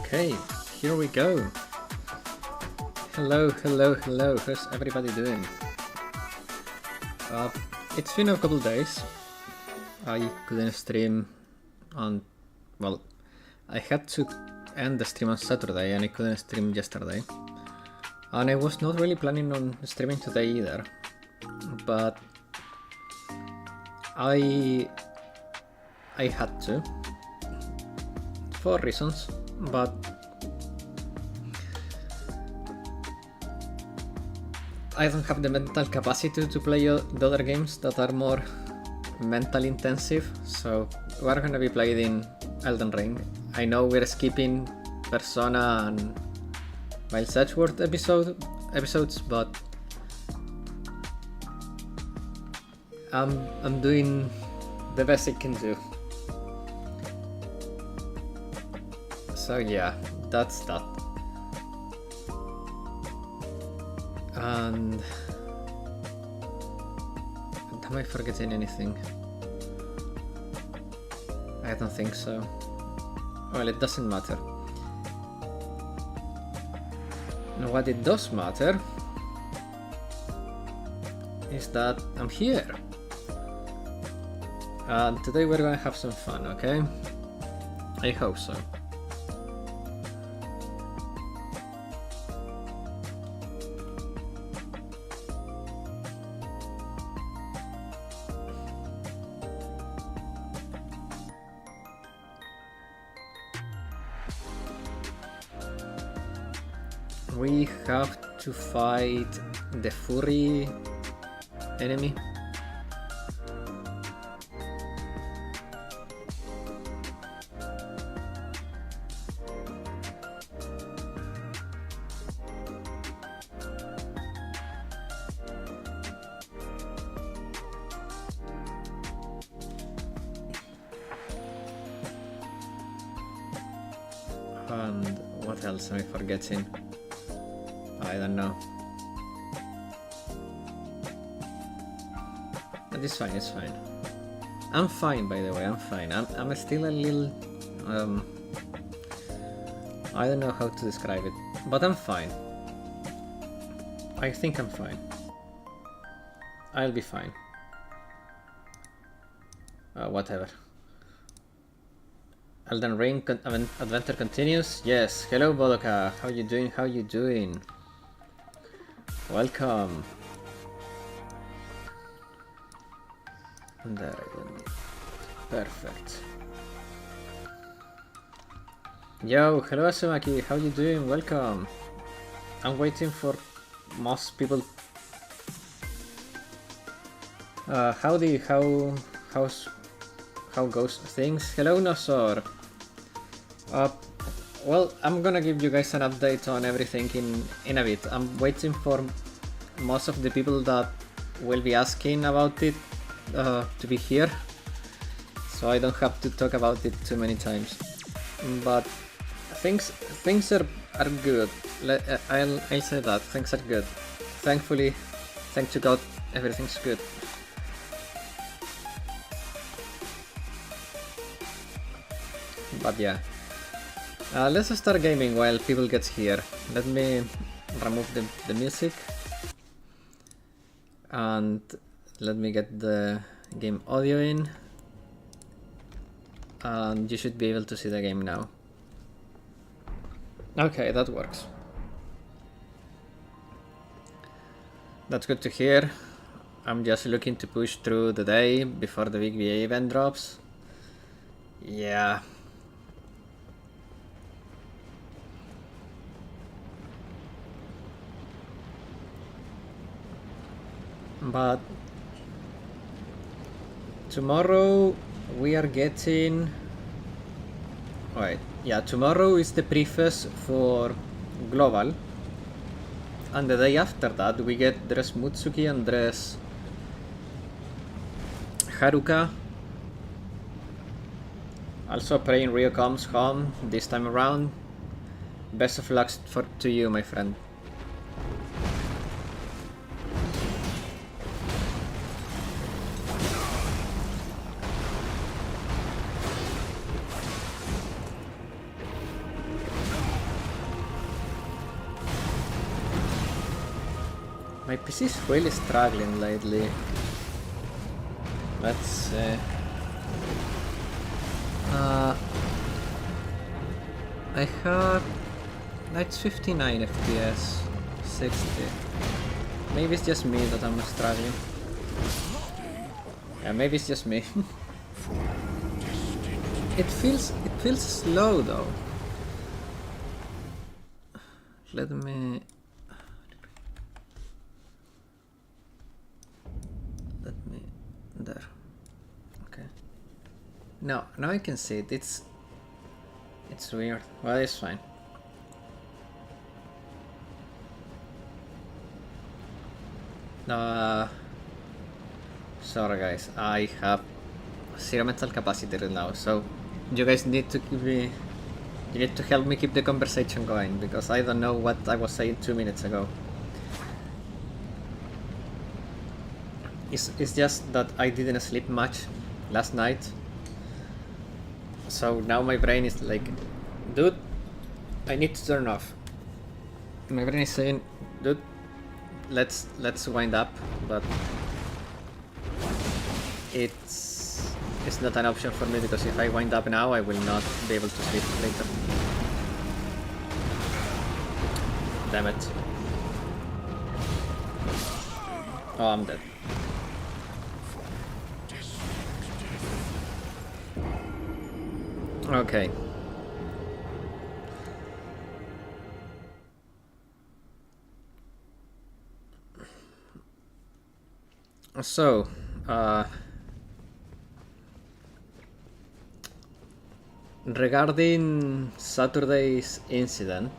Okay, here we go. Hello, hello, hello. How's everybody doing? It's been a couple days. I couldn't stream on, well, I had to end the stream on Saturday and I couldn't stream yesterday. And I was not really planning on streaming today either. But I had to, for reasons, but I don't have the mental capacity to play the other games that are more mental intensive, so we're gonna be playing Elden Ring. I know we're skipping Persona and Miles Edgeworth episodes, but I'm doing the best I can do. So yeah, that's that. And am I forgetting anything? I don't think so. Well, it doesn't matter. And what it does matter is that I'm here. And today we're gonna have some fun, okay? I hope so. We have to fight the furry enemy. And what else am I forgetting? I don't know. But it's fine, it's fine. I'm fine, by the way, I'm fine. I'm still a little... I don't know how to describe it, but I'm fine. I think I'm fine. I'll be fine. Whatever. Elden Ring adventure continues? Yes. Hello, Bodoka. How you doing? How you doing? Welcome. There again. Perfect. Yo, hello Asumaki. How you doing? Welcome. I'm waiting for most people Howdy, how goes things? Hello, Nosor. Well, I'm gonna give you guys an update on everything in a bit. I'm waiting for most of the people that will be asking about it to be here, so I don't have to talk about it too many times. But things are good. I'll say that things are good. Thankfully, thank to God, everything's good. But yeah, let's start gaming while people get here. Let me remove the music and let me get the game audio in, and you should be able to see the game now. Okay, that works. That's good to hear. I'm just looking to push through the day before the big VA event drops. Yeah. But tomorrow we are getting... Wait, yeah, tomorrow is the preface for Global. And the day after that we get Dress Mutsuki and Dress Haruka. Also praying Rio comes home this time around. Best of luck to you, my friend. My PC is really struggling lately. Let's see. I have... It's 59 FPS, 60. Maybe it's just me that I'm struggling. Yeah, maybe it's just me. It feels slow though. Let me... There. Okay. Now I can see it. It's weird. Well, it's fine. Sorry guys, I have zero mental capacity right now, so you guys need to you need to help me keep the conversation going, because I don't know what I was saying 2 minutes ago. It's just that I didn't sleep much last night, so now my brain is like, dude, I need to turn off. My brain is saying, dude, let's wind up, but it's not an option for me, because if I wind up now I will not be able to sleep later. Damn it. Oh, I'm dead. Okay. So, regarding Saturday's incident,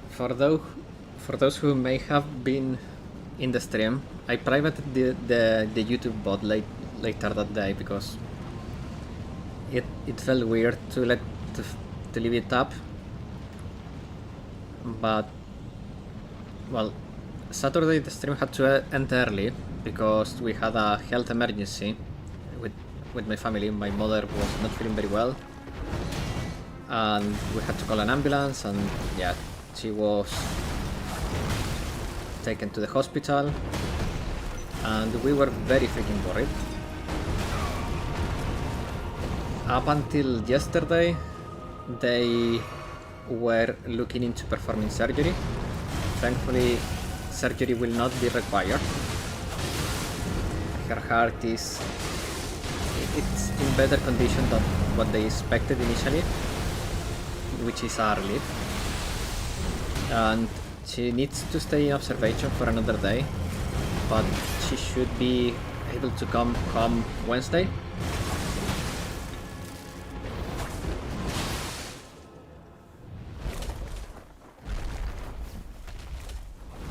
for those who may have been in the stream, I privated the YouTube bot later that day, because it felt weird to leave it up. But well, Saturday the stream had to end early because we had a health emergency with my family. My mother was not feeling very well, and we had to call an ambulance, and yeah, she was taken to the hospital, and we were very freaking worried. Up until yesterday, they were looking into performing surgery. Thankfully, surgery will not be required. Her heart is in better condition than what they expected initially, which is a relief. And she needs to stay in observation for another day. but she should be able to come Wednesday.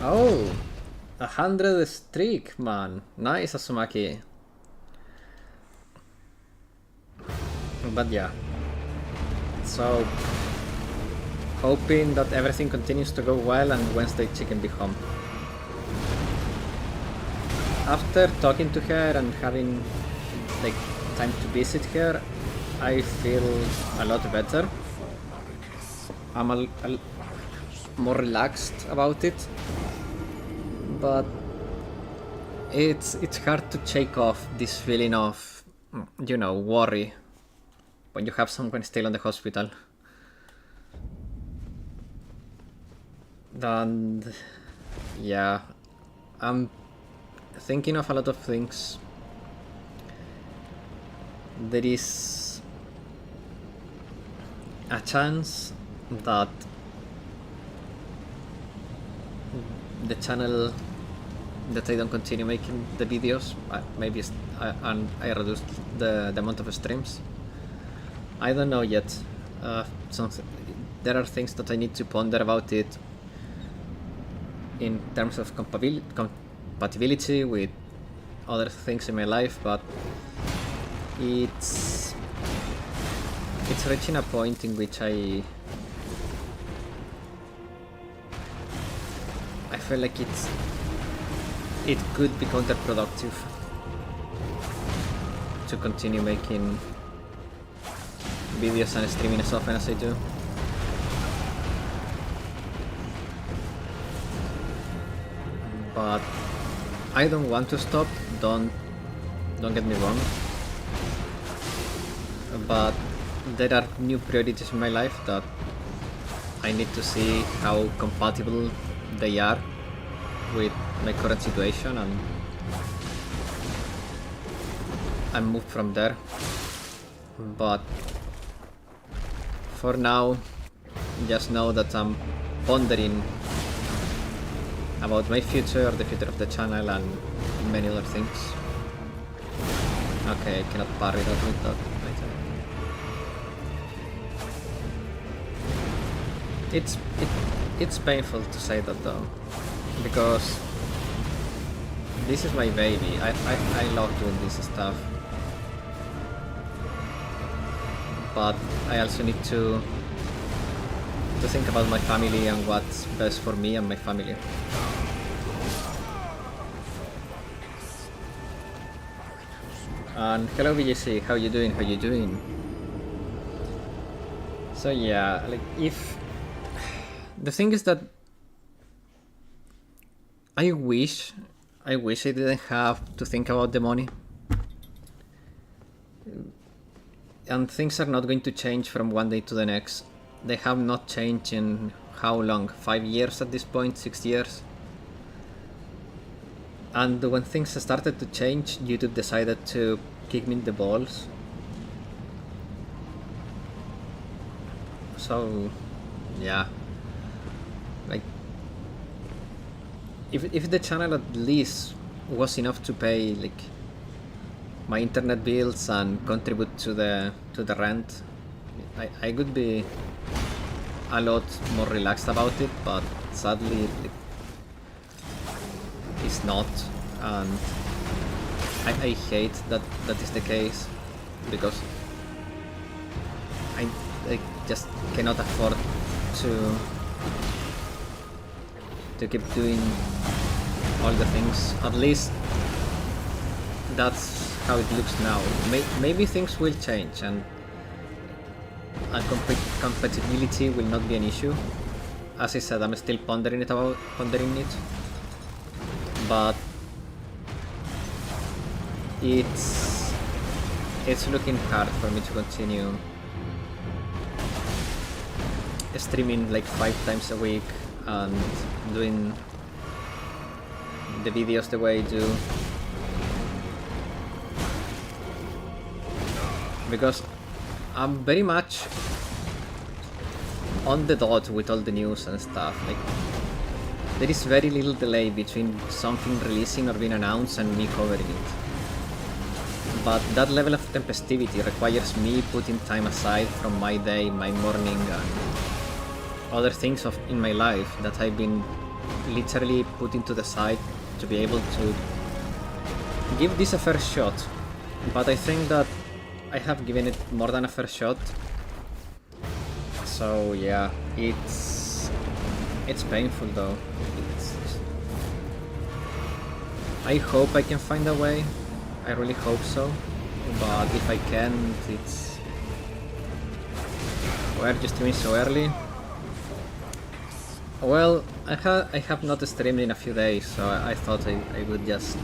Oh, 100 streak, man. Nice, Asumaki. But yeah, so hoping that everything continues to go well and Wednesday she can be home. After talking to her and having like time to visit her, I feel a lot better. I'm a more relaxed about it, but it's hard to shake off this feeling of, you know, worry when you have someone still in the hospital. And yeah, I'm thinking of a lot of things. There is a chance that the channel, that I don't continue making the videos, maybe and I reduced the amount of streams. I don't know yet. There are things that I need to ponder about it in terms of compatibility with other things in my life, but it's reaching a point in which I feel like it could be counterproductive to continue making videos and streaming as often as I do. But I don't want to stop, don't get me wrong. But there are new priorities in my life that I need to see how compatible they are with my current situation and move from there. But for now, just know that I'm pondering about my future, the future of the channel, and many other things. Okay, I cannot parry that with that item. It's painful to say that though, because this is my baby. I love doing this stuff, but I also need to think about my family and what's best for me and my family. And hello VJC, how you doing? How you doing? So yeah, like if the thing is that I wish I didn't have to think about the money. And things are not going to change from one day to the next. They have not changed in how long? 5 years at this point? 6 years? And when things started to change, YouTube decided to kick me in the balls. So, yeah. Like, if the channel at least was enough to pay like my internet bills and contribute to the rent, I could be a lot more relaxed about it, but sadly it's not, and I hate that is the case, because I just cannot afford to keep doing all the things. At least that's how it looks now. Maybe things will change and compatibility will not be an issue. As I said, I'm still pondering it, but it's looking hard for me to continue streaming like 5 times a week and doing the videos the way I do, because I'm very much on the dot with all the news and stuff. Like, there is very little delay between something releasing or being announced and me covering it. But that level of tempestivity requires me putting time aside from my day, my morning, and other things in my life that I've been literally putting to the side to be able to give this a fair shot. But I think that I have given it more than a fair shot. So yeah, it's painful though. I hope I can find a way. I really hope so. But if I can't, it's... Why are you streaming so early? Well, I have not streamed in a few days, so I thought I would just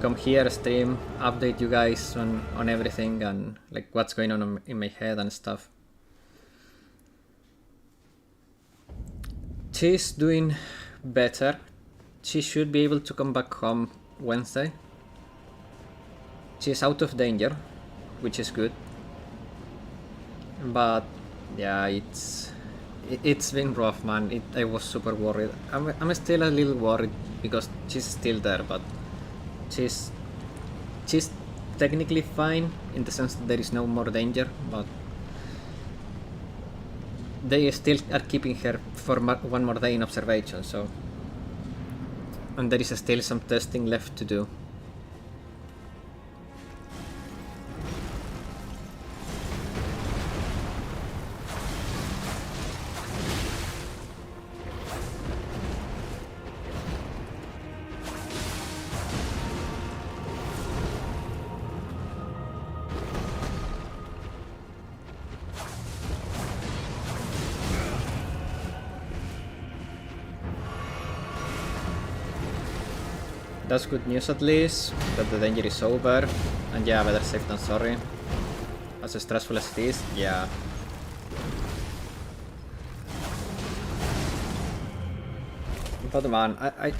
come here, stream, update you guys on everything and like what's going on in my head and stuff. She's doing better. She should be able to come back home Wednesday. She's out of danger, which is good. But yeah, it's been rough, man. I was super worried. I'm still a little worried because she's still there, but she's technically fine in the sense that there is no more danger, but they still are keeping her for one more day in observation, so... And there is still some testing left to do. That's good news at least, that the danger is over, and yeah, better safe than sorry. As stressful as it is, yeah. But man, I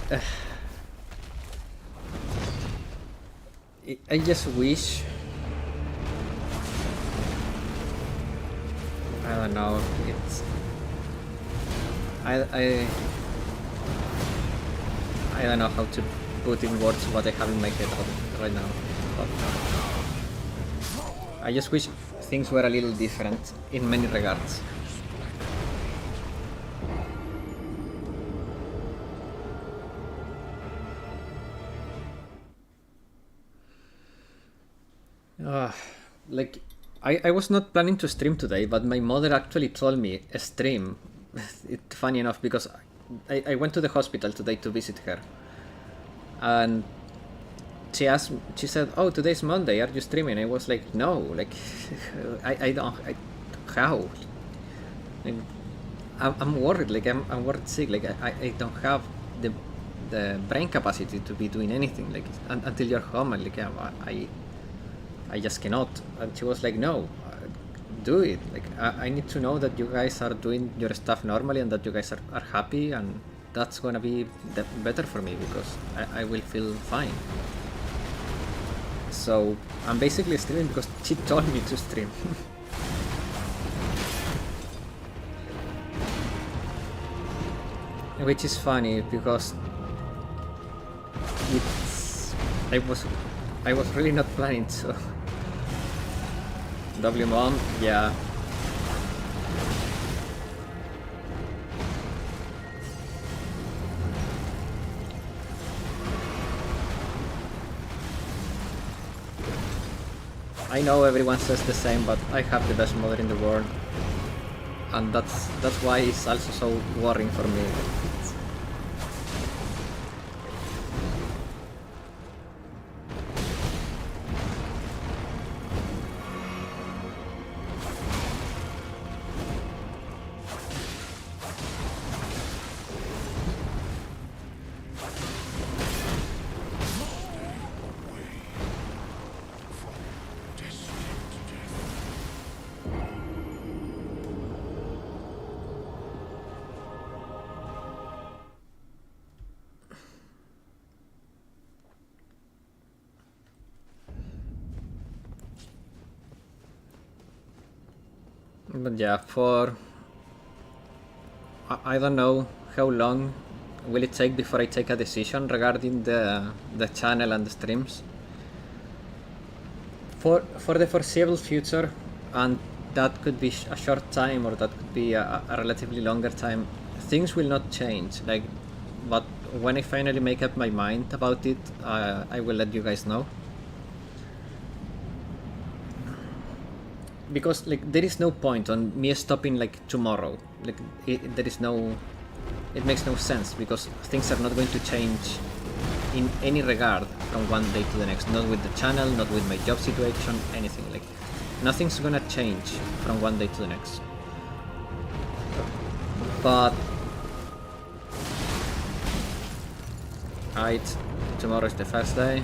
just wish... I don't know, it's... I don't know how to put in words what I have in my head right now. But I just wish things were a little different in many regards. Like, I was not planning to stream today, but my mother actually told me stream. It's funny enough because I went to the hospital today to visit her. And she said, "Oh, today's Monday, are you streaming?" I was like, "No, like, I don't, how? Like, I'm worried, like, I'm worried sick, like, I don't have the brain capacity to be doing anything, like, until you're home, and like, I just cannot." And she was like, "No, do it, like, I need to know that you guys are doing your stuff normally and that you guys are happy, and that's gonna be better for me because I will feel fine." So I'm basically streaming because she told me to stream. Which is funny because I was really not planning to. W mom, yeah. I know everyone says the same, but I have the best mother in the world, and that's why it's also so worrying for me. But yeah, for I don't know how long will it take before I take a decision regarding the channel and the streams? For the foreseeable future, and that could be a short time or that could be a relatively longer time, things will not change. Like, but when I finally make up my mind about it, I will let you guys know. Because like there is no point on me stopping like tomorrow. Like there is no, it makes no sense because things are not going to change in any regard from one day to the next. Not with the channel, not with my job situation, anything. Like nothing's gonna change from one day to the next. But alright, tomorrow is the first day.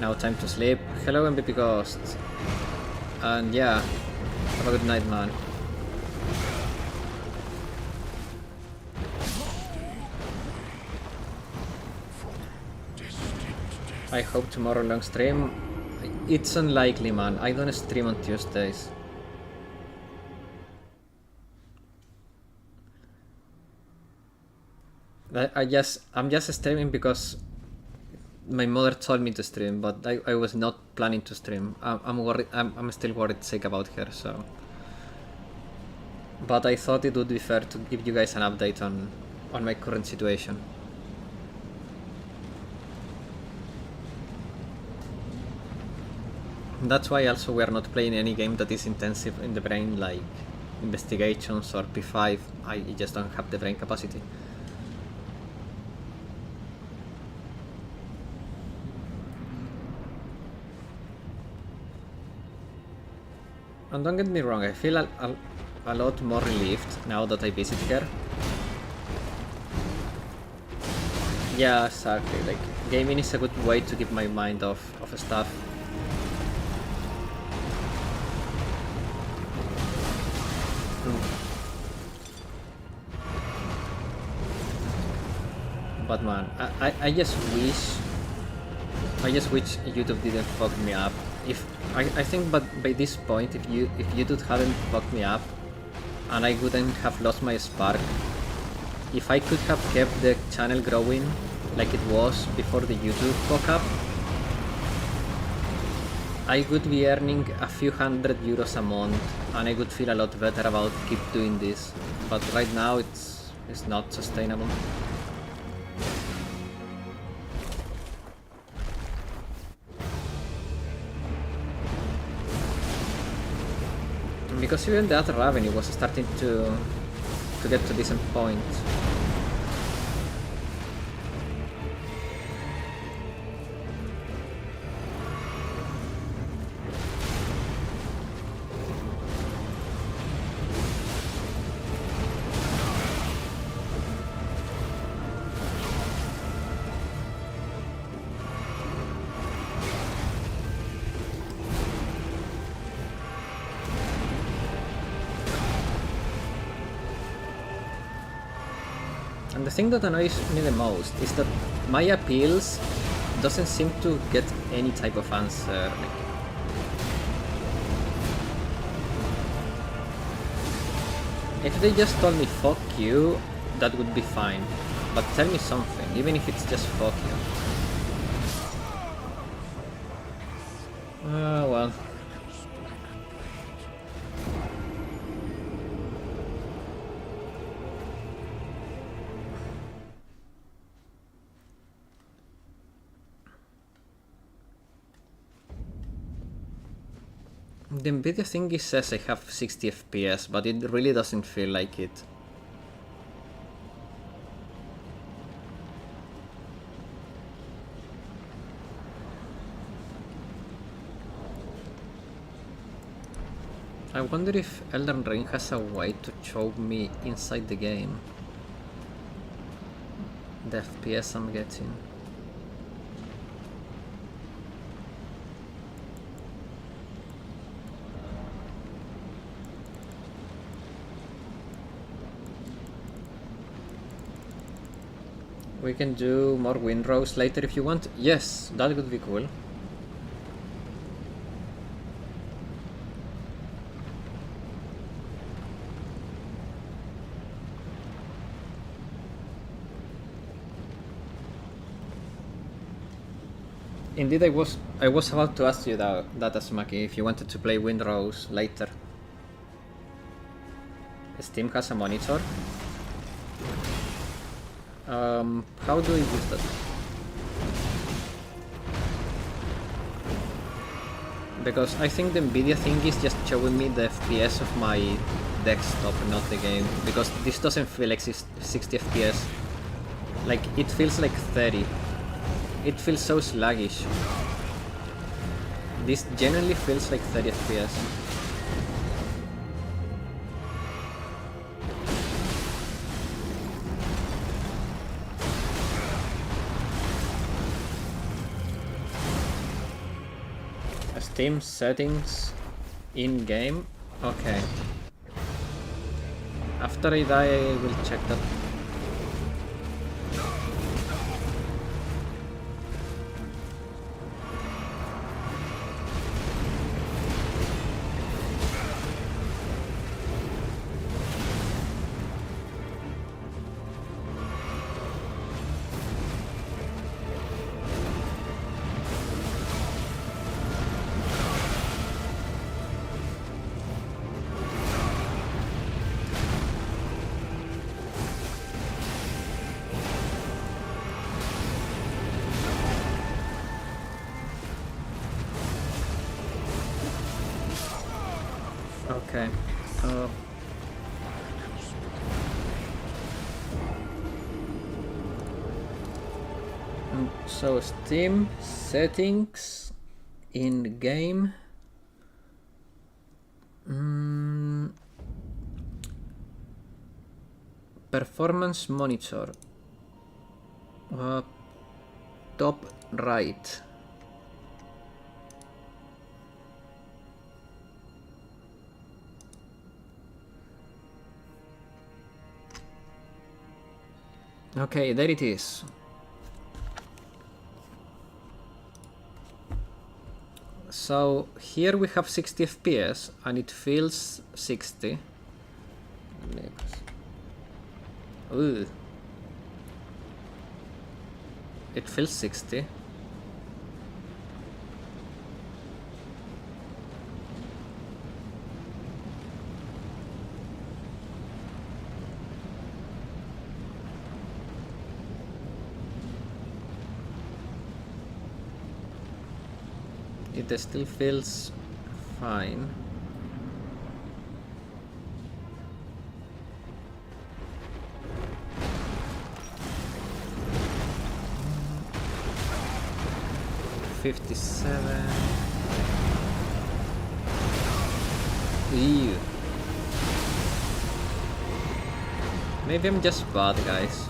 Now time to sleep. Hello MVP Ghost. And yeah, have a good night, man. I hope tomorrow long stream. It's unlikely, man. I don't stream on Tuesdays. I'm just streaming because my mother told me to stream, but I was not planning to stream. I'm worried. I'm still worried sick about her, so. But I thought it would be fair to give you guys an update on my current situation. That's why also we are not playing any game that is intensive in the brain, like Investigations or P5. I just don't have the brain capacity. And don't get me wrong, I feel a lot more relieved now that I visit her. Yeah, exactly. Like, gaming is a good way to keep my mind off stuff. But man, I just wish YouTube didn't fuck me up. I think, but by this point, if YouTube hadn't fucked me up, and I wouldn't have lost my spark, if I could have kept the channel growing like it was before the YouTube fuck up, I would be earning a few €100 a month, and I would feel a lot better about keep doing this. But right now, it's not sustainable. Because even the other revenue was starting to get to decent point. And the thing that annoys me the most is that my appeals doesn't seem to get any type of answer. If they just told me fuck you, that would be fine. But tell me something, even if it's just fuck you. Well. The Nvidia thingy says I have 60 FPS, but it really doesn't feel like it. I wonder if Elden Ring has a way to show me inside the game the FPS I'm getting. We can do more windrows later if you want. Yes, that would be cool. Indeed, I was about to ask you that Asmaki, if you wanted to play Windrose later. Steam has a monitor. How do we use that? Because I think the Nvidia thing is just showing me the FPS of my desktop, not the game. Because this doesn't feel like 60 FPS. Like, it feels like 30. It feels so sluggish. This genuinely feels like 30 FPS. Steam settings in game. Okay. After I die, I will check that. Okay. So Steam settings in game. Performance monitor. Top right. Okay, there it is. So here we have 60 FPS and it feels 60. Ooh. It feels 60. It still feels fine. $57. Ew. Maybe I'm just bad, guys.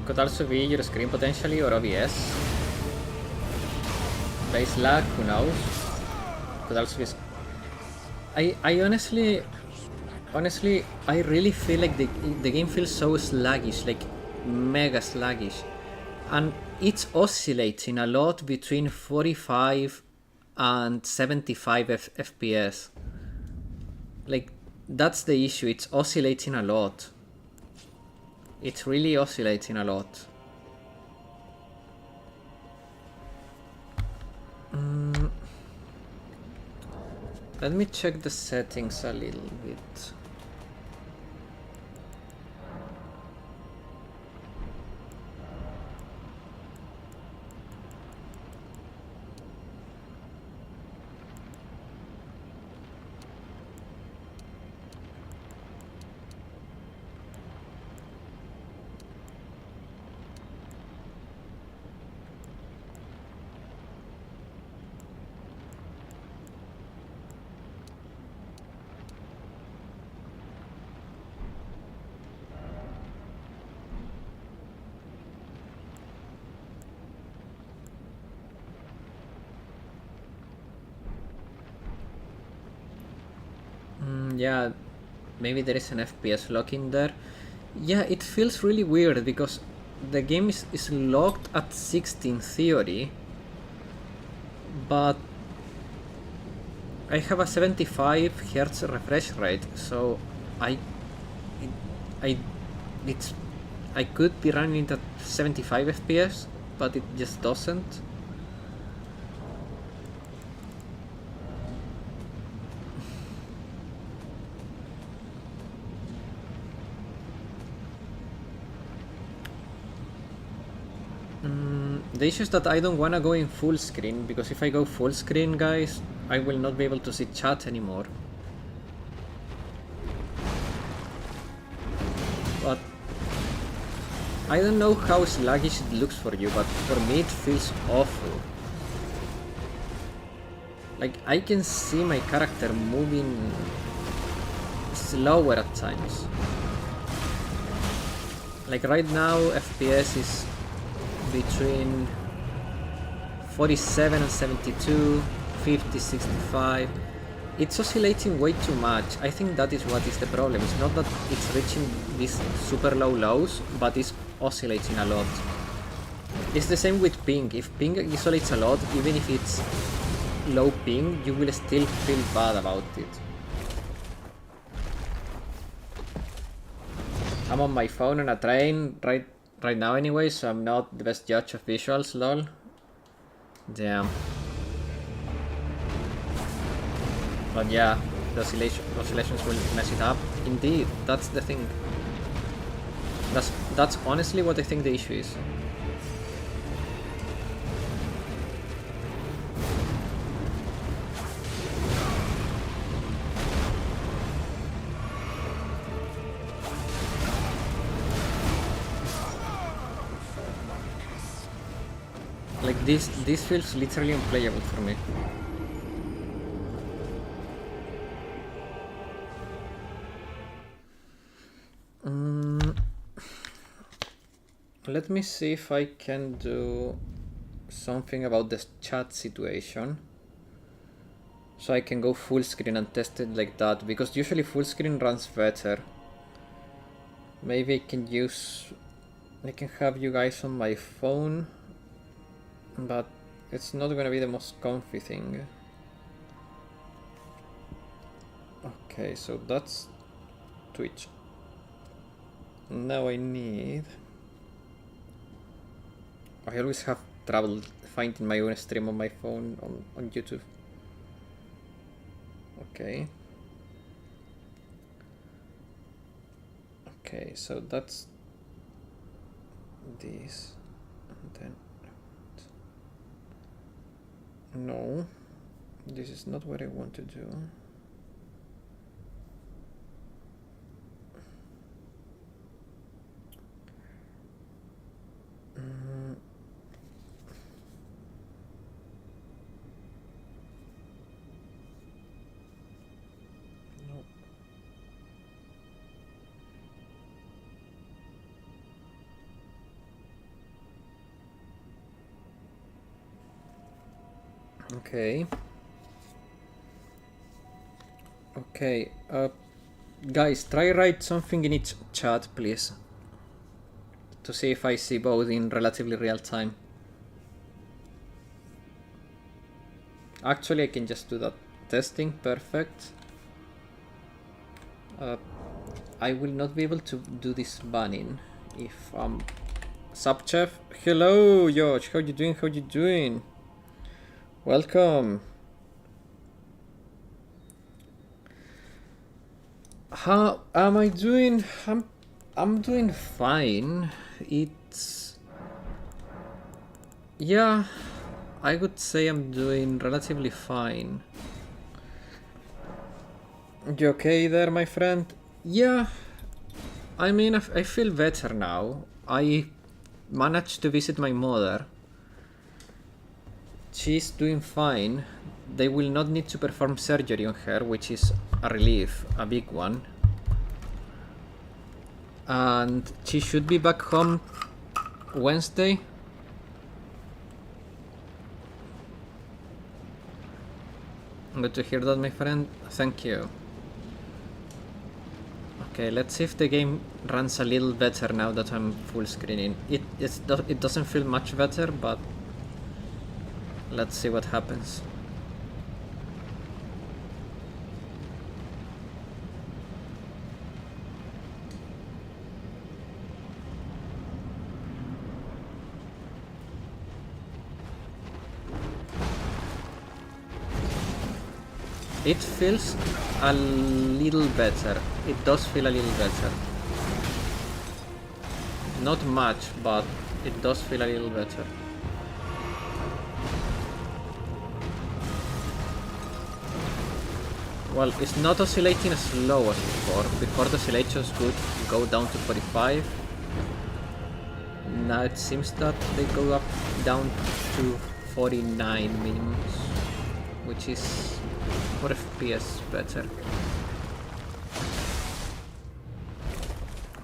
Could also be your screen potentially or OBS. Base lag, who knows? Could also be. I honestly, I really feel like the game feels so sluggish, like mega sluggish, and it's oscillating a lot between 45 and 75 FPS. Like, that's the issue. It's oscillating a lot. It's really oscillating a lot. Let me check the settings a little bit. Yeah, maybe there is an FPS lock in there. Yeah, it feels really weird because the game is locked at 60 in theory, but I have a 75 Hz refresh rate, so I could be running at 75 FPS, but it just doesn't. The issue is that I don't wanna go in full screen, because if I go full screen, guys, I will not be able to see chat anymore. But I don't know how sluggish it looks for you, but for me it feels awful. Like, I can see my character moving slower at times. Like right now, FPS is between 47 and 72, 50, 65. It's oscillating way too much. I think that is what is the problem. It's not that it's reaching these super low lows, but it's oscillating a lot. It's the same with ping. If ping oscillates a lot, even if it's low ping, you will still feel bad about it. I'm on my phone on a train right now anyway, so I'm not the best judge of visuals, lol. Damn. But yeah, the oscillations will mess it up. Indeed, that's the thing. That's honestly what I think the issue is. Like this feels literally unplayable for me. Let me see if I can do something about this chat situation. So I can go full screen and test it like that, because usually full screen runs better. Maybe I can have you guys on my phone, but it's not gonna be the most comfy thing. Okay, so that's Twitch. Now I always have trouble finding my own stream on my phone on YouTube. Okay. Okay, so that's this, and then no, this is not what I want to do. No. Okay. Okay, guys, try write something in each chat, please, to see if I see both in relatively real time. Actually, I can just do that testing. Perfect. I will not be able to do this banning if I'm Subchef. Hello, Josh. How you doing? How you doing? Welcome. How am I doing? I'm doing fine. It's... Yeah, I would say I'm doing relatively fine. You okay there, my friend? Yeah, I mean, I feel better now. I managed to visit my mother. She's doing fine. They will not need to perform surgery on her, which is a relief, a big one. And she should be back home Wednesday. Good to hear that, my friend. Thank you. Okay, let's see if the game runs a little better now that I'm full screening. It doesn't feel much better, but let's see what happens. It feels a little better. It does feel a little better. Not much, but it does feel a little better. Well, it's not oscillating as low as before. Before the oscillations could go down to 45. Now it seems that they go up down to 49 minimums, which is 4 FPS better.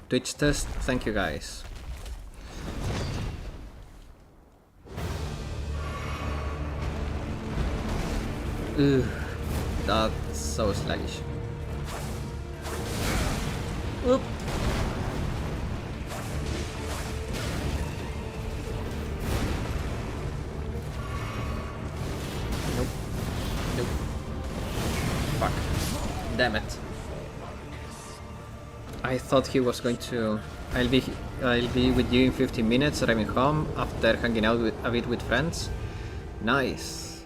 Twitch test, thank you guys. Ugh, that's so sluggish. Oop. Nope. Nope. Fuck. Damn it. I thought he was going to... I'll be with you in 15 minutes driving home after hanging out a bit with friends. Nice.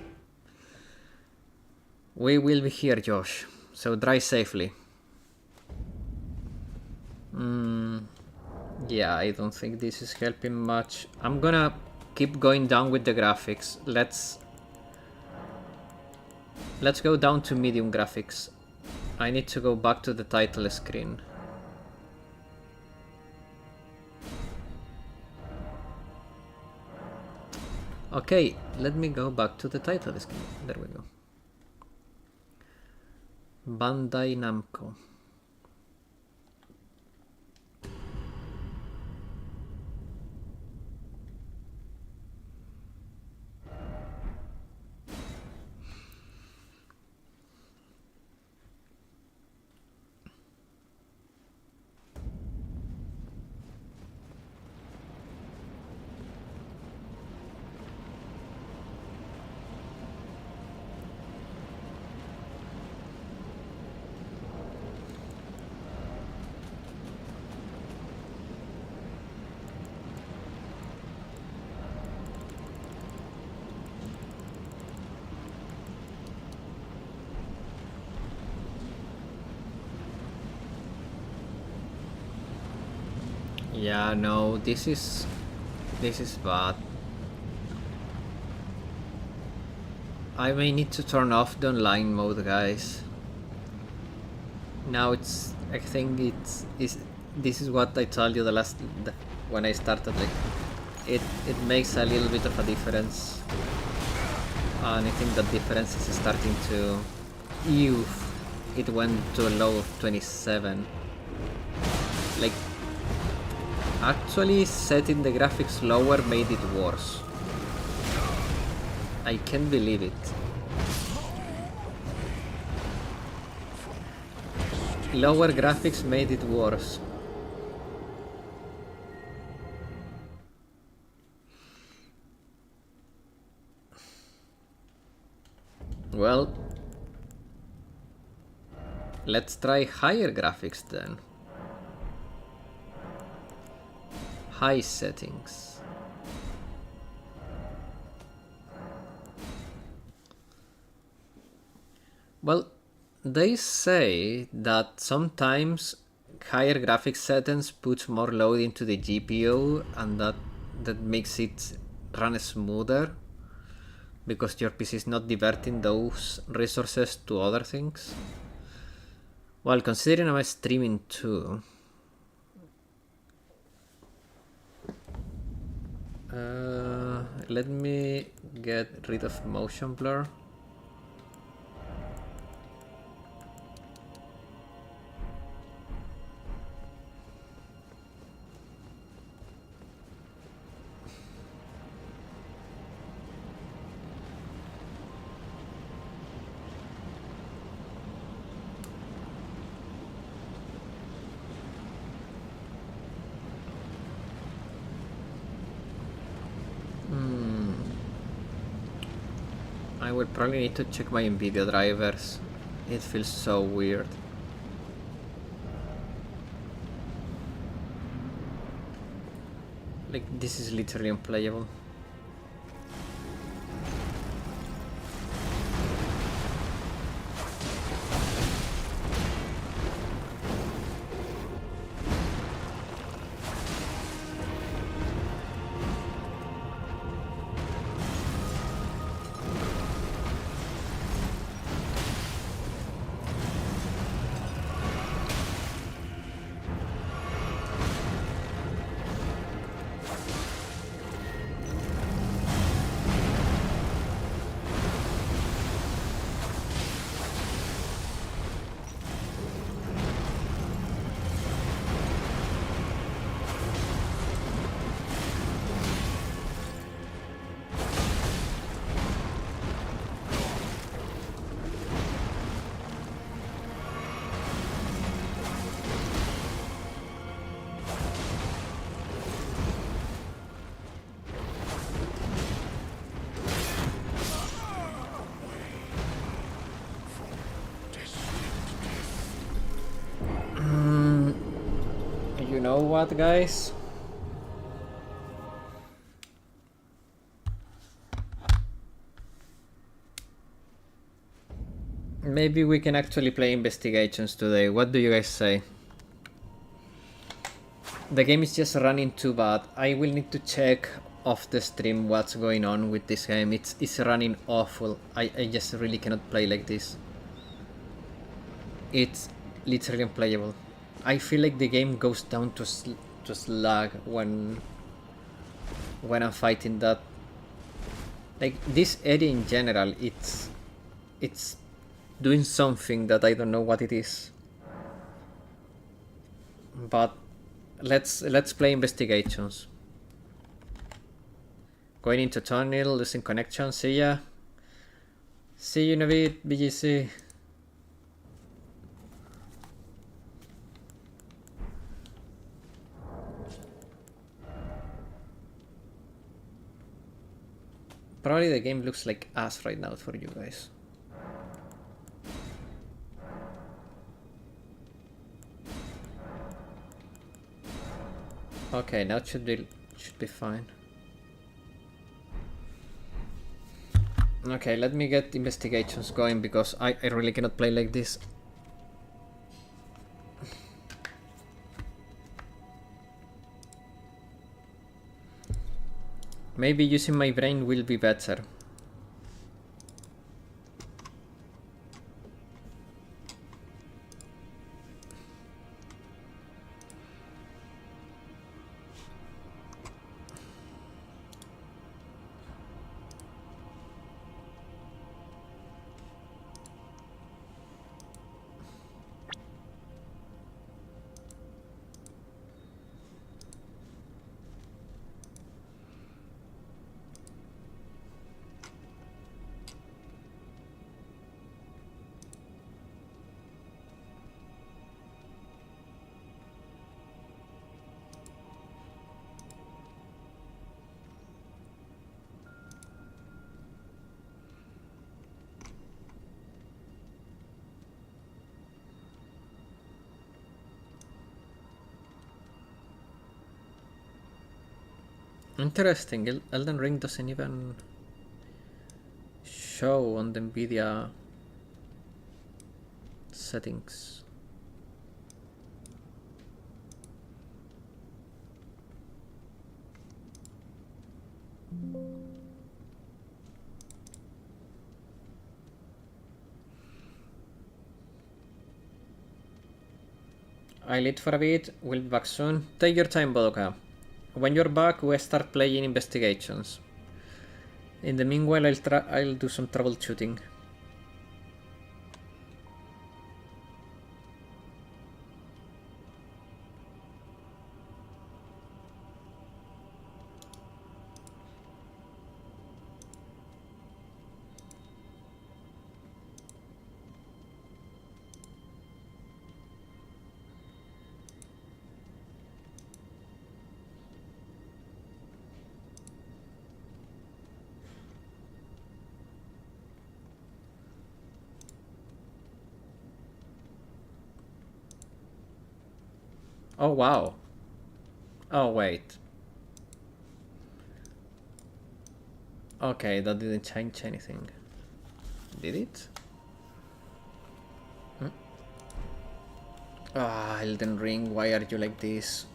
We will be here, Josh. So drive safely. Yeah, I don't think this is helping much. I'm gonna keep going down with the graphics. Let's go down to medium graphics. I need to go back to the title screen. Okay, let me go back to the title screen. There we go. Bandai Namco. Yeah, no, this is bad. I may need to turn off the online mode, guys. Now I think this is what I told you when I started. Like, it makes a little bit of a difference, and I think that difference is starting to. Ew, it went to a low of 27. Like. Actually, setting the graphics lower made it worse. I can't believe it. Lower graphics made it worse. Well, let's try higher graphics then. High settings. Well, They say that sometimes higher graphics settings puts more load into the GPU, and that makes it run smoother because your PC is not diverting those resources to other things. Well, considering I'm streaming too, let me get rid of motion blur. I will probably need to check my NVIDIA drivers. It feels so weird. Like, this is literally unplayable. You know what, guys? Maybe we can actually play Investigations today. What do you guys say? The game is just running too bad. I will need to check off the stream what's going on with this game. It's running awful. I just really cannot play like this. It's literally unplayable. I feel like the game goes down to lag when I'm fighting that. Like, this area in general, it's doing something that I don't know what it is. But let's play Investigations. Going into tunnel, losing connection. See ya. See you in a bit, BGC. Probably the game looks like ass right now for you guys. Okay, now it should be fine. Okay, let me get Investigations going because I really cannot play like this. Maybe using my brain will be better. Interesting, Elden Ring doesn't even show on the NVIDIA settings. I lit for a bit, we'll be back soon. Take your time, Bodoka. When you're back, we'll start playing investigations. In the meanwhile, I'll do some troubleshooting. Oh wow. Oh wait. Okay, that didn't change anything. Did it? Ah, Elden Ring, why are you like this?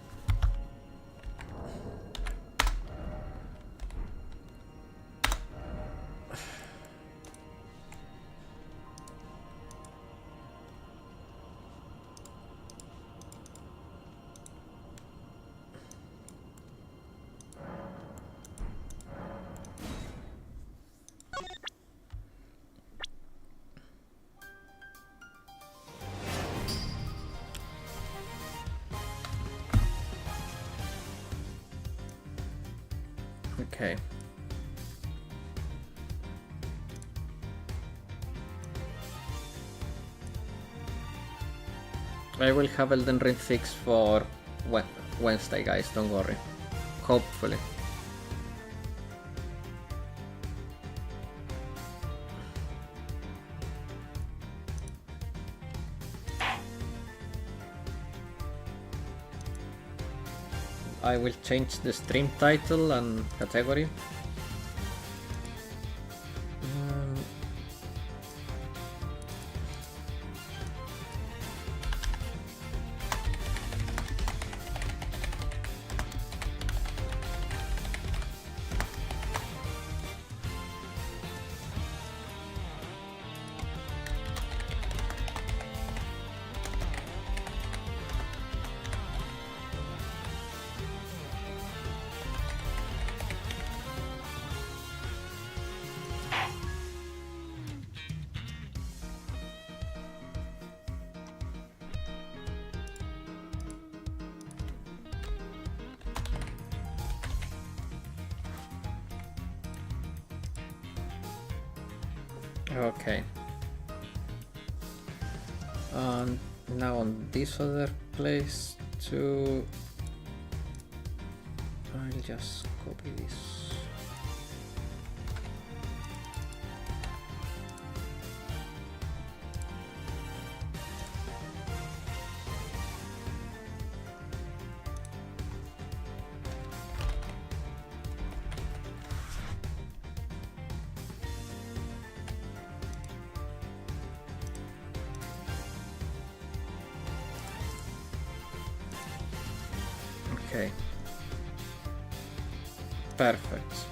Okay. I will have Elden Ring fixed for Wednesday, guys, don't worry. Hopefully. I will change the stream title and category. Okay. And now on this other place too, I'll just copy this. Okay. Perfect.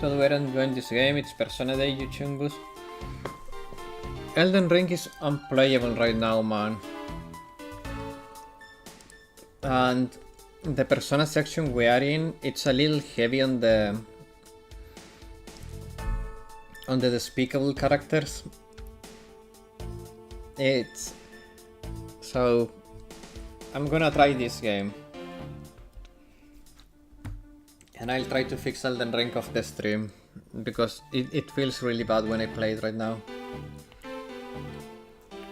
Don't worry, I'm enjoying this game, it's Persona Day, you chungus. Elden Ring is unplayable right now, man. And the Persona section we are in, it's a little heavy on the despicable characters. So I'm gonna try this game. And I'll try to fix Elden Ring off the stream, because it feels really bad when I play it right now.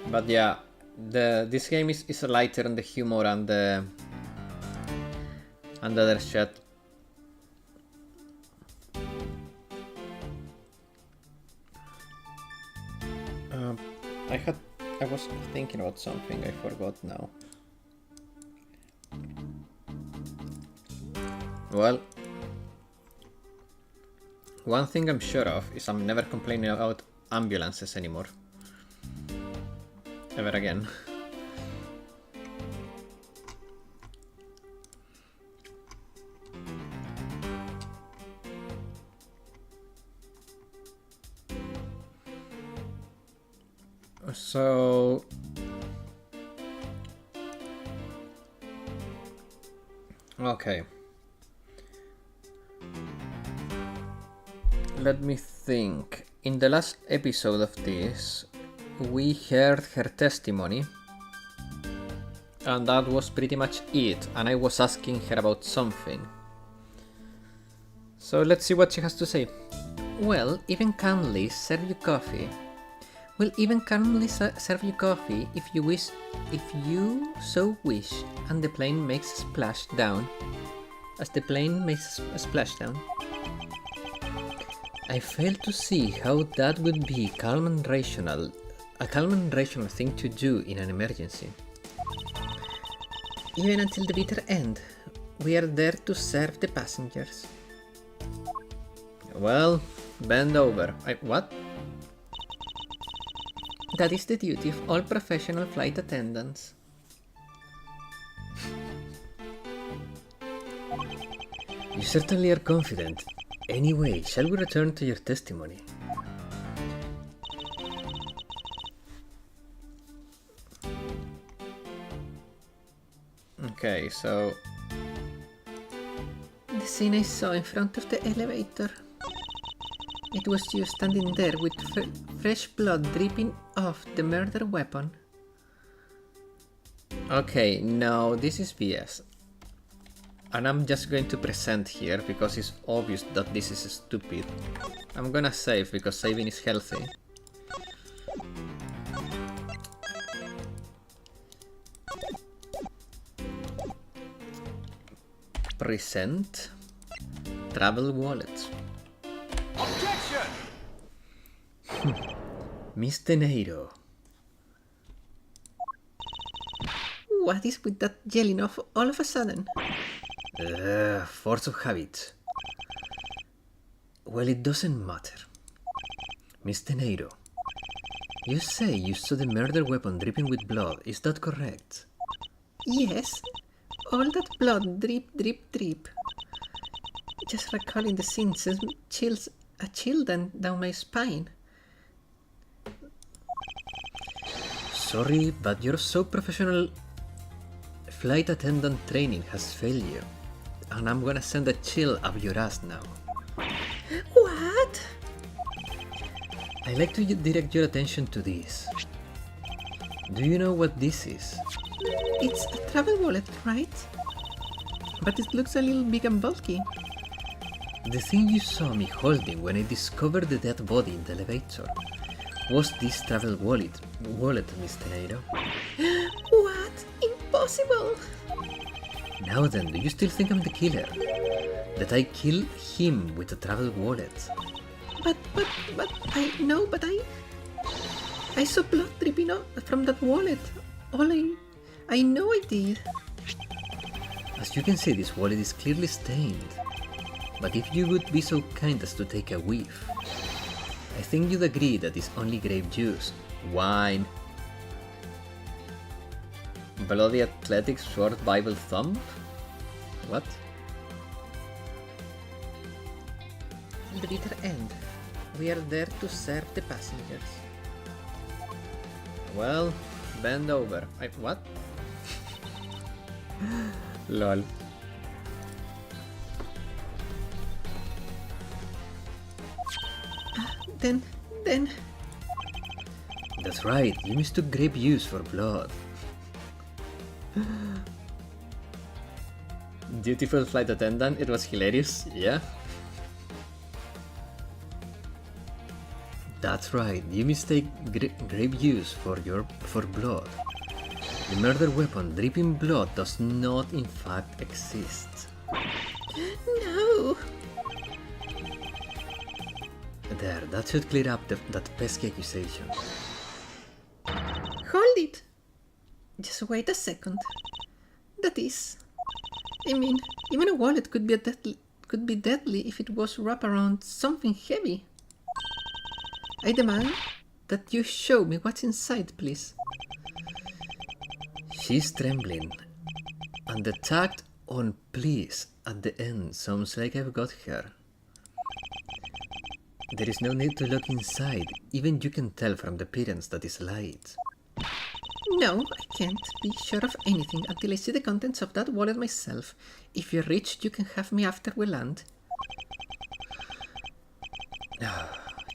But yeah, this game is lighter on the humor and the other shit. I was thinking about something, I forgot now. Well, one thing I'm sure of is I'm never complaining about ambulances anymore. Ever again. So okay, let me think. In the last episode of this, we heard her testimony, and that was pretty much it, and I was asking her about something. So let's see what she has to say. Well, even calmly serve you coffee. Will even calmly serve you coffee if you so wish, and the plane makes a splash down. As the plane makes a splashdown. I fail to see how that would be a calm and rational thing to do in an emergency. Even until the bitter end, we are there to serve the passengers. Well, bend over. What? That is the duty of all professional flight attendants. You certainly are confident. Anyway, shall we return to your testimony? Okay, so... The scene I saw in front of the elevator. It was you standing there with fresh blood dripping off the murder weapon. Okay, no, this is BS. And I'm just going to present here because it's obvious that this is stupid. I'm gonna save because saving is healthy. Present travel wallet. Objection! Miss Teneiro. What is with that yelling off all of a sudden? Force of habit. Well, it doesn't matter. Miss Teneiro, you say you saw the murder weapon dripping with blood, is that correct? Yes. All that blood drip, drip, drip. Just recalling the scene sends a chill down my spine. Sorry, but your so professional flight attendant training has failed you. And I'm gonna send a chill up your ass now. What? I'd like to direct your attention to this. Do you know what this is? It's a travel wallet, right? But it looks a little big and bulky. The thing you saw me holding when I discovered the dead body in the elevator was this travel wallet, Miss Teneiro. What? Impossible! Now then, do you still think I'm the killer? That I killed him with a travel wallet? But I saw blood dripping out from that wallet. I know I did. As you can see, this wallet is clearly stained. But if you would be so kind as to take a whiff, I think you'd agree that it's only grape juice, wine, bloody athletics, short Bible thumb? What? Till the bitter end, we are there to serve the passengers. Well, bend over. What? Lol. Then... That's right, you mistook grape juice for blood. Dutiful flight attendant, it was hilarious, yeah? That's right, you mistake grape juice for blood. The murder weapon dripping blood does not in fact exist. No! There, that should clear up that pesky accusation. Hold it! Just wait a second. That is... I mean, even a wallet could be deadly if it was wrapped around something heavy. I demand that you show me what's inside, please. She's trembling, and the tagged on please at the end sounds like I've got her. There is no need to look inside, even you can tell from the appearance that is light. No, I can't be sure of anything until I see the contents of that wallet myself. If you're rich, you can have me after we land.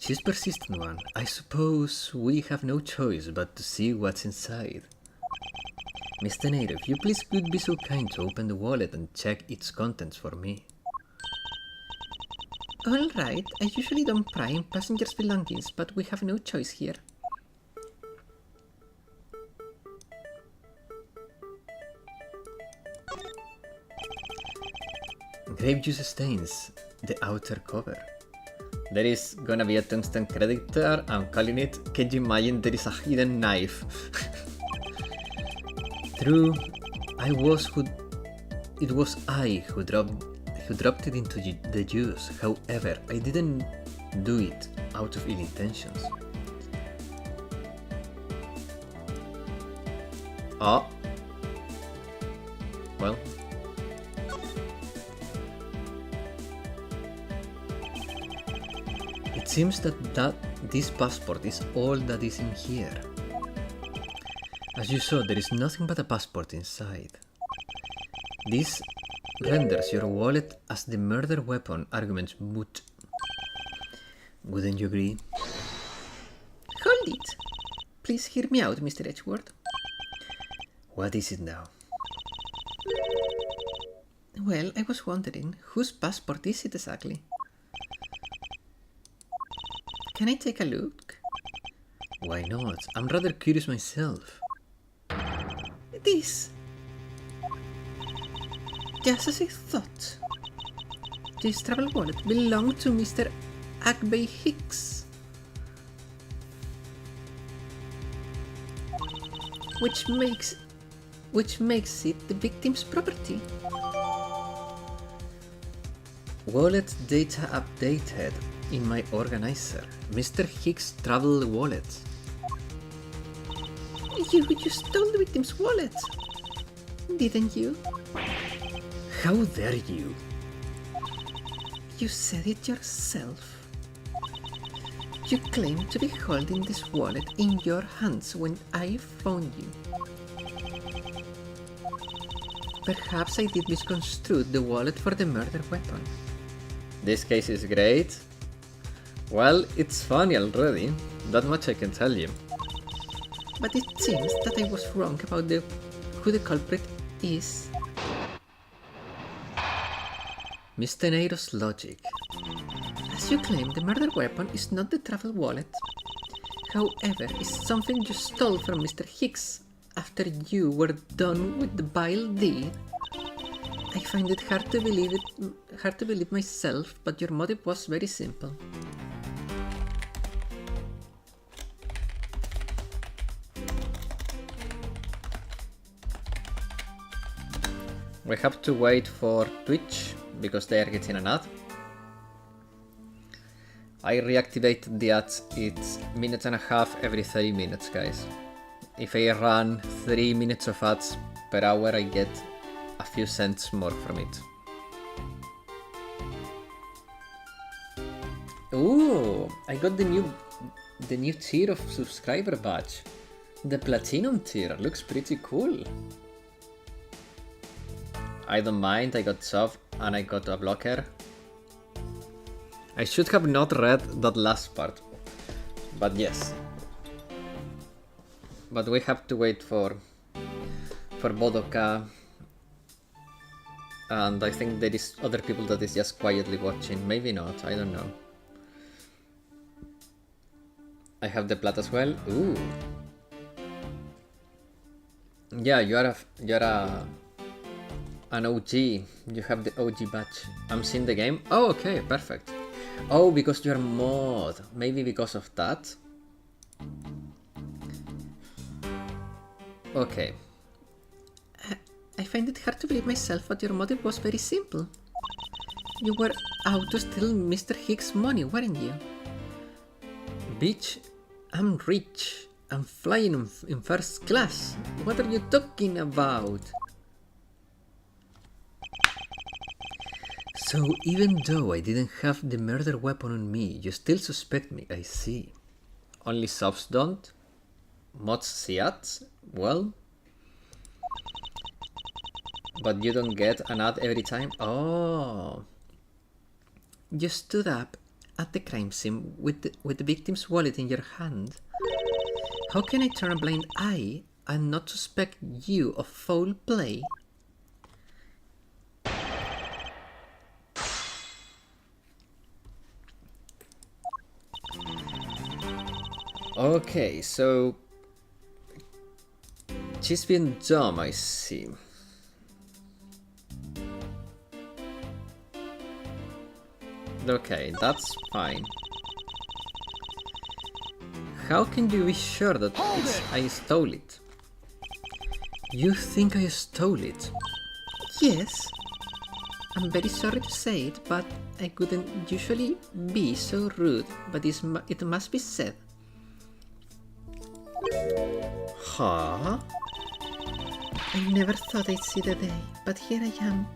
She's persistent one. I suppose we have no choice but to see what's inside. Mr. Nader, if you please could be so kind to open the wallet and check its contents for me. Alright, I usually don't pry in passengers' belongings, but we have no choice here. Grape juice stains the outer cover. There is gonna be a tungsten credit there, I'm calling it. Can you imagine there is a hidden knife? True, it was I who dropped it into the juice. However, I didn't do it out of ill intentions. Oh. Well. It seems that this passport is all that is in here. As you saw, there is nothing but a passport inside. This renders your wallet as the murder weapon arguments moot. Wouldn't you agree? Hold it! Please hear me out, Mr. Edgeworth. What is it now? Well, I was wondering, whose passport is it exactly? Can I take a look? Why not? I'm rather curious myself. This... Just as I thought. This travel wallet belonged to Mr. Agby Hicks. Which makes it the victim's property. Wallet data updated in my organizer. Mr. Hicks' travel wallet. You stole the victim's wallet, didn't you? How dare you? You said it yourself. You claimed to be holding this wallet in your hands when I found you. Perhaps I did misconstrue the wallet for the murder weapon. This case is great. Well, it's funny already. That much I can tell you. But it seems that I was wrong about who the culprit is. Mr. Nairo's logic. As you claim, the murder weapon is not the travel wallet. However, it's something you stole from Mr. Hicks after you were done with the vile deed. I find it hard to believe myself, but your motive was very simple. We have to wait for Twitch because they are getting an ad. I reactivated the ads. It's minute and a half every 30 minutes, guys. If I run 3 minutes of ads per hour, I get a few cents more from it. Ooh, I got the new tier of subscriber badge. The platinum tier looks pretty cool. I don't mind, I got sub and I got a blocker. I should have not read that last part. But yes. But we have to wait for Bodoka. And I think there is other people that is just quietly watching. Maybe not, I don't know. I have the plat as well. Ooh. Yeah, you're an OG. You have the OG badge. I'm seeing the game. Oh, okay, perfect. Oh, because you're mod. Maybe because of that. Okay. I find it hard to believe myself, but your motive was very simple. You were out to steal Mr. Hicks' money, weren't you? Bitch, I'm rich. I'm flying in first class. What are you talking about? So even though I didn't have the murder weapon on me, you still suspect me, I see. Only subs don't? Mods see ads? Well... But you don't get an ad every time? Oh. You stood up at the crime scene with the victim's wallet in your hand. How can I turn a blind eye and not suspect you of foul play? Okay, so... She's been dumb, I see. Okay, that's fine. How can you be sure that I stole it? You think I stole it? Yes. I'm very sorry to say it, but I couldn't usually be so rude, but it must be said. Huh? I never thought I'd see the day, but here I am,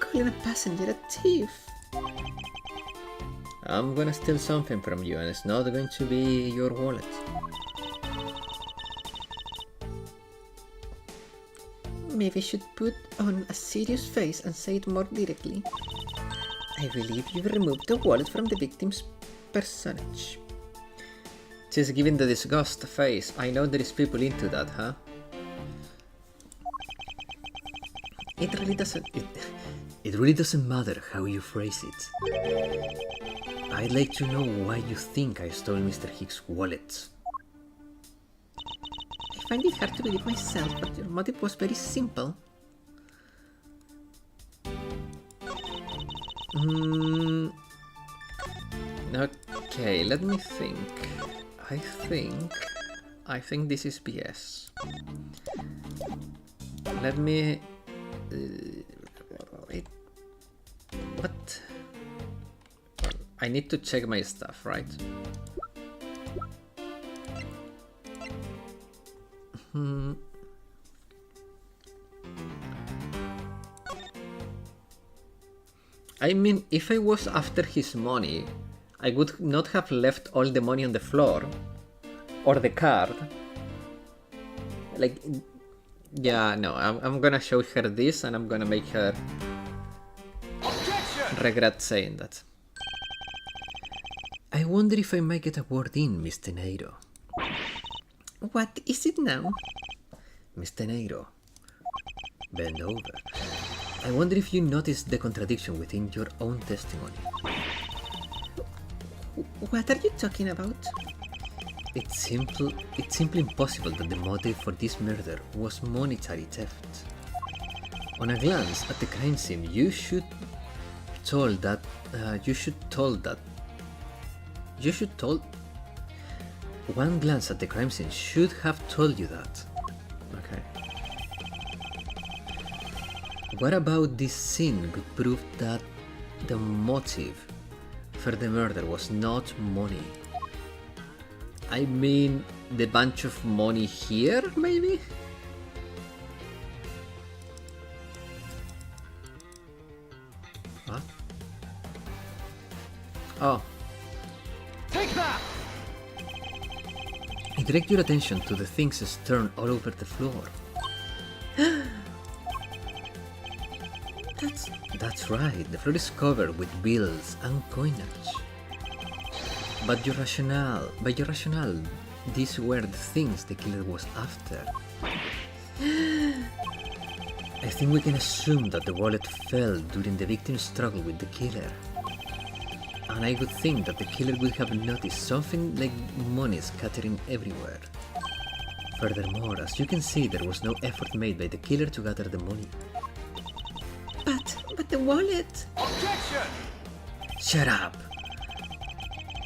calling a passenger a thief. I'm gonna steal something from you, and it's not going to be your wallet. Maybe I should put on a serious face and say it more directly. I believe you've removed the wallet from the victim's personage. She's giving the disgust face. I know there is people into that, huh? It really doesn't matter how you phrase it. I'd like to know why you think I stole Mr. Hicks' wallet. I find it hard to believe myself, but your motive was very simple. Okay, let me think. I think this is BS. Let me... wait. What? I need to check my stuff, right? I mean, if I was after his money, I would not have left all the money on the floor. Or the card. Like, yeah, no, I'm gonna show her this and I'm gonna make her regret saying that. I wonder if I might get a word in, Mr. Neiro. What is it now? Mr. Neiro, bend over. I wonder if you noticed the contradiction within your own testimony. What are you talking about? It's simply impossible that the motive for this murder was monetary theft. On a glance at the crime scene, one glance at the crime scene should have told you that. Okay. What about this scene could prove that the motive for the murder was not money? I mean, the bunch of money here, maybe? What? Oh. Take that! I direct your attention to the things strewn all over the floor. That's right, the floor is covered with bills and coinage. By your rationale, these were the things the killer was after. I think we can assume that the wallet fell during the victim's struggle with the killer. And I would think that the killer would have noticed something like money scattering everywhere. Furthermore, as you can see, there was no effort made by the killer to gather the money. But the wallet... Objection! Shut up!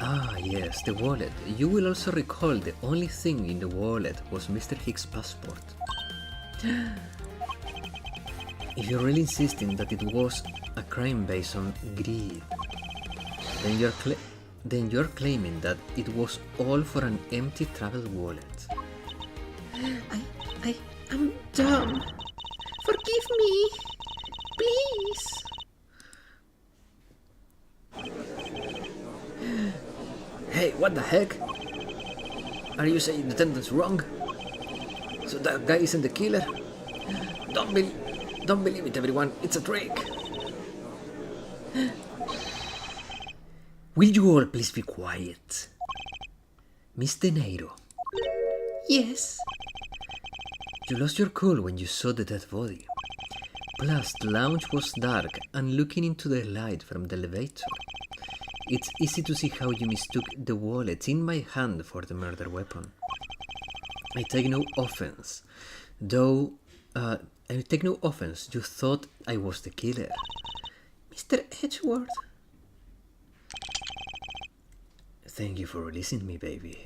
Ah, yes, the wallet. You will also recall the only thing in the wallet was Mr. Hicks' passport. If you're really insisting that it was a crime based on greed, then you're claiming that it was all for an empty travel wallet. I'm dumb. Forgive me, please. Hey, what the heck? Are you saying the defendant's wrong? So that guy isn't the killer? Don't believe it, everyone. It's a trick. Will you all please be quiet? Miss De Niro. Yes. You lost your cool when you saw the dead body. Plus, the lounge was dark and looking into the light from the elevator. It's easy to see how you mistook the wallet in my hand for the murder weapon. I take no offense, though, you thought I was the killer. Mr. Edgeworth. Thank you for releasing me, baby.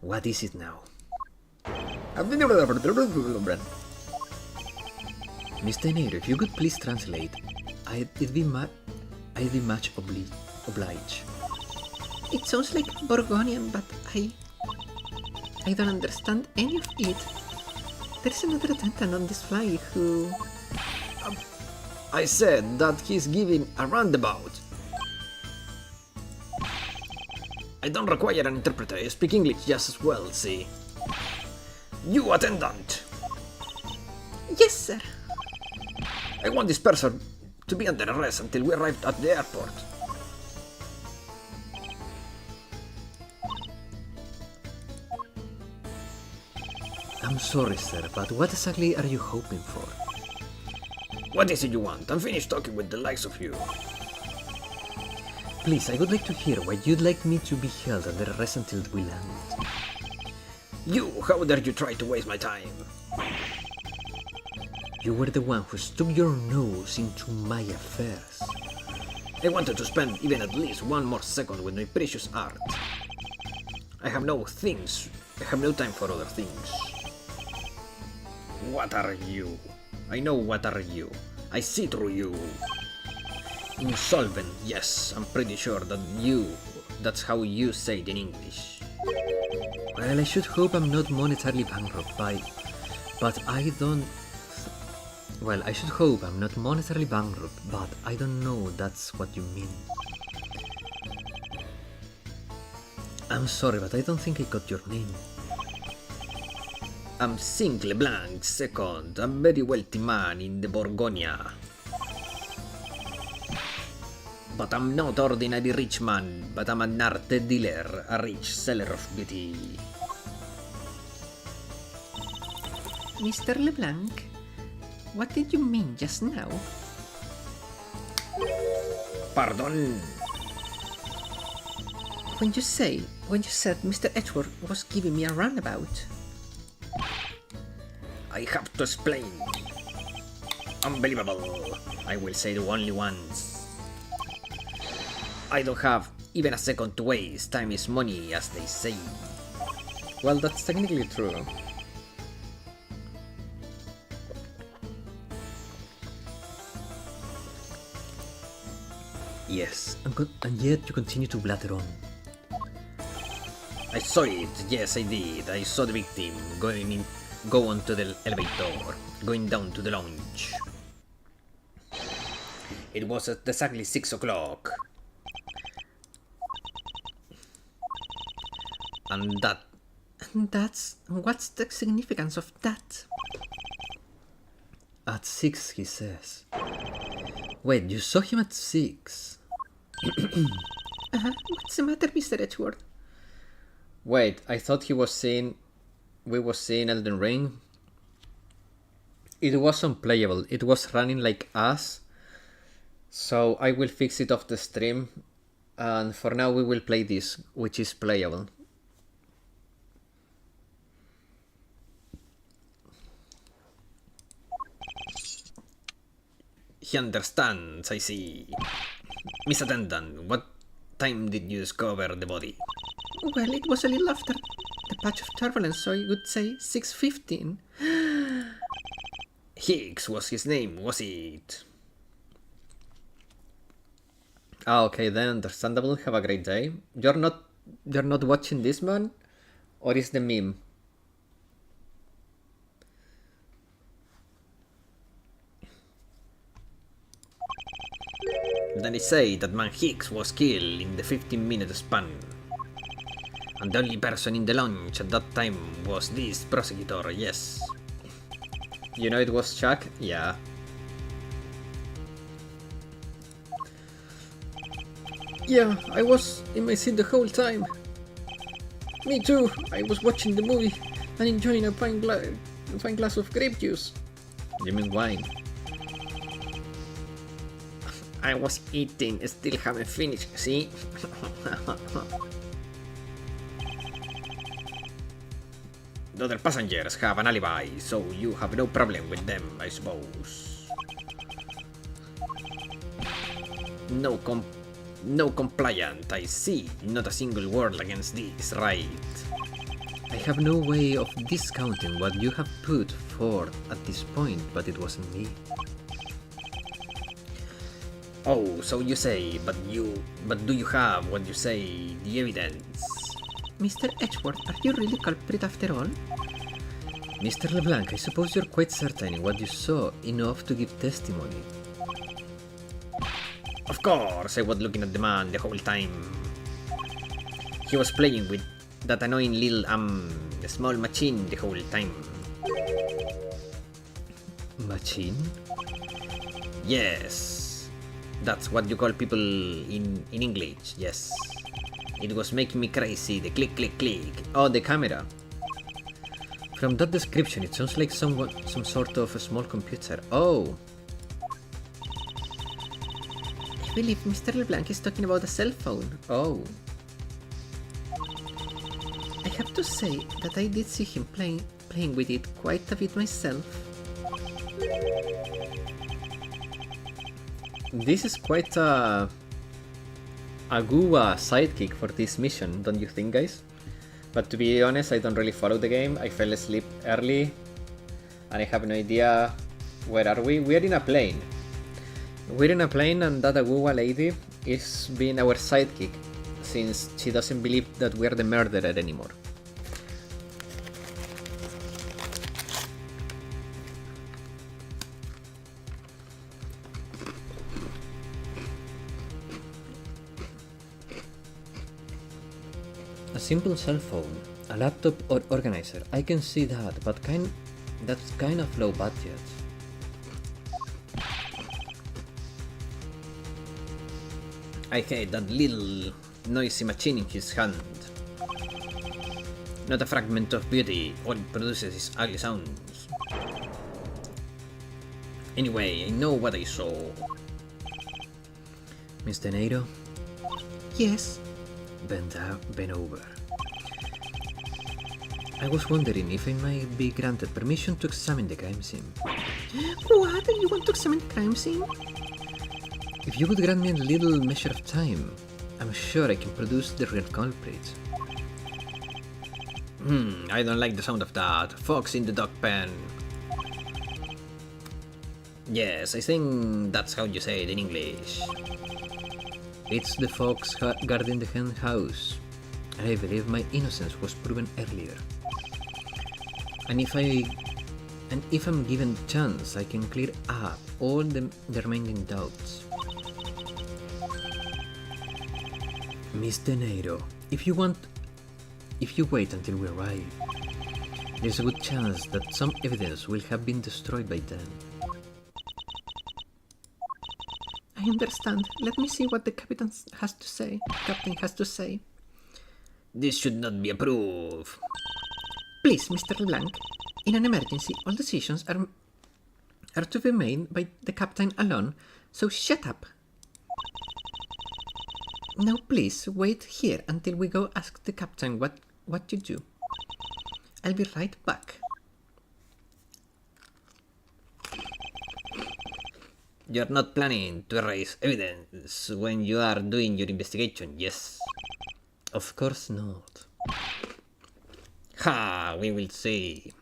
What is it now? Miss De Niro, if you could please translate, I'd be much obliged. It sounds like Borgonian, but I don't understand any of it. There's another attendant on this flight who... I said that he's giving a roundabout. I don't require an interpreter. I speak English just as well, see? You attendant! Yes, sir. I want this person to be under arrest until we arrive at the airport. I'm sorry, sir, but what exactly are you hoping for? What is it you want? I'm finished talking with the likes of you. Please, I would like to hear why you'd like me to be held under arrest until we land. You, how dare you try to waste my time? You were the one who stuck your nose into my affairs. I wanted to spend even at least one more second with my precious art. I have no time for other things. What are you? I know what are you. I see through you. Insolvent, yes, I'm pretty sure that's how you say it in English. Well, I should hope I'm not monetarily bankrupt I should hope I'm not monetarily bankrupt, but I don't know that's what you mean. I'm sorry, but I don't think I got your name. I'm Cinq Leblanc II, a very wealthy man in the Borgonia. But I'm not ordinary rich man, but I'm an art dealer, a rich seller of beauty. Mr. Leblanc, what did you mean just now? Pardon? When you said Mr. Edgeworth was giving me a roundabout. I have to explain. Unbelievable. I will say the only once. I don't have even a second to waste. Time is money, as they say. Well, that's technically true. Yes, and yet you continue to blatter on. I saw it, yes I did. I saw the victim go onto the elevator, going down to the lounge. It was at exactly 6 o'clock. What's the significance of that? At 6, he says. Wait, you saw him at 6? What's the matter, Mr. Edgeworth? Wait, I thought we was seeing Elden Ring. It was unplayable. It was running like ass. So I will fix it off the stream. And for now we will play this, which is playable. He understands, I see. Miss Attendant, what time did you discover the body? Well, it was a little after the patch of turbulence, so you would say 6:15. Higgs was his name, was it? Ah, okay, then understandable. Have a great day. You're not watching this, man? Or is the meme? Then they say that man Higgs was killed in the 15-minute span. And the only person in the lounge at that time was this prosecutor, yes. You know it was Chuck? Yeah. Yeah, I was in my seat the whole time. Me too. I was watching the movie and enjoying a fine glass of grape juice. You mean wine? I was eating, still haven't finished, see? The other passengers have an alibi, so you have no problem with them, I suppose. No compliant, I see. Not a single word against this, right? I have no way of discounting what you have put forth at this point, but it wasn't me. Oh, so you say, but do you have what you say, the evidence? Mr. Edgeworth, are you really culprit after all? Mr. LeBlanc, I suppose you're quite certain in what you saw enough to give testimony. Of course, I was looking at the man the whole time. He was playing with that annoying little small machine the whole time. Machine? Yes. That's what you call people in English, yes. It was making me crazy, the click, click, click. Oh, the camera. From that description, it sounds like some sort of a small computer. Oh. I believe Mr. LeBlanc is talking about a cell phone. Oh. I have to say that I did see him playing with it quite a bit myself. This is quite a Gua sidekick for this mission, don't you think, guys? But to be honest, I don't really follow the game. I fell asleep early and I have no idea where are we. We're in a plane. We're in a plane and that Agua lady is being our sidekick since she doesn't believe that we're the murderer anymore. A simple cell phone, a laptop or organizer, I can see that, but that's kind of low budget. I hate that little noisy machine in his hand. Not a fragment of beauty, all it produces is ugly sounds. Anyway, I know what I saw. Miss De Niro? Yes. Bend over. I was wondering if I might be granted permission to examine the crime scene. What? You want to examine the crime scene? If you would grant me a little measure of time, I'm sure I can produce the real culprit. I don't like the sound of that. Fox in the dog pen. Yes, I think that's how you say it in English. It's the fox guarding the hen house. I believe my innocence was proven earlier. And if I'm given the chance, I can clear up all the remaining doubts. Miss De Niro, if you wait until we arrive, there's a good chance that some evidence will have been destroyed by then. I understand. Let me see what the captain has to say. This should not be approved. Please, Mr. LeBlanc, in an emergency, all decisions are to be made by the captain alone, so shut up. Now please wait here until we go ask the captain what to do. I'll be right back. You're not planning to erase evidence when you are doing your investigation, yes? Of course not. Ha! We will see.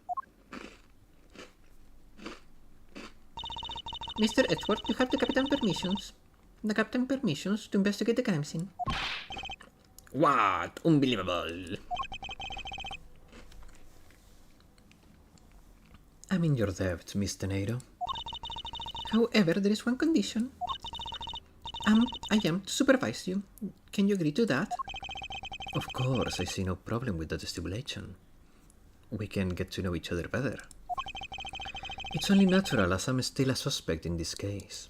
Mr. Edgeworth, you have the captain permissions. The captain permissions to investigate the crime scene. What? Unbelievable. I'm in your debt, Mr. Nato. However, there is one condition. I am to supervise you. Can you agree to that? Of course, I see no problem with that stipulation. We can get to know each other better. It's only natural as I'm still a suspect in this case.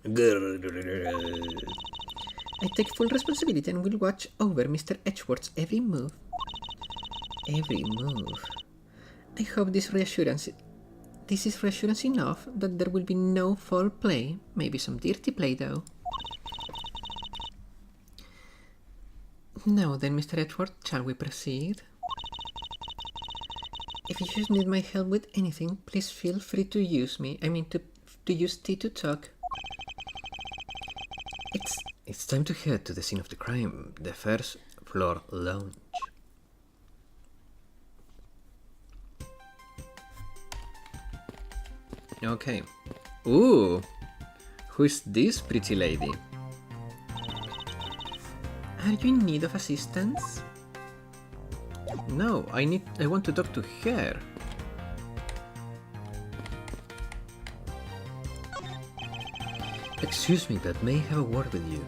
I take full responsibility and will watch over Mr. Edgeworth's every move. I hope this is reassurance enough that there will be no foul play, maybe some dirty play though. Now then, Mr. Edgeworth, shall we proceed? If you should need my help with anything, please feel free to use me. To use T to talk. It's time to head to the scene of the crime, the first floor lounge. Okay. Ooh! Who's this pretty lady? Are you in need of assistance? No, I want to talk to her. Excuse me, but may I have a word with you?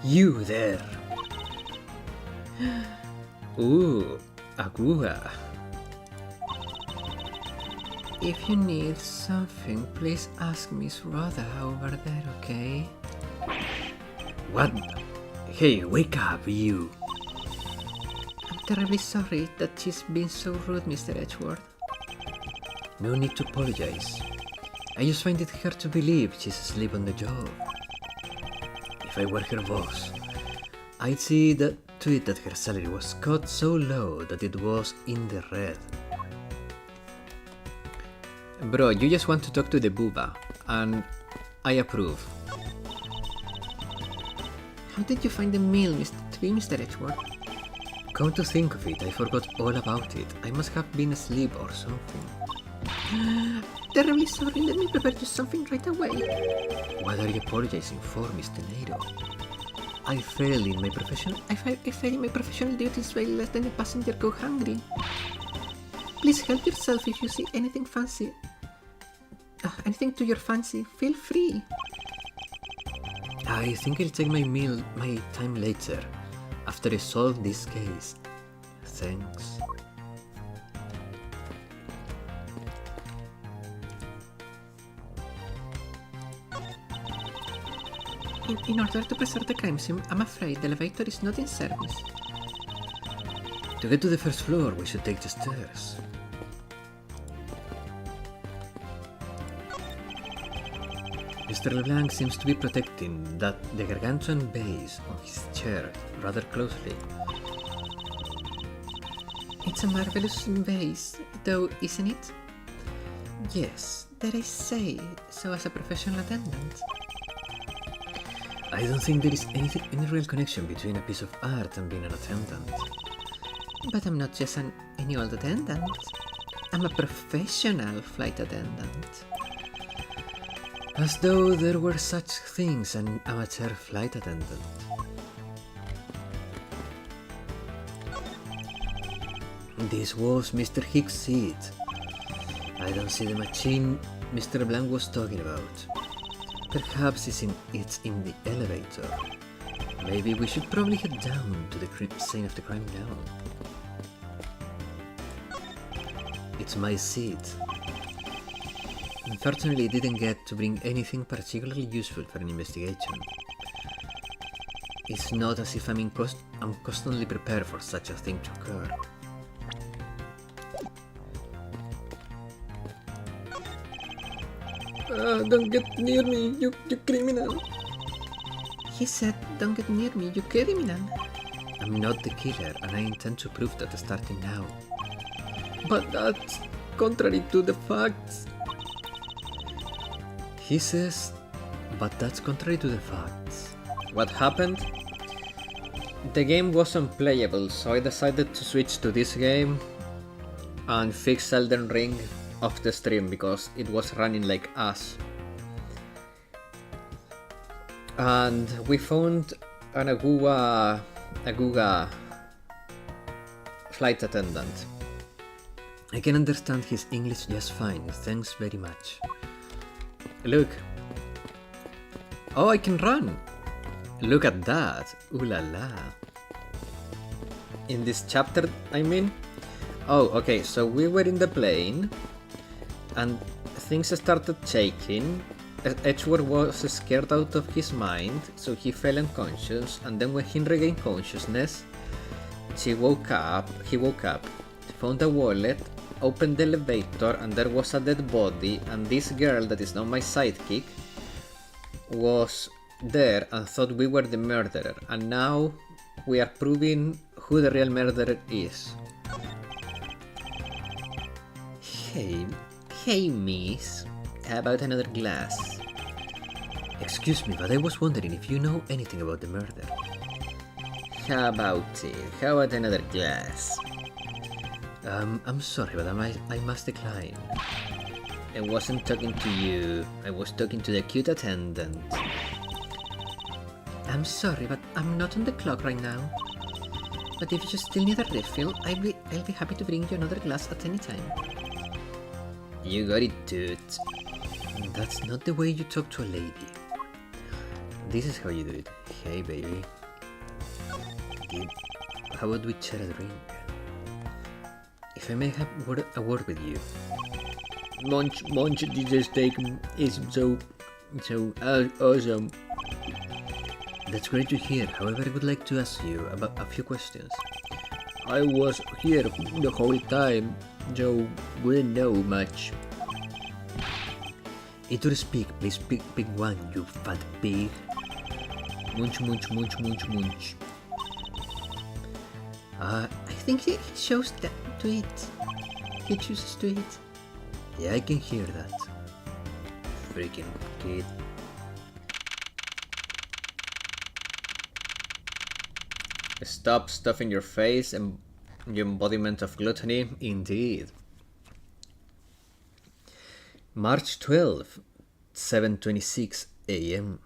You there! Ooh, agua. If you need something, please ask Miss Rhoda over there, okay? What? Hey, wake up, you! I'm terribly sorry that she's been so rude, Mr. Edgeworth. No need to apologize. I just find it hard to believe she's asleep on the job. If I were her boss, I'd see to it that her salary was cut so low that it was in the red. Bro, you just want to talk to the booba, and I approve. How did you find the meal, Mr. Edgeworth? Come to think of it, I forgot all about it. I must have been asleep or something. Terribly sorry, let me prepare you something right away. What are you apologizing for, Mr. Nato? I failed in my professional duties by letting a passenger go hungry. Please help yourself if you see anything fancy. Anything to your fancy, feel free. I think I'll take my time later, after I solve this case. Thanks. In order to preserve the crime scene, I'm afraid the elevator is not in service. To get to the first floor, we should take the stairs. Mr. LeBlanc seems to be protecting the gargantuan base of his chair rather closely. It's a marvelous base, though, isn't it? Yes, dare I say so as a professional attendant. I don't think there is any real connection between a piece of art and being an attendant. But I'm not just any old attendant. I'm a professional flight attendant. As though there were such things as an amateur flight attendant. This was Mr. Hicks' seat. I don't see the machine Mr. Blanc was talking about. Perhaps it's in the elevator. Maybe we should probably head down to the scene of the crime now. It's my seat. Unfortunately, I didn't get to bring anything particularly useful for an investigation. It's not as if I'm constantly prepared for such a thing to occur. Don't get near me, you criminal. He said, "Don't get near me, you criminal." I'm not the killer, and I intend to prove that starting now. But that's contrary to the facts. He says, but that's contrary to the facts. What happened? The game was unplayable, so I decided to switch to this game and fix Elden Ring off the stream because it was running like ass. And we found an Aguga flight attendant. I can understand his English just fine, thanks very much. Look. Oh, I can run. Look at that. Ooh la la. In this chapter, I mean. Oh, okay, so we were in the plane and things started shaking. Edgeworth was scared out of his mind, so he fell unconscious, and then when he regained consciousness, he woke up, found a wallet, opened the elevator, and there was a dead body, and this girl that is now my sidekick was there and thought we were the murderer, and now we are proving who the real murderer is. Hey miss, how about another glass? Excuse me, but I was wondering if you know anything about the murder. How about it? How about another glass? I'm sorry, but I must decline. I wasn't talking to you, I was talking to the cute attendant. I'm sorry, but I'm not on the clock right now. But if you still need a refill, I'll be happy to bring you another glass at any time. You got it, dude. That's not the way you talk to a lady. This is how you do it. Hey, baby. How about we share a drink? If I may have a word with you. Munch, this steak is so awesome. That's great to hear. However, I would like to ask you about a few questions. I was here the whole time, so wouldn't know much. Eat or speak, please pick one, you fat pig. Munch. I think he chose that to eat. He chooses to eat. Yeah, I can hear that. Freaking kid. Stop stuffing your face and the embodiment of gluttony, indeed. March 12th, 7:26 a.m.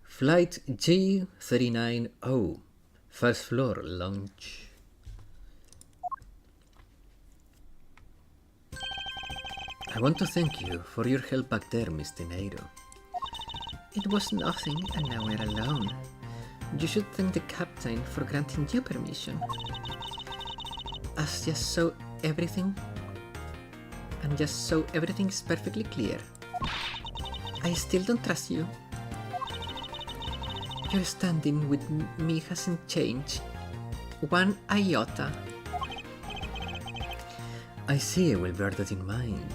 Flight G390, first floor lounge. I want to thank you for your help back there, Mr. Nairo. It was nothing, and now we're alone. You should thank the captain for granting you permission. Just so everything is perfectly clear. I still don't trust you. Your standing with me hasn't changed one iota. I see, I will bear that in mind.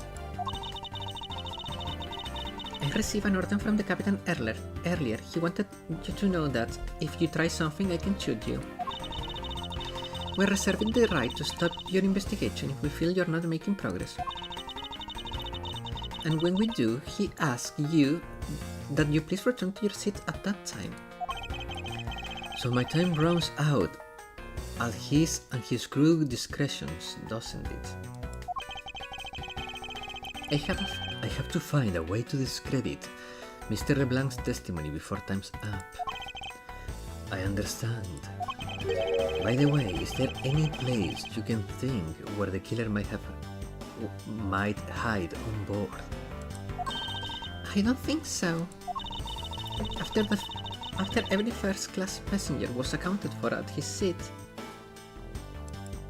I received an order from the captain earlier. He wanted you to know that if you try something, I can shoot you. We're reserving the right to stop your investigation if we feel you're not making progress. And when we do, he asks you that you please return to your seat at that time. So my time runs out at his and his crew discretions, doesn't it? I have to find a way to discredit Mr. LeBlanc's testimony before time's up. I understand. By the way, is there any place you can think where the killer might hide on board? I don't think so. After every first-class passenger was accounted for at his seat,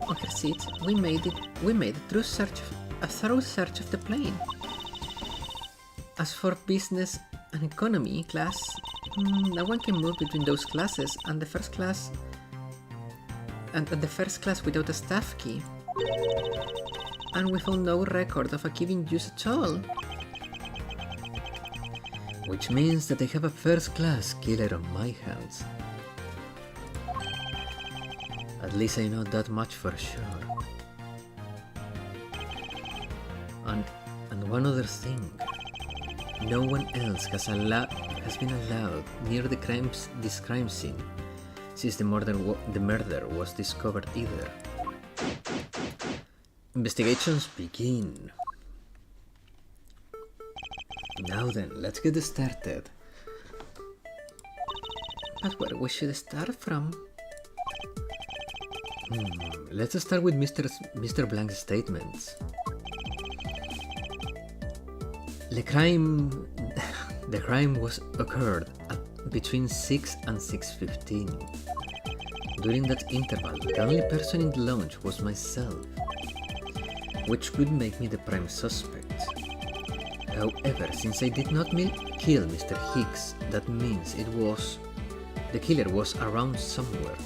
on her seat, we made a thorough search of the plane. As for business and economy class, no one can move between those classes and the first class without a staff key. And we found no record of a key being used at all. Which means that I have a first-class killer on my hands. At least I know that much for sure. And one other thing. No one else has been allowed near this crime scene since the murder was discovered either. Investigations begin. Now then, let's get started. But where we should start from? Let's start with Mr. Blank's statements. The crime was occurred at between 6 and 6:15. During that interval, the only person in the lounge was myself, which could make me the prime suspect. However, since I did not kill Mr. Hicks, that means the killer was around somewhere.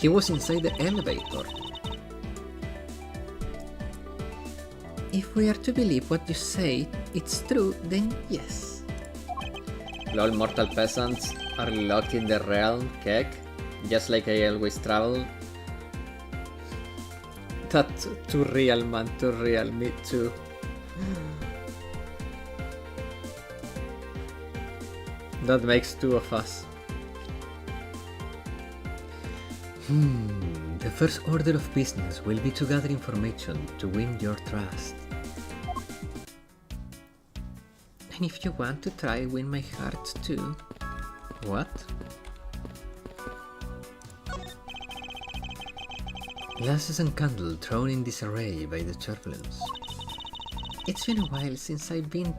He was inside the elevator. If we are to believe what you say, it's true, then yes. Lol, mortal peasants are locked in the realm, kek. Just like I always travel. That's too real, man, too real, me too. That makes two of us. The first order of business will be to gather information to win your trust. And if you want to try win my heart too. What? Glasses and candle thrown in disarray by the turbulence. It's been a while since I've been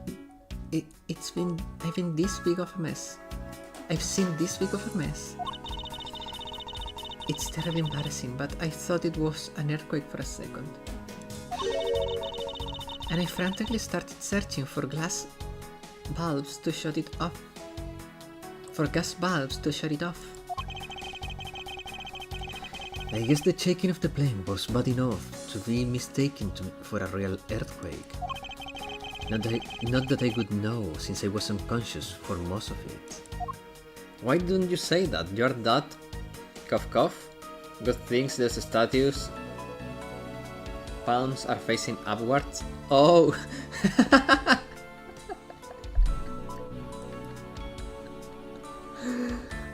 this big of a mess. I've seen this big of a mess. It's terribly embarrassing, but I thought it was an earthquake for a second. And I frantically started searching for gas bulbs to shut it off. I guess the shaking of the plane was bad enough to be mistaken for a real earthquake. Not that I would know, since I was unconscious for most of it. Why don't you say that? You're that? Cough cough. Good things there's statues. Palms are facing upwards. Oh!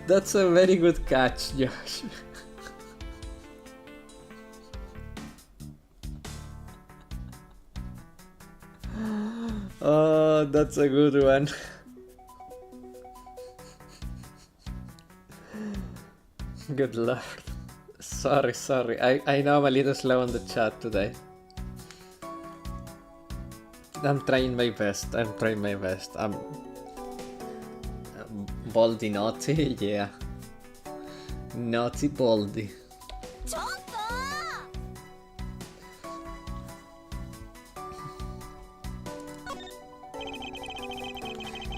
That's a very good catch, Josh. Oh, that's a good one. Good lord. Sorry. I know I'm a little slow on the chat today. I'm trying my best. I'm Baldy naughty, yeah. Naughty Baldy.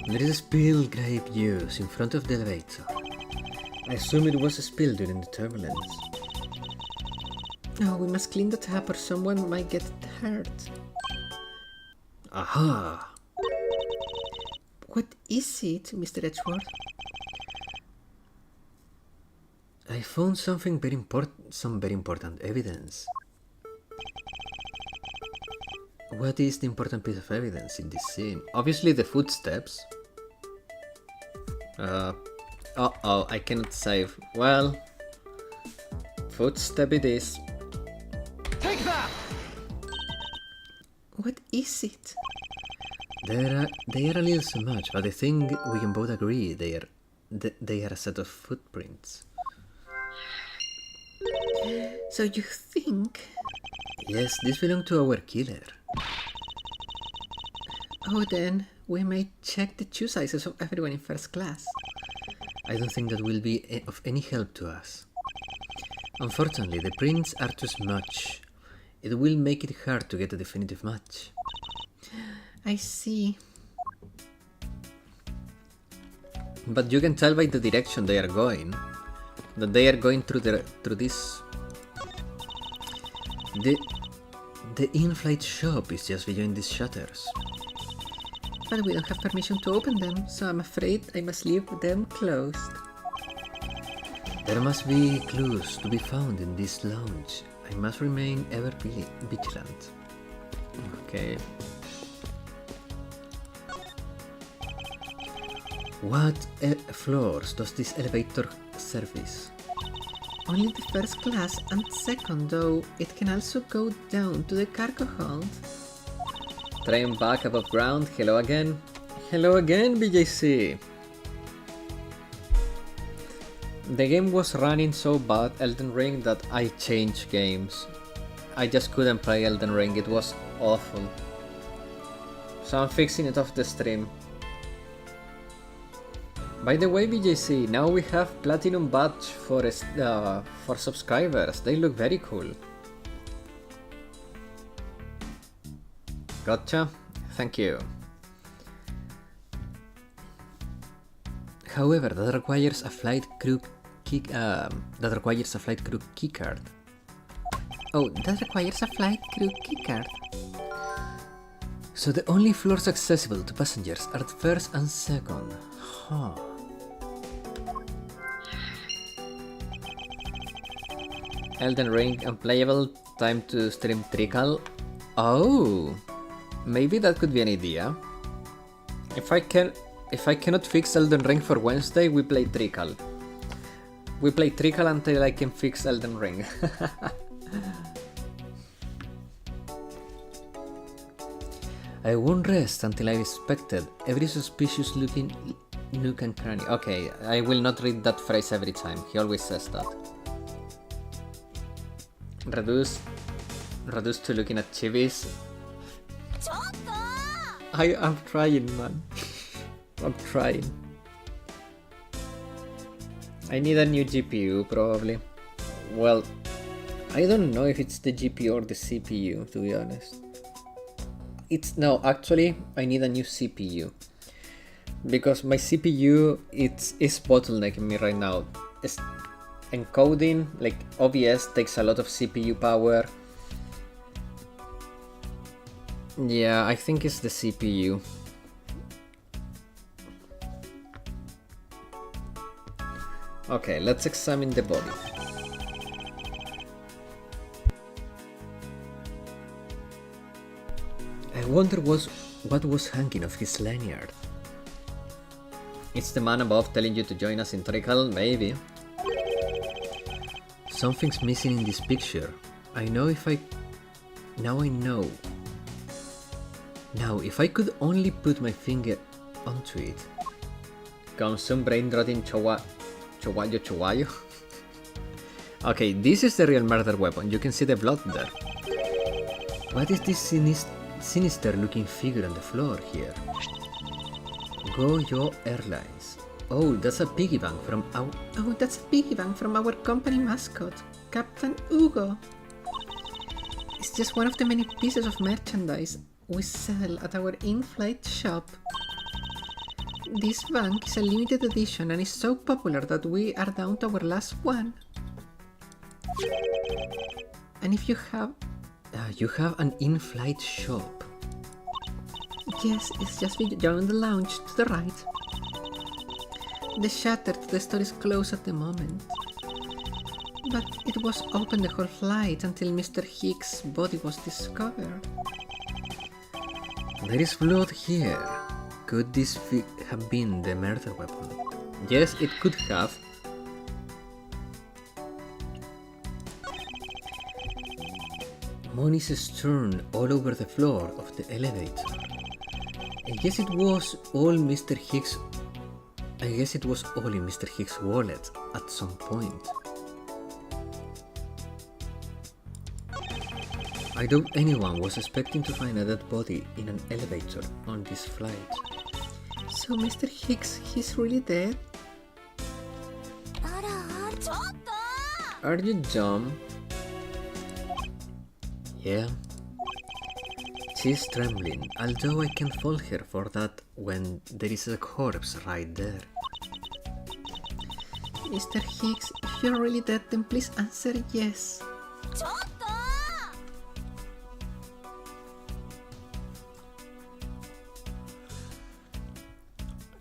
There is a spilled grape juice in front of the elevator. I assume it was spilled during the turbulence. No, we must clean the tap or someone might get hurt. Aha! What is it, Mr. Edgeworth? I found some very important evidence. What is the important piece of evidence in this scene? Obviously the footsteps. Uh-oh, I cannot save. Well, footstep it is. Take that! What is it? They are a little so much, but I think we can both agree they are a set of footprints. So you think? Yes, this belonged to our killer. Oh, then we may check the shoe sizes of everyone in first class. I don't think that will be of any help to us. Unfortunately, the prints are too smudged. It will make it hard to get a definitive match. I see. But you can tell by the direction they are going that they are going through this. The in-flight shop is just beyond these shutters. But we don't have permission to open them, so I'm afraid I must leave them closed. There must be clues to be found in this lounge. I must remain ever vigilant. Okay. What floors does this elevator service? Only the first class and second, though it can also go down to the cargo hold. Train back above ground. Hello again. Hello again, BJC. The game was running so bad, Elden Ring, that I changed games. I just couldn't play Elden Ring, it was awful. So I'm fixing it off the stream. By the way, BJC, now we have Platinum Badge for subscribers. They look very cool. Gotcha. Thank you. However, that requires a flight crew keycard. Oh, that requires a flight crew keycard. So the only floors accessible to passengers are the first and second. Huh. Elden Ring unplayable. Time to stream Trickle. Oh, maybe that could be an idea. If I cannot fix Elden Ring for Wednesday, we play Trickle. We play Trickle until I can fix Elden Ring. I won't rest until I've inspected every suspicious looking nook and cranny. Okay, I will not read that phrase every time. He always says that. Reduce to looking at chivis. I'm trying, man. I'm trying. I need a new GPU, probably. Well, I don't know if it's the GPU or the CPU, to be honest. No, actually, I need a new CPU. Because my CPU is bottlenecking me right now. Encoding, like OBS, takes a lot of CPU power. Yeah, I think it's the CPU. Okay, let's examine the body. I wonder what was hanging off his lanyard. It's the man above telling you to join us in Trickle, maybe. Something's missing in this picture. Now I know. Now, if I could only put my finger onto it. Consume brain rotting Chowayo. Okay, this is the real murder weapon. You can see the blood there. What is this sinister looking figure on the floor here? Go-Yo Airlines. Oh, that's a piggy bank from our... Oh, that's a piggy bank from our company mascot, Captain Hugo. It's just one of the many pieces of merchandise we sell at our in-flight shop. This bank is a limited edition and is so popular that we are down to our last one. And if you have... you have an in-flight shop. Yes, it's just beyond the lounge to the right. The shutter to the store is closed at the moment. But it was open the whole flight until Mr. Hicks' body was discovered. There is blood here. Could this have been the murder weapon? Yes, it could have. Money is strewn all over the floor of the elevator. I guess it was all in Mr. Hicks' wallet at some point. I doubt anyone was expecting to find a dead body in an elevator on this flight. So Mr. Hicks, he's really dead? Are you dumb? Yeah. She's trembling, although I can fault her for that when there is a corpse right there. Mr. Higgs, if you're really dead, then please answer yes.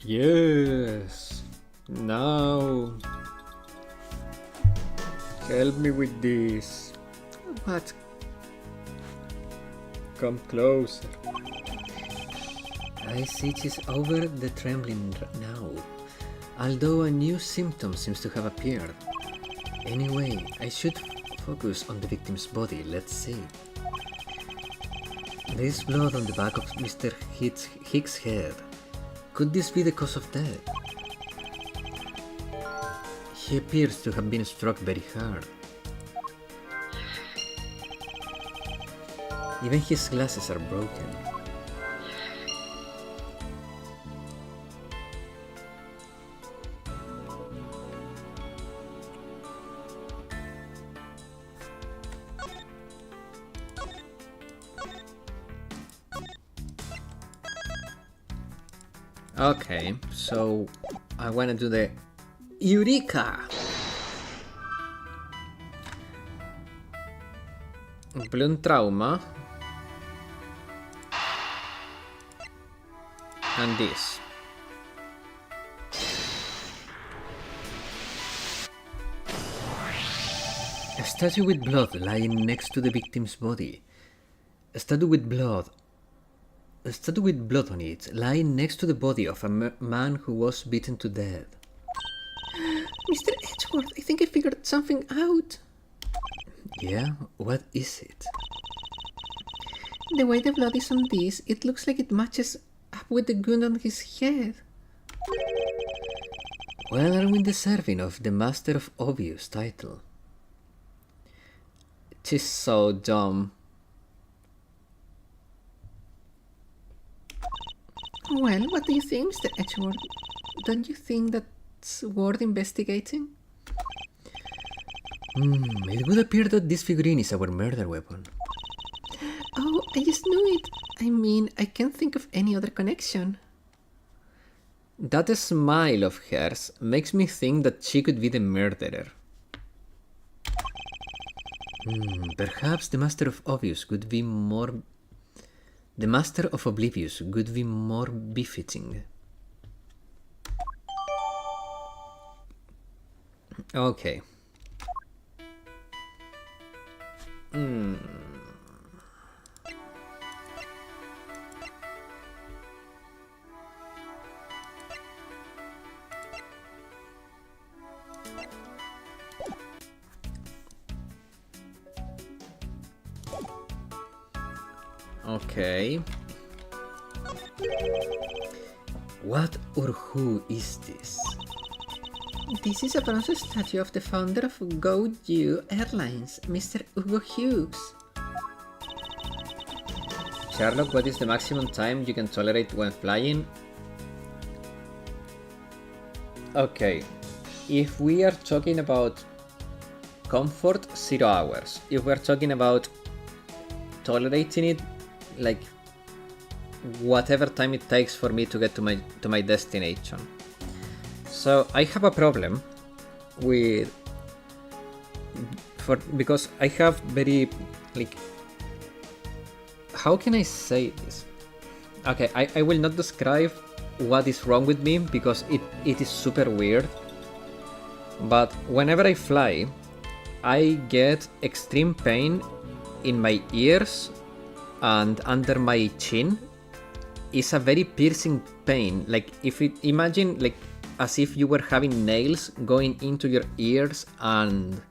Yes. Now. Help me with this. What? Come closer. I see she's over the trembling now, although a new symptom seems to have appeared. Anyway, I should focus on the victim's body, let's see. There is blood on the back of Mr. Higgs' head. Could this be the cause of death? He appears to have been struck very hard. Even his glasses are broken. Okay, so I want to do the Eureka! Bloom trauma. And this. A statue with blood lying next to the victim's body. A statue with blood on it, lying next to the body of a man who was beaten to death. Mr. Edgeworth, I think I figured something out. Yeah? What is it? The way the blood is on this, it looks like it matches up with the wound on his head. Well, are we deserving of the Master of Obvious title? She's so dumb. Well, what do you think, Mr. Edgeworth? Don't you think that's worth investigating? It would appear that this figurine is our murder weapon. Oh, I just knew it. I mean, I can't think of any other connection. That smile of hers makes me think that she could be the murderer. Perhaps the Master of Obvious could be more... The Master of Oblivious could be more befitting. Okay. Okay. What or who is this? This is a bronze statue of the founder of GoU Airlines, Mr. Hugo Hughes. Sherlock, what is the maximum time you can tolerate when flying? Okay. If we are talking about comfort, 0 hours. If we're talking about tolerating it, like whatever time it takes for me to get to my destination. So I have a problem with because I have very like, how can I say this? Okay, I will not describe what is wrong with me because it is super weird. But whenever I fly, I get extreme pain in my ears and under my chin. It's a very piercing pain. Like if it imagine like as if you were having nails going into your ears and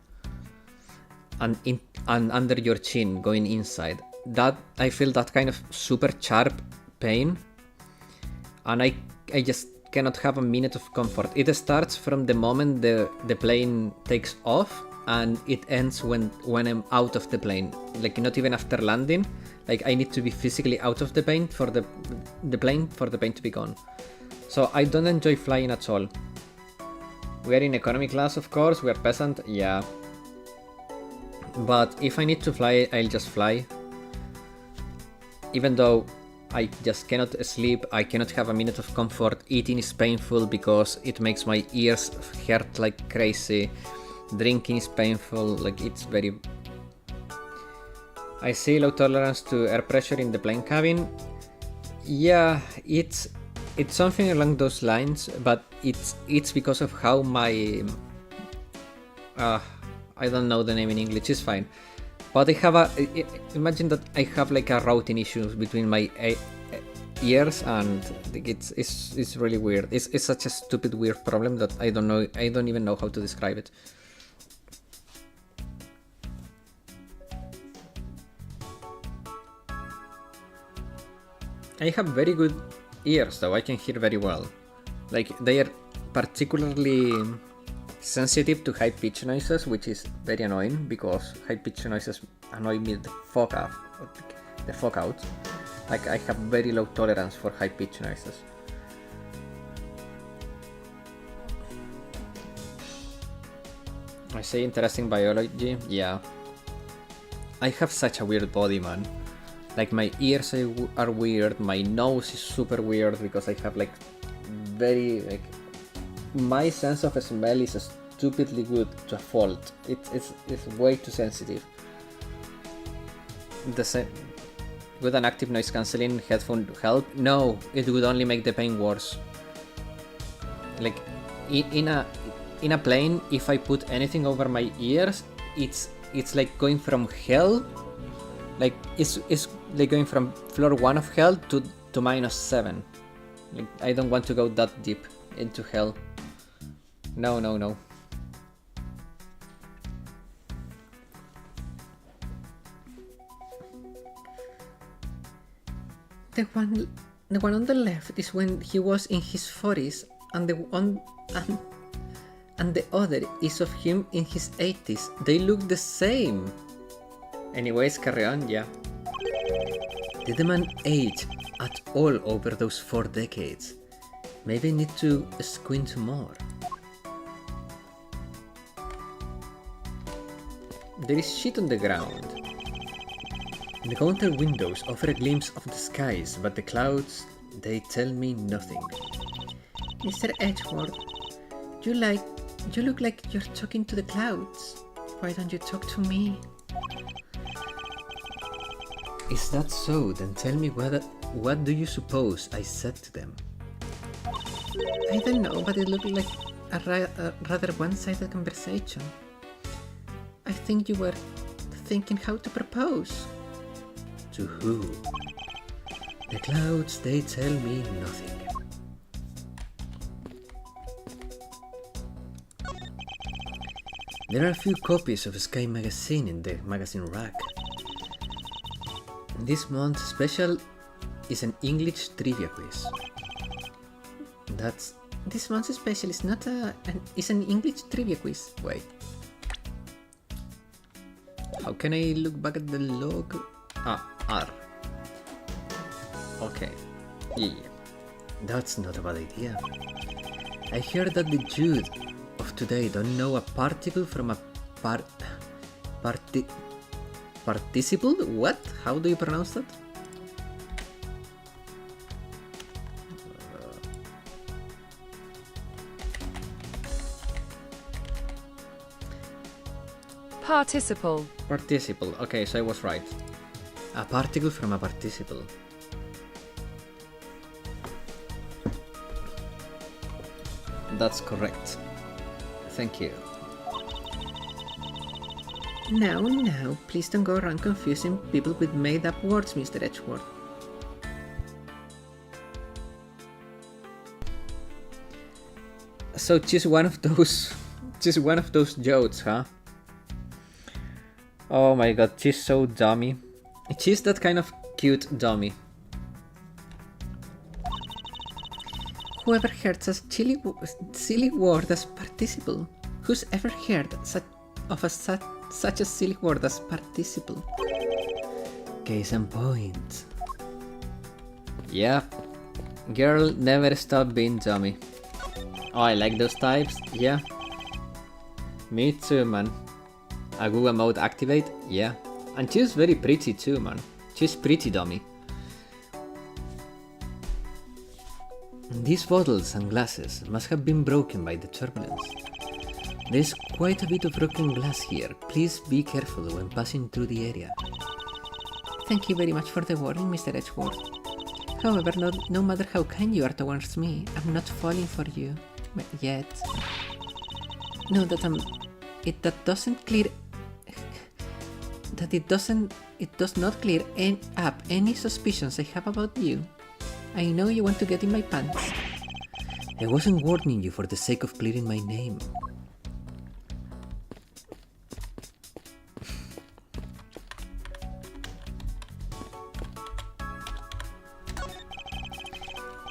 under your chin going inside. That I feel that kind of super sharp pain, and I just cannot have a minute of comfort. It starts from the moment the plane takes off, and it ends when I'm out of the plane. Like not even after landing. Like I need to be physically out of the plane for the plane to be gone. So I don't enjoy flying at all. We are in economy class, of course. We are peasant, yeah. But if I need to fly, I'll just fly. even though I just cannot sleep, I cannot have a minute of comfort, eating is painful because it makes my ears hurt like crazy, drinking is painful, like it's very... I see low tolerance to air pressure in the plane cabin. Yeah, it's something along those lines, but it's because of how my... I don't know the name in English, it's fine. But I have imagine that I have like a routing issue between my ears, and it's really weird. It's such a stupid weird problem that I don't even know how to describe it. I have very good ears though, I can hear very well. Like they are particularly sensitive to high pitch noises, which is very annoying because high pitch noises annoy me the fuck out. Like I have very low tolerance for high pitch noises. I say interesting biology, yeah. I have such a weird body, man. Like my ears are weird, my nose is super weird because I have like very like my sense of smell is stupidly good to a fault. It's way too sensitive. Would an active noise cancelling headphone help? No, it would only make the pain worse. Like in a plane, if I put anything over my ears, it's like going from hell. Like it's like going from floor 1 of hell to -7. Like I don't want to go that deep into hell. No. The one on the left is when he was in his 40s, and the other is of him in his 80s. They look the same. Anyways, carry on, yeah. Did the man age at all over those 4 decades? Maybe I need to squint more. There is shit on the ground. The counter windows offer a glimpse of the skies, but the clouds, they tell me nothing. Mr. Edgeworth, you look like you're talking to the clouds. Why don't you talk to me? Is that so? Then tell me what do you suppose I said to them? I don't know, but it looked like a rather one-sided conversation. I think you were thinking how to propose. To who? The clouds, they tell me nothing. There are a few copies of Sky magazine in the magazine rack. This month's special is an English trivia quiz. This month's special is not is an English trivia quiz. Wait. How can I look back at the log? R. Okay. Yeah. That's not a bad idea. I heard that the Jude of today don't know a particle from a participle? What? How do you pronounce that? Participle. Participle. Okay, so I was right. A particle from a participle. That's correct. Thank you. Now, please don't go around confusing people with made-up words, Mr. Edgeworth. So she's one of those jokes, huh? Oh my god, she's so dummy. She's that kind of cute dummy. Whoever heard such silly word as participle? Who's ever heard such a silly word as participle? Case in point. Yeah, girl never stop being dummy. Oh, I like those types, yeah. Me too, man. A Google mode activate, yeah. And she's very pretty too, man. She's pretty dummy. These bottles and glasses must have been broken by the turbulence. There's quite a bit of broken glass here. Please be careful when passing through the area. Thank you very much for the warning, Mr. Edgeworth. However, no matter how kind you are towards me, I'm not falling for you. Yet. No, it does not clear up any suspicions I have about you. I know you want to get in my pants. I wasn't warning you for the sake of clearing my name.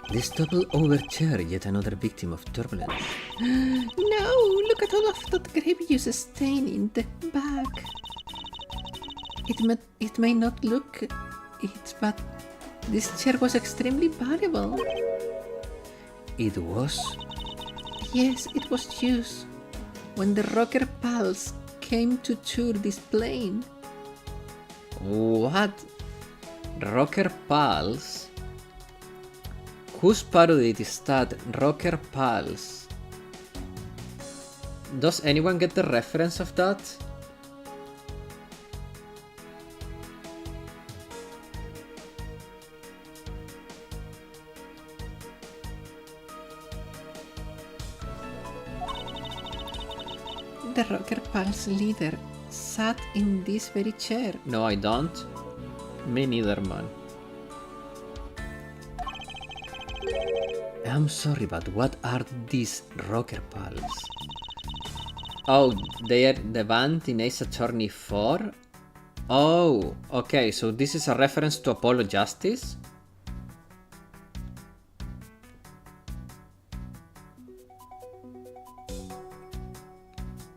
This toppled-over chair, yet another victim of turbulence. No! Look at all of that grievous stain in the bag. It may not look it, but this chair was extremely valuable. It was? Yes, it was used when the rocker pals came to tour this plane. What? Rocker pals? Whose parody is that? Rocker pals. Does anyone get the reference of that? The rocker pals leader sat in this very chair. No, I don't. Me neither, man. I'm sorry, but what are these rocker pals? Oh, they are the band in Ace Attorney 4? Oh, okay, so this is a reference to Apollo Justice?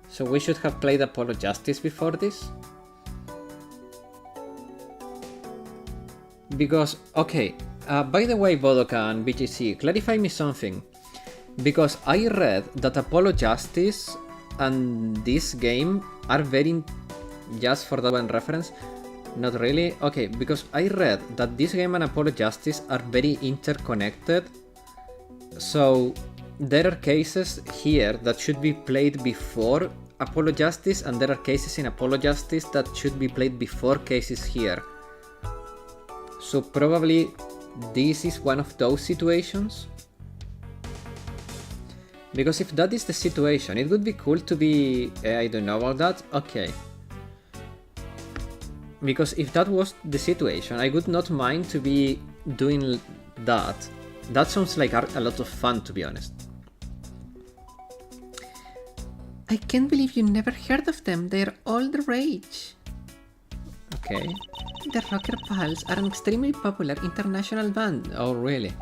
So we should have played Apollo Justice before this? Because, okay, by the way, Bodoka and BGC, clarify me something. Because I read that Apollo Justice and this game are very... Just for that one reference, not really. Okay, because I read that this game and Apollo Justice are very interconnected. So there are cases here that should be played before Apollo Justice, and there are cases in Apollo Justice that should be played before cases here. So probably this is one of those situations. Because if that is the situation, it would be cool to be... I don't know about that. Okay. Because if that was the situation, I would not mind to be doing that. That sounds like a lot of fun, to be honest. I can't believe you never heard of them. They're all the rage. Okay. The Rocker Pals are an extremely popular international band. Oh, really?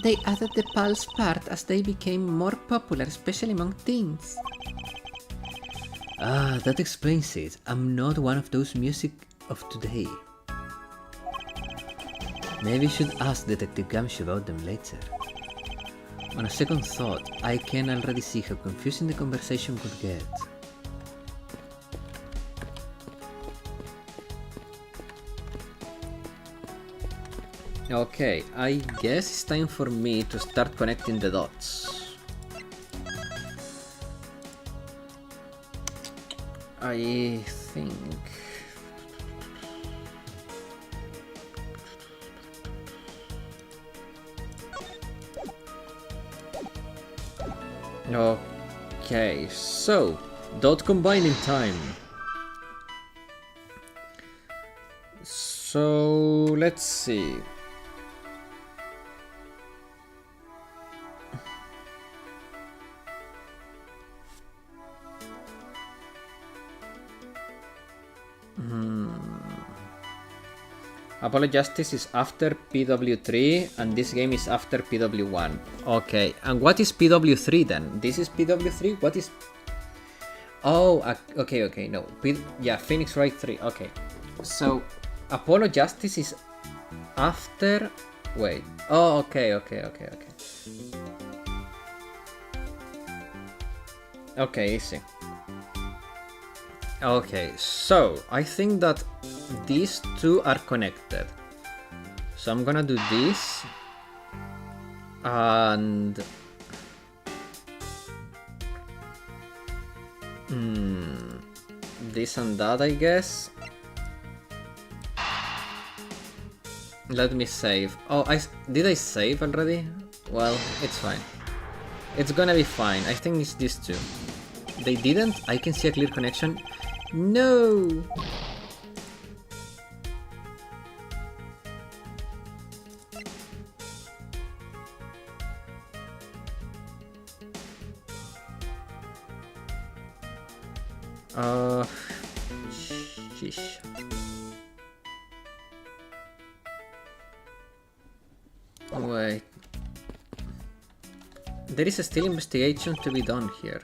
They added the Pals part as they became more popular, especially among teens. Ah, that explains it. I'm not one of those music of today. Maybe I should ask Detective Gamshi about them later. On a second thought, I can already see how confusing the conversation could get. Okay, I guess it's time for me to start connecting the dots. I think... Okay, so, dot combining time. So, let's see. Apollo Justice is after PW3 and this game is after PW1. Okay, and what is PW3 then? This is PW3? What is... Oh, okay, no. Yeah, Phoenix Wright 3, okay. So, Apollo Justice is after... Wait. Oh, okay. Okay, easy. Okay, so I think that these two are connected. So I'm gonna do this. And... this and that, I guess. Let me save. Oh, did I save already? Well, it's fine. It's gonna be fine. I think it's these two. They didn't? I can see a clear connection. No! Sheesh. Wait. There is still investigation to be done here.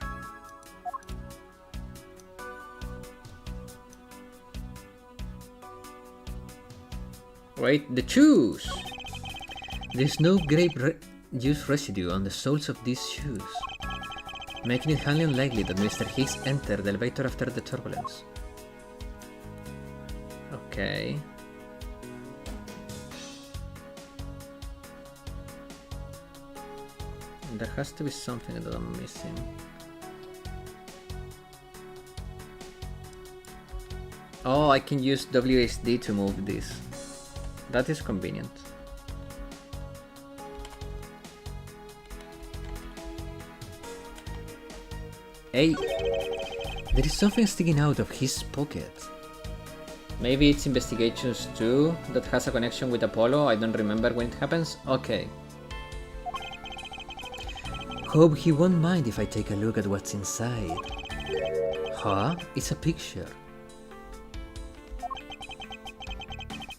Wait, the shoes! There's no grape juice residue on the soles of these shoes, making it highly unlikely that Mr. Higgs entered the elevator after the turbulence. Okay. There has to be something that I'm missing. Oh, I can use WSD to move this. That is convenient. Hey! There is something sticking out of his pocket. Maybe it's Investigations 2 that has a connection with Apollo. I don't remember when it happens. Okay. Hope he won't mind if I take a look at what's inside. Huh? It's a picture.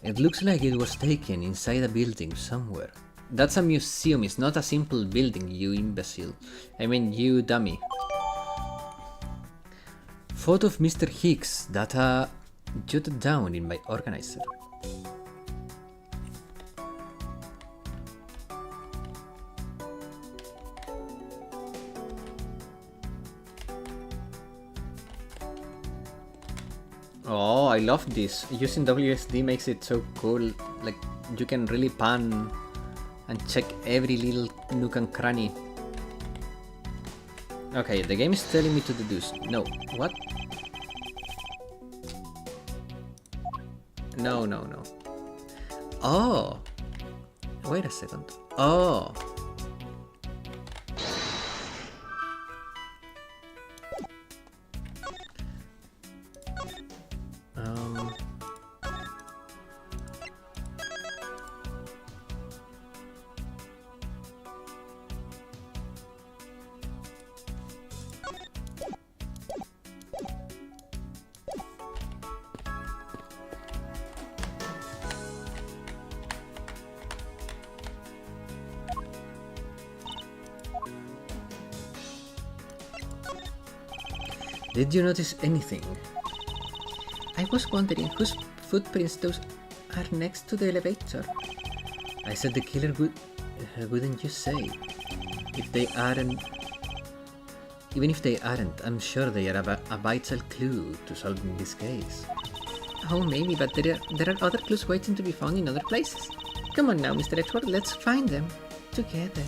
It looks like it was taken inside a building somewhere. That's a museum, it's not a simple building, you imbecile. I mean, you dummy. Photo of Mr. Higgs, data jotted down in my organizer. Oh, I love this. Using WSD makes it so cool. Like, you can really pan and check every little nook and cranny. Okay, the game is telling me to deduce. No, what? No. Oh! Wait a second. Oh! Did you notice anything? I was wondering whose footprints those are next to the elevator. I said the killer wouldn't you say? If they aren't... Even if they aren't, I'm sure they are a vital clue to solving this case. Oh, maybe, but there are other clues waiting to be found in other places. Come on now, Mr. Edgeworth, let's find them together.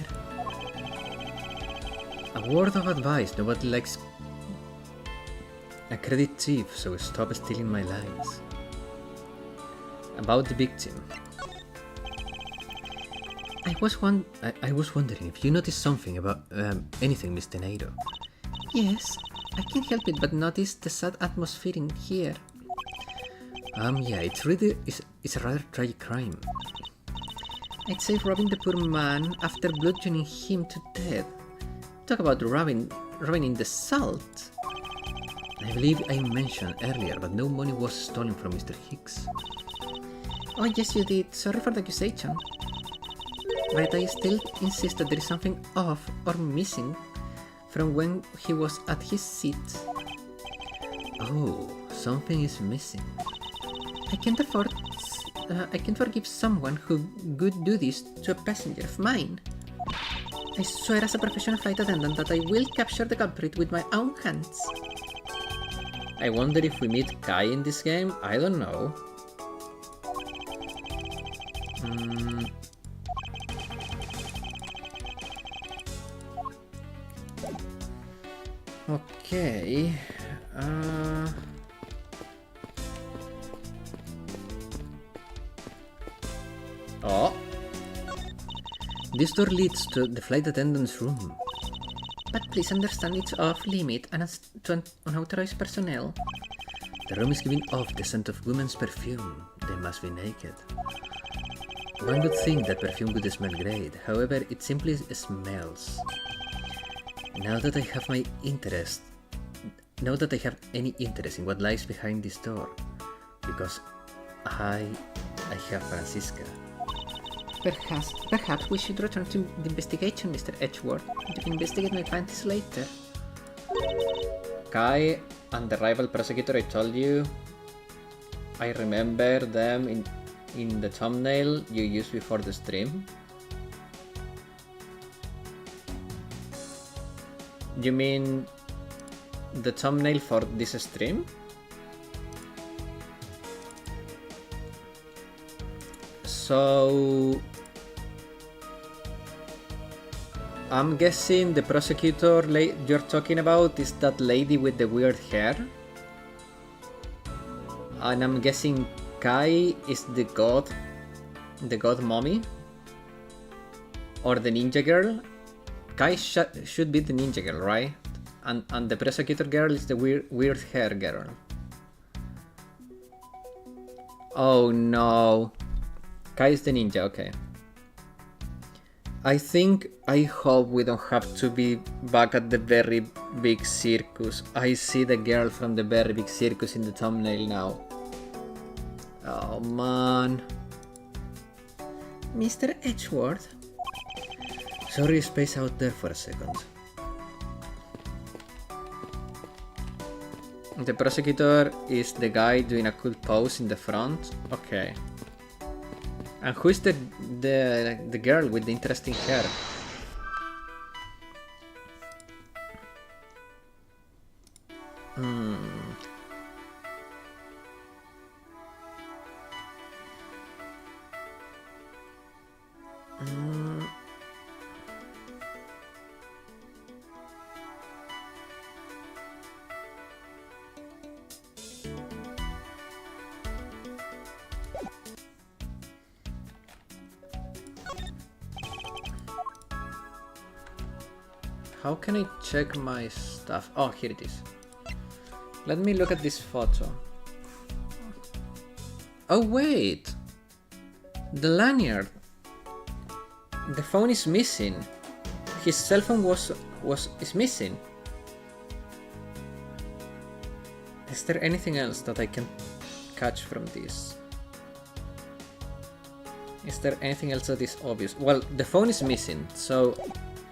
A word of advice, nobody likes a credit thief, so stop stealing my lines. About the victim. I was wondering if you noticed something about anything, Mr. Nato. Yes, I can't help it but notice the sad atmosphere in here. Yeah, it's a rather tragic crime. I'd say robbing the poor man after bludgeoning him to death. Talk about robbing in the salt. I believe I mentioned earlier, but no money was stolen from Mr. Higgs. Oh yes, you did. Sorry for the accusation. But I still insist that there is something off or missing from when he was at his seat. Oh, something is missing. I can't forgive someone who would do this to a passenger of mine. I swear as a professional flight attendant that I will capture the culprit with my own hands. I wonder if we meet Kai in this game? I don't know. Okay. Oh. This door leads to the flight attendant's room. But please understand it's off limit and to unauthorized personnel. The room is giving off the scent of women's perfume. They must be naked. One would think that perfume would smell great, however, it simply smells. Now that I have any interest in what lies behind this door, because I have Francisca. Perhaps we should return to the investigation, Mr. Edgeworth. You can investigate my findings later. Kai and the rival prosecutor I told you, I remember them in the thumbnail you used before the stream. You mean the thumbnail for this stream? So I'm guessing the prosecutor you're talking about is that lady with the weird hair. And I'm guessing Kai is the god mommy? Or the ninja girl? Kai should be the ninja girl, right? And the prosecutor girl is the weird hair girl. Oh no. Kai is the ninja, okay. I hope we don't have to be back at the very big circus. I see the girl from the very big circus in the thumbnail now. Oh man. Mr. Edgeworth? Sorry, space out there for a second. The prosecutor is the guy doing a cool pose in the front. Okay. And who is the girl with the interesting hair? How can I check my stuff? Oh, here it is. Let me look at this photo. Oh wait! The lanyard! The phone is missing. His cell phone is missing. Is there anything else that I can catch from this? Is there anything else that is obvious? Well, the phone is missing, so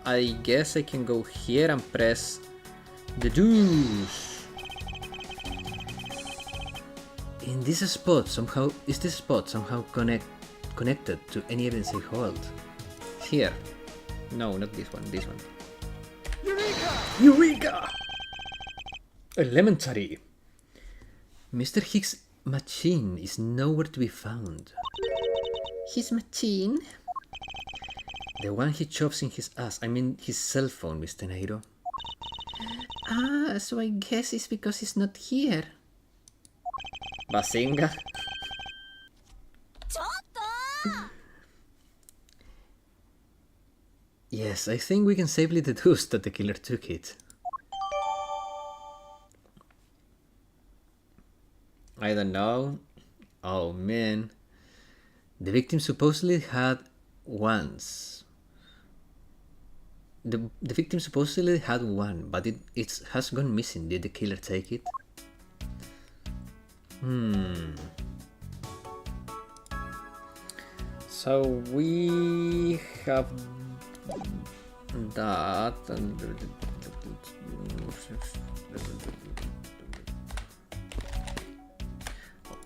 I guess I can go here and press the douche. Is this spot somehow connected to any evidence I hold? Here. No, not this one, this one. Eureka! Elementary. Mr. Hicks' machine is nowhere to be found. His machine? The one he chops in his ass. I mean his cell phone, Mr. Nairo. Ah, so I guess it's because he's not here. Bazinga. Yes, I think we can safely deduce that the killer took it. I don't know. Oh man. The victim supposedly had once. The victim supposedly had one, but it has gone missing. Did the killer take it? So we have that and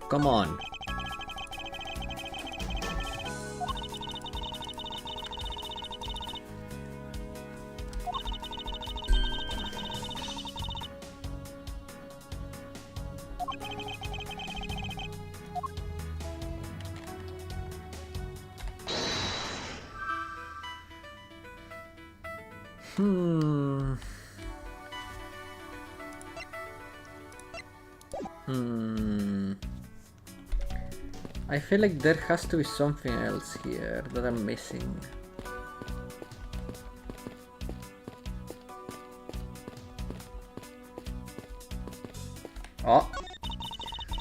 come on. I feel like there has to be something else here that I'm missing. Oh!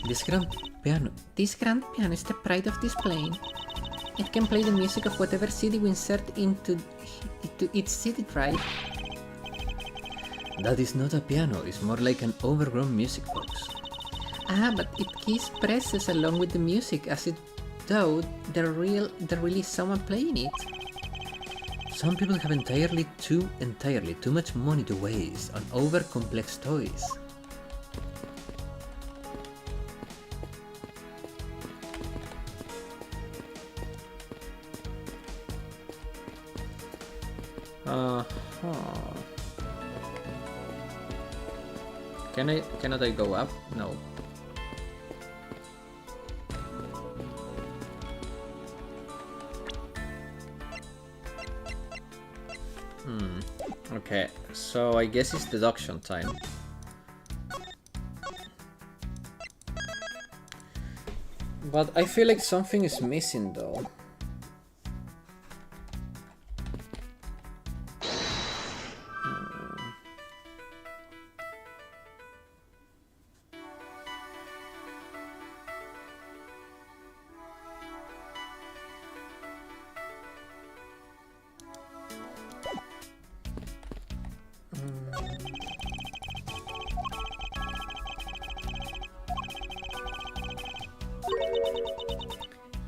This grand piano. This grand piano is the pride of this plane. It can play the music of whatever CD we insert into its CD drive. That is not a piano, it's more like an overgrown music box. Ah, but it keys presses along with the music as it though there really is someone playing it. Some people have entirely too much money to waste on over complex toys. Cannot I go up? No. Okay, so I guess it's deduction time. But I feel like something is missing though.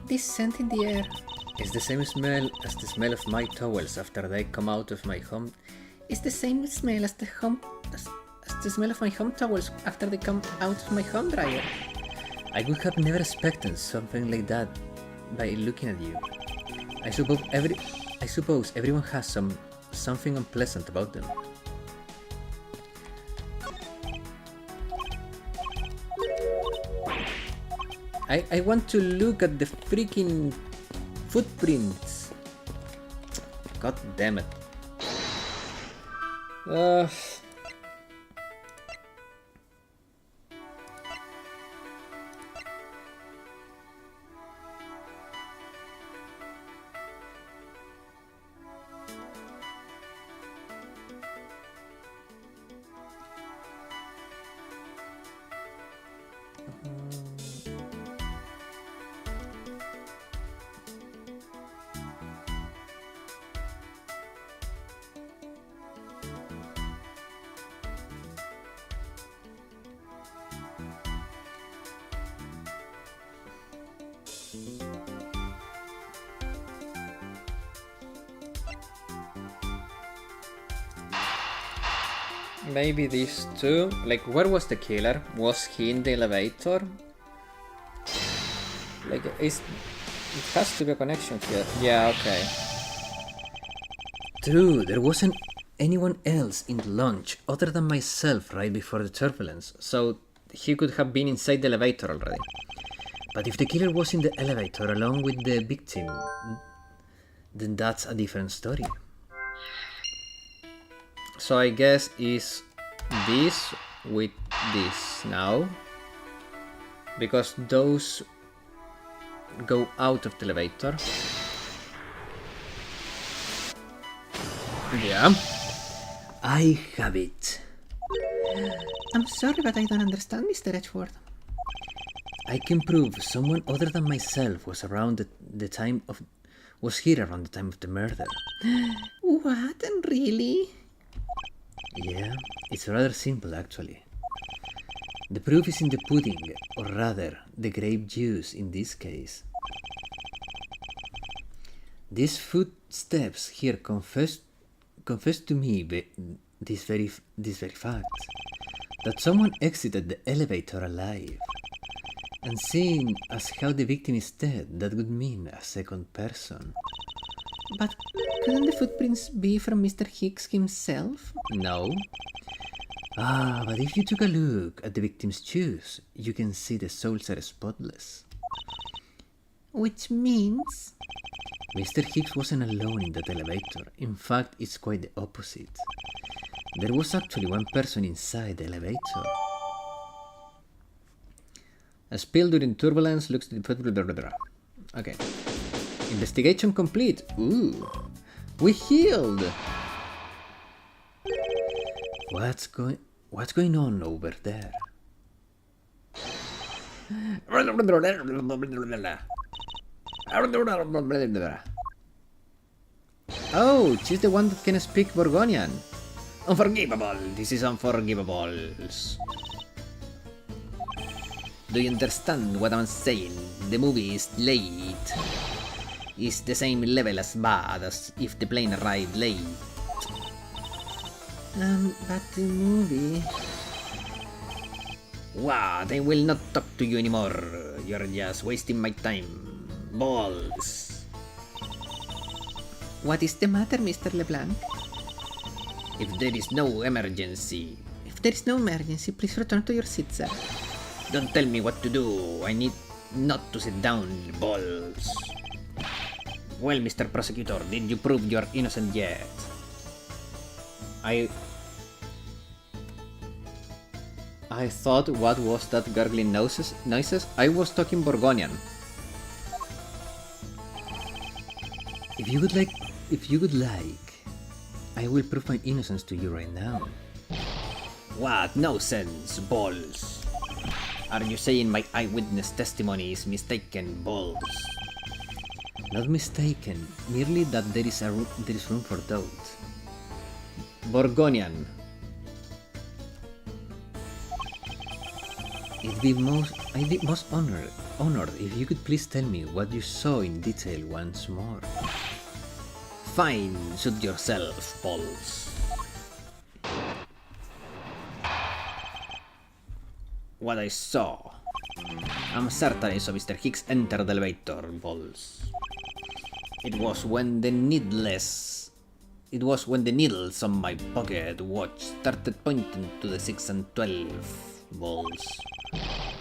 This scent in the air. It's the same smell as the smell of my towels after they come out of my home. It's the same smell as the smell of my home towels after they come out of my home dryer. I would have never expected something like that by looking at you. I suppose everyone has something unpleasant about them. I want to look at the freaking footprints. God damn it. Maybe these two? Like, where was the killer? Was he in the elevator? Like, it has to be a connection here. Yeah, okay. True, there wasn't anyone else in the lounge other than myself right before the turbulence, So he could have been inside the elevator already. but if the killer was in the elevator along with the victim, then that's a different story. So I guess is this with this now, because those go out of the elevator. Yeah. I have it. I'm sorry, but I don't understand, Mr. Edgeworth. I can prove someone other than myself was here around the time of the murder. What? And really? Yeah, it's rather simple actually. The proof is in the pudding, or rather, the grape juice in this case. These footsteps here confess to me this very fact, that someone exited the elevator alive. And seeing as how the victim is dead, that would mean a second person. But couldn't the footprints be from Mr. Hicks himself? No. But if you took a look at the victim's shoes, you can see the soles are spotless. Which means... Mr. Hicks wasn't alone in that elevator. In fact, it's quite the opposite. There was actually one person inside the elevator. A spill during turbulence looks... Okay. Investigation complete. Ooh. We healed. What's going on over there? Oh, she's the one that can speak Borgonian. Unforgivable. This is unforgivable. Do you understand what I'm saying? The movie is late. It's the same level as bad as if the plane arrived late. But the movie... What? I will not talk to you anymore. You're just wasting my time. Balls. What is the matter, Mr. LeBlanc? If there is no emergency. If there is no emergency, please return to your seat, sir. Don't tell me what to do. I need not to sit down, balls. Well, Mr. Prosecutor, did you prove you're innocent yet? I thought, what was that gurgling noises? I was talking Borgonian. If you would like, I will prove my innocence to you right now. What? No sense, balls. Are you saying my eyewitness testimony is mistaken, balls? Not mistaken, merely that there is room for doubt. Borgonian. I'd be most honored if you could please tell me what you saw in detail once more. Fine, suit yourself, balls. What I saw. I'm certain I saw Mr. Hicks enter the elevator, balls. It was when the needles on my pocket watch started pointing to the 6 and 12 balls.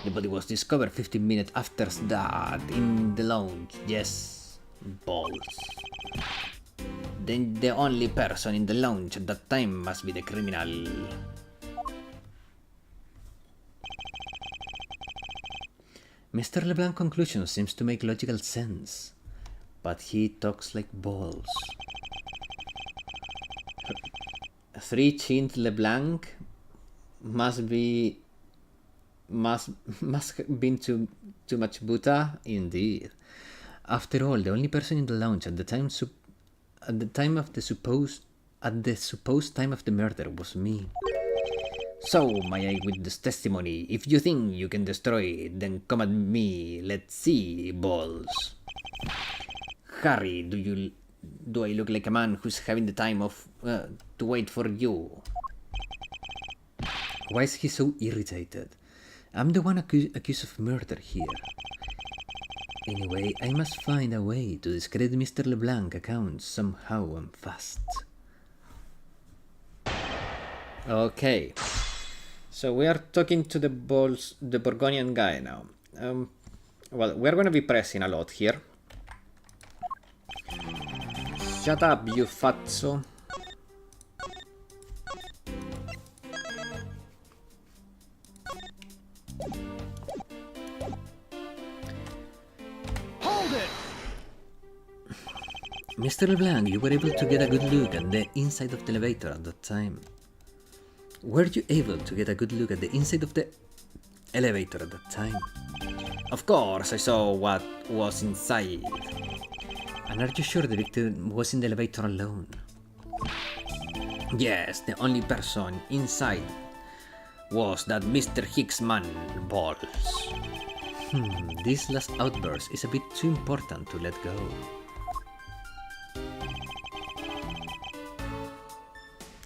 The body was discovered 15 minutes after that in the lounge. Yes, balls. Then the only person in the lounge at that time must be the criminal. Mr. LeBlanc's conclusion seems to make logical sense, but he talks like balls. 3-chinned LeBlanc must have been too much Buddha, indeed. After all, the only person in the lounge at the supposed time of the murder was me. So, my eyewitness testimony, if you think you can destroy it, then come at me. Let's see, balls. Harry, do I look like a man who's having the time to wait for you? Why is he so irritated? I'm the one accused of murder here. Anyway, I must find a way to discredit Mr. LeBlanc's account somehow and fast. Okay. So we are talking to the Borgonian guy now. Well, we're gonna be pressing a lot here. Shut up, you fatso. Hold it! Mr. LeBlanc, you were able to get a good look at the inside of the elevator at that time. Were you able to get a good look at the inside of the elevator at that time? Of course, I saw what was inside. And are you sure the victim was in the elevator alone? Yes, the only person inside was that Mr. Hicks man, balls. This last outburst is a bit too important to let go.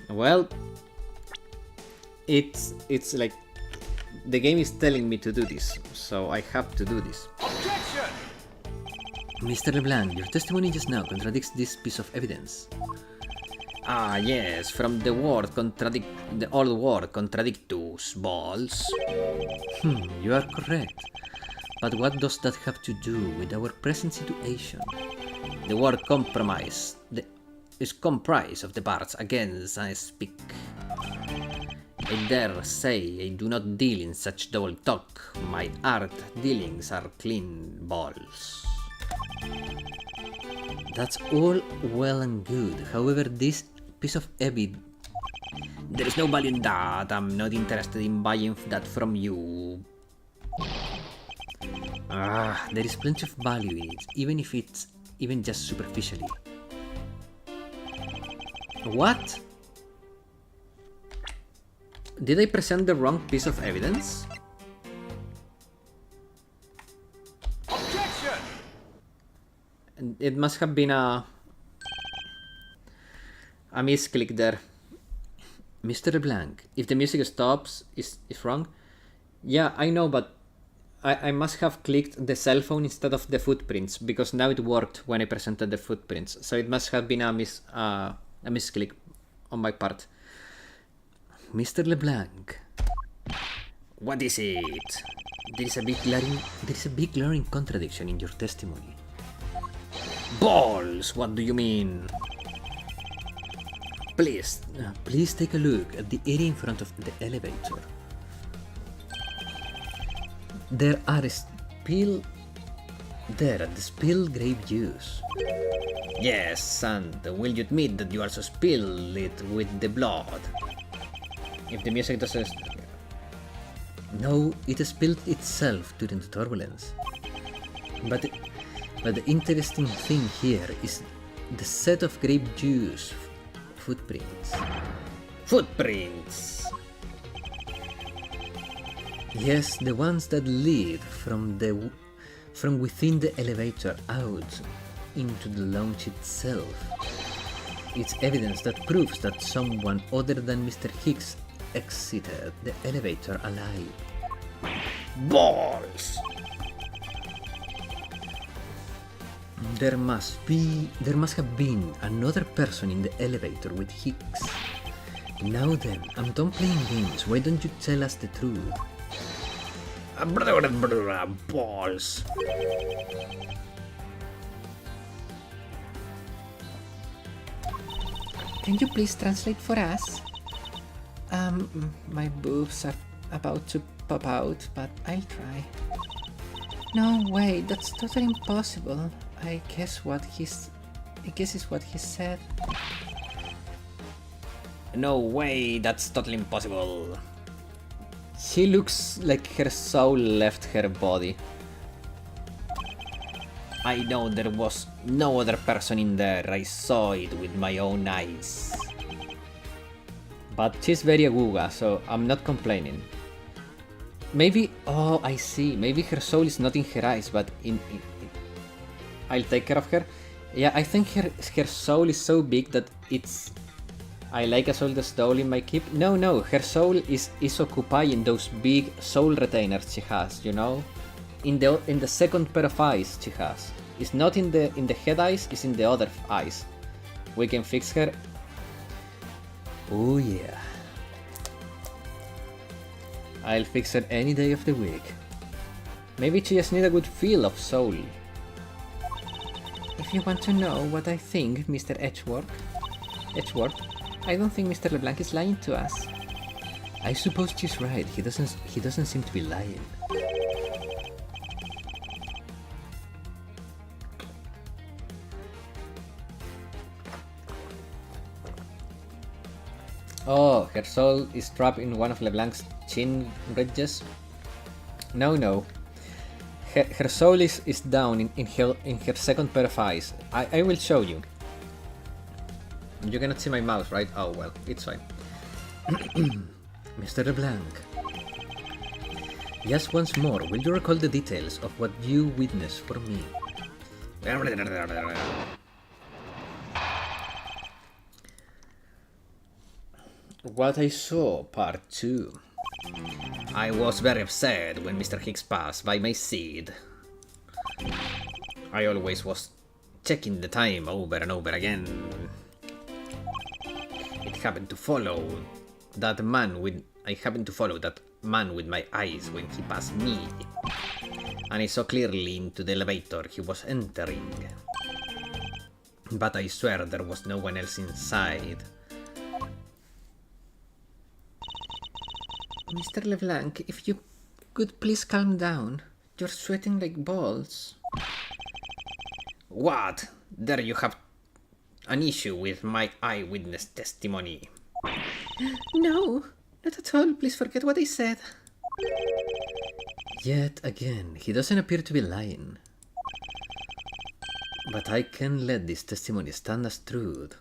Well, it's like the game is telling me to do this, so I have to do this. Objection! Mr. LeBlanc, your testimony just now contradicts this piece of evidence. Ah, yes, from the old word contradictus, balls. You are correct. But what does that have to do with our present situation? The word compromise is comprised of the parts against I speak. I dare say I do not deal in such double talk. My art dealings are clean balls. That's all well and good. However, this piece of evidence... There is no value in that. I'm not interested in buying that from you. There is plenty of value in it, even if it's even just superficially. What? Did I present the wrong piece of evidence? Objection! It must have been a misclick there. Mr. LeBlanc, If the music stops, is wrong? Yeah, I know, but I must have clicked the cell phone instead of the footprints, because now it worked when I presented the footprints. So it must have been a misclick on my part. Mr. LeBlanc, What is it? there is a big glaring contradiction in your testimony. Balls! What do you mean? Please take a look at the area in front of the elevator. There are spilled grape juice. Yes, and will you admit that you also spilled it with the blood? If the music doesn't... No, it spilled itself during the turbulence. But the interesting thing here is the set of grape juice footprints. Footprints! Yes, the ones that lead from within the elevator out into the lounge itself. It's evidence that proves that someone other than Mr. Hicks exited the elevator alive. Balls! There must have been another person in the elevator with Hicks. Now then, I'm done playing games. Why don't you tell us the truth? Balls! Can you please translate for us? My boobs are about to pop out, but I'll try. No way, that's totally impossible. I guess it's what he said. No way, that's totally impossible. She looks like her soul left her body. I know there was no other person in there, I saw it with my own eyes. But she's very aguga, so I'm not complaining. Maybe, oh, I see, maybe her soul is not in her eyes, but in I'll take care of her. Yeah, I think her soul is so big that it's... I like a soul that's doll in my keep. No, her soul is occupying those big soul retainers she has, you know? In the second pair of eyes she has. It's not in the head eyes, it's in the other eyes. We can fix her. Oh yeah. I'll fix her any day of the week. Maybe she just needs a good feel of soul. If you want to know what I think, Mr. Edgeworth, I don't think Mr. LeBlanc is lying to us. I suppose she's right. He doesn't seem to be lying. Oh, her soul is trapped in one of LeBlanc's chin ridges? No. Her soul is down in her second pair of eyes. I will show you. You cannot see my mouse, right? Oh well, it's fine. Mr. LeBlanc, just once more, will you recall the details of what you witnessed for me? What I saw, part 2. I was very upset when Mr. Hicks passed by my seat. I always was checking the time over and over again. It happened to follow that man with... I happened to follow that man with my eyes when he passed me. And I saw clearly into the elevator he was entering. But I swear there was no one else inside. Mr. LeBlanc, if you could please calm down. You're sweating like balls. What? There you have an issue with my eyewitness testimony. No, not at all. Please forget what I said. Yet again, he doesn't appear to be lying. But I can let this testimony stand as truth.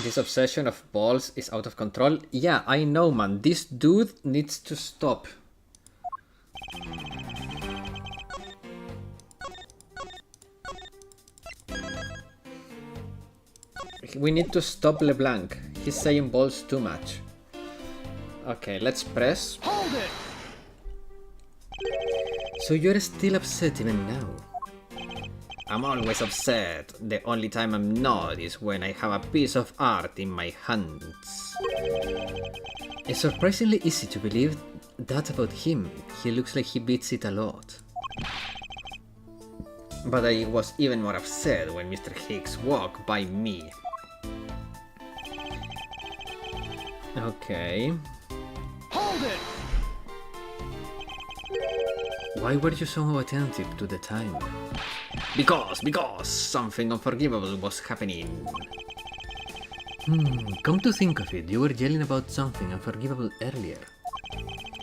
This obsession of balls is out of control. Yeah, I know, man. This dude needs to stop. We need to stop LeBlanc. He's saying balls too much. Okay, let's press. Hold it! So you're still upset even now? I'm always upset. The only time I'm not is when I have a piece of art in my hands. It's surprisingly easy to believe that about him. He looks like he beats it a lot. But I was even more upset when Mr. Hicks walked by me. Okay. Hold it! Why were you so attentive to the time? Because something unforgivable was happening. Come to think of it, you were yelling about something unforgivable earlier.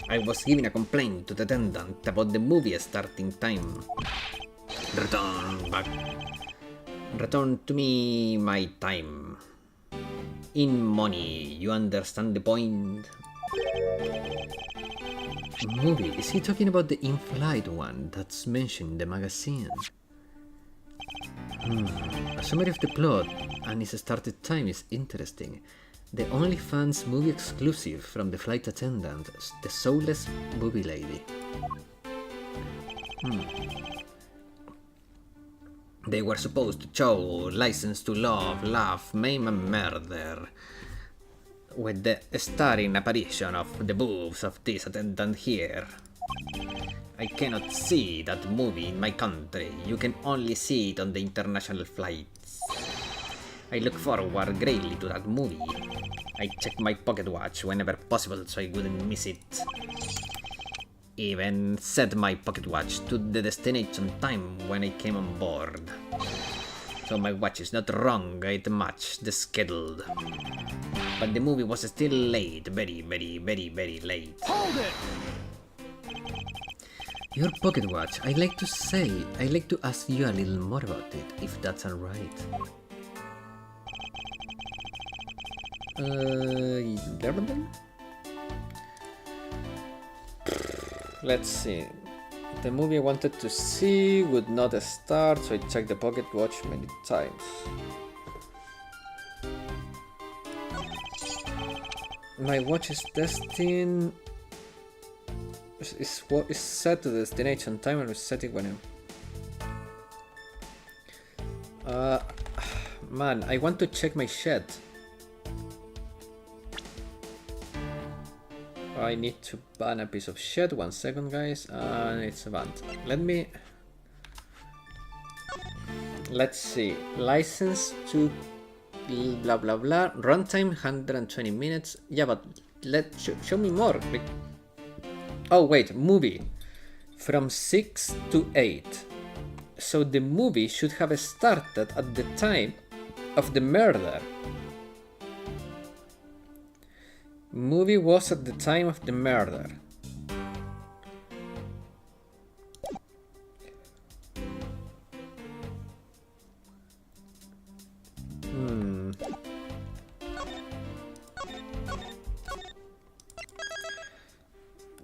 I was giving a complaint to the attendant about the movie starting time. Return to me my time. In money, you understand the point? Movie? Is he talking about the in-flight one that's mentioned in the magazine? A summary of the plot and its started time is interesting. The OnlyFans movie exclusive from the flight attendant, the soulless movie lady. They were supposed to show License to Love, Laugh, Maim and Murder, with the starring apparition of the boobs of this attendant here. I cannot see that movie in my country. You can only see it on the international flights. I look forward greatly to that movie. I check my pocket watch whenever possible so I wouldn't miss it. Even set my pocket watch to the destination time when I came on board. So my watch is not wrong, it matched the schedule. But the movie was still late, very late. Hold it! Your pocket watch, I'd like to ask you a little more about it, if that's alright. Let's see. The movie I wanted to see would not start, so I checked the pocket watch many times. My watch is destined. Is set to the destination time and we set it when man, I want to check my shed. I need to ban a piece of shed. 1 second, guys, and it's banned. Let's see. License to blah blah blah. Runtime 120 minutes. Yeah, but show me more. Oh wait, movie from 6 to 8. So the movie should have started at the time of the murder. Movie was at the time of the murder.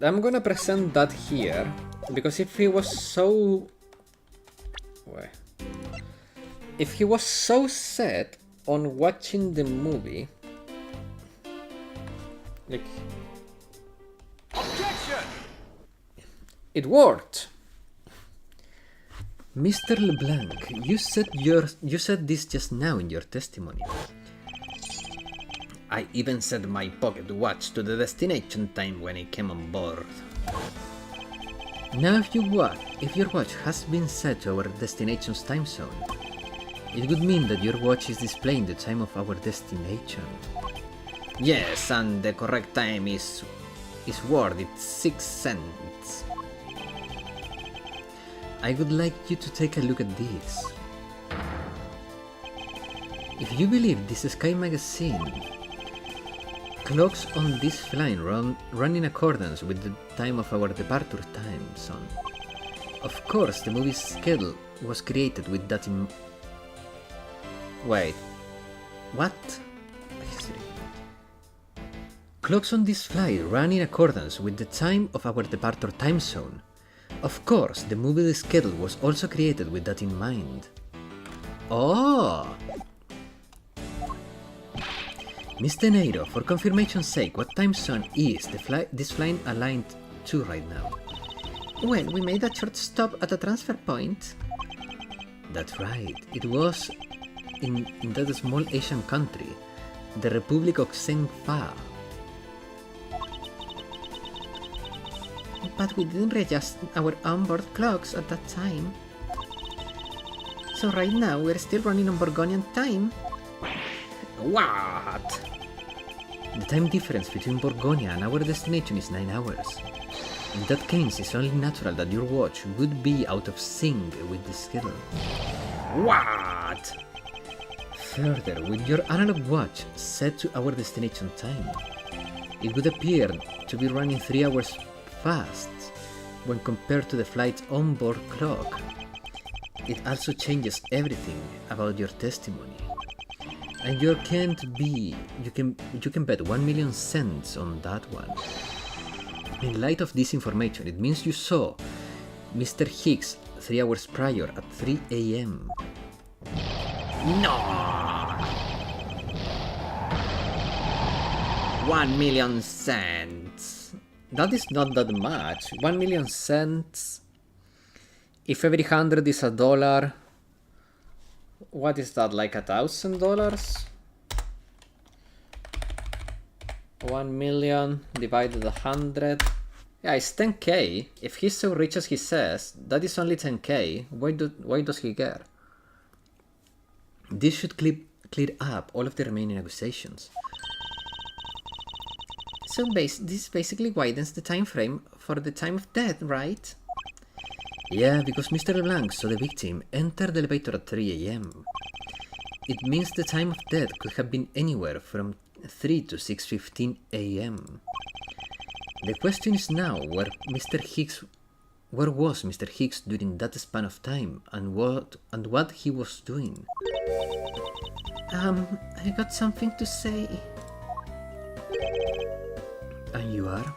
I'm gonna present that here, because if he was so... If he was so set on watching the movie... Like... Objection! It worked! Mr. LeBlanc, you said this just now in your testimony. I even set my pocket watch to the destination time when I came on board. Now if your watch has been set to our destination's time zone, it would mean that your watch is displaying the time of our destination. Yes, and the correct time is worth it 6 cents. I would like you to take a look at this. If you believe this Sky magazine, clocks on this line run in accordance with the time of our departure time, son. Of course, the movie's schedule was created with that in... Wait. What? Clocks on this flight run in accordance with the time of our departure time zone. Of course, the movie schedule was also created with that in mind. Oh! Mr. Nairo, for confirmation's sake, what time zone is this flight aligned to right now? Well, we made a short stop at a transfer point. That's right, it was in that small Asian country, the Republic of Zhengfa. But we didn't readjust our onboard clocks at that time. So right now we're still running on Borgonian time. What? The time difference between Borgonia and our destination is 9 hours. In that case, it's only natural that your watch would be out of sync with the schedule. What? Further, with your analog watch set to our destination time, it would appear to be running 3 hours fast when compared to the flight's onboard clock. It also changes everything about your testimony. And you can bet 1 million cents on that one. In light of this information, it means you saw Mr. Hicks 3 hours prior at 3 AM. No! 1 million cents. That is not that much. 1 million cents. If every 100 is $1, what is that, like $1,000? 1 million divided 100. Yeah, it's 10k. If he's so rich as he says, that is only 10k. Why does he care? This should clear up all of the remaining accusations. So this basically widens the time frame for the time of death, right? Yeah, because Mr. LeBlanc saw the victim enter the elevator at 3 AM. It means the time of death could have been anywhere from 3 to 6:15 AM. The question is now where was Mr. Hicks during that span of time, and what he was doing? I got something to say. And you are?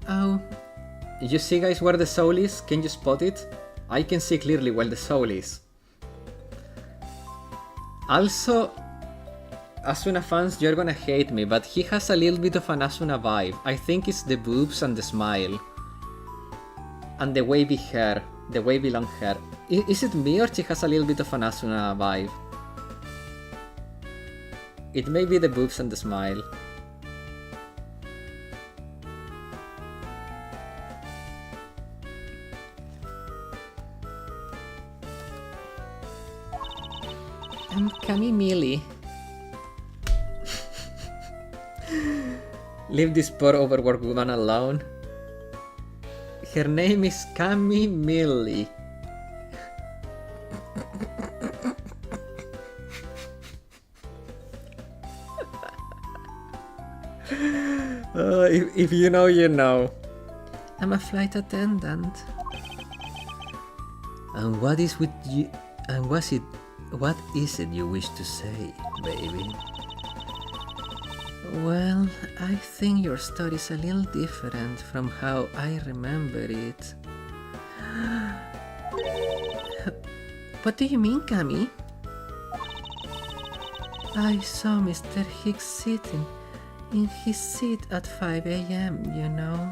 Oh. You see, guys, where the soul is? Can you spot it? I can see clearly where the soul is. Also, Asuna fans, you're gonna hate me, but he has a little bit of an Asuna vibe. I think it's the boobs and the smile. And the wavy hair, the wavy long hair. Is it me or she has a little bit of an Asuna vibe? It may be the boobs and the smile. Kami Millie. Leave this poor overworked woman alone. Her name is Kami Millie. If you know, you know. I'm a flight attendant. And what is with you? And what is it you wish to say, baby? Well, I think your story is a little different from how I remember it. What do you mean, Kami? I saw Mr. Hicks sitting in his seat at 5 AM, you know.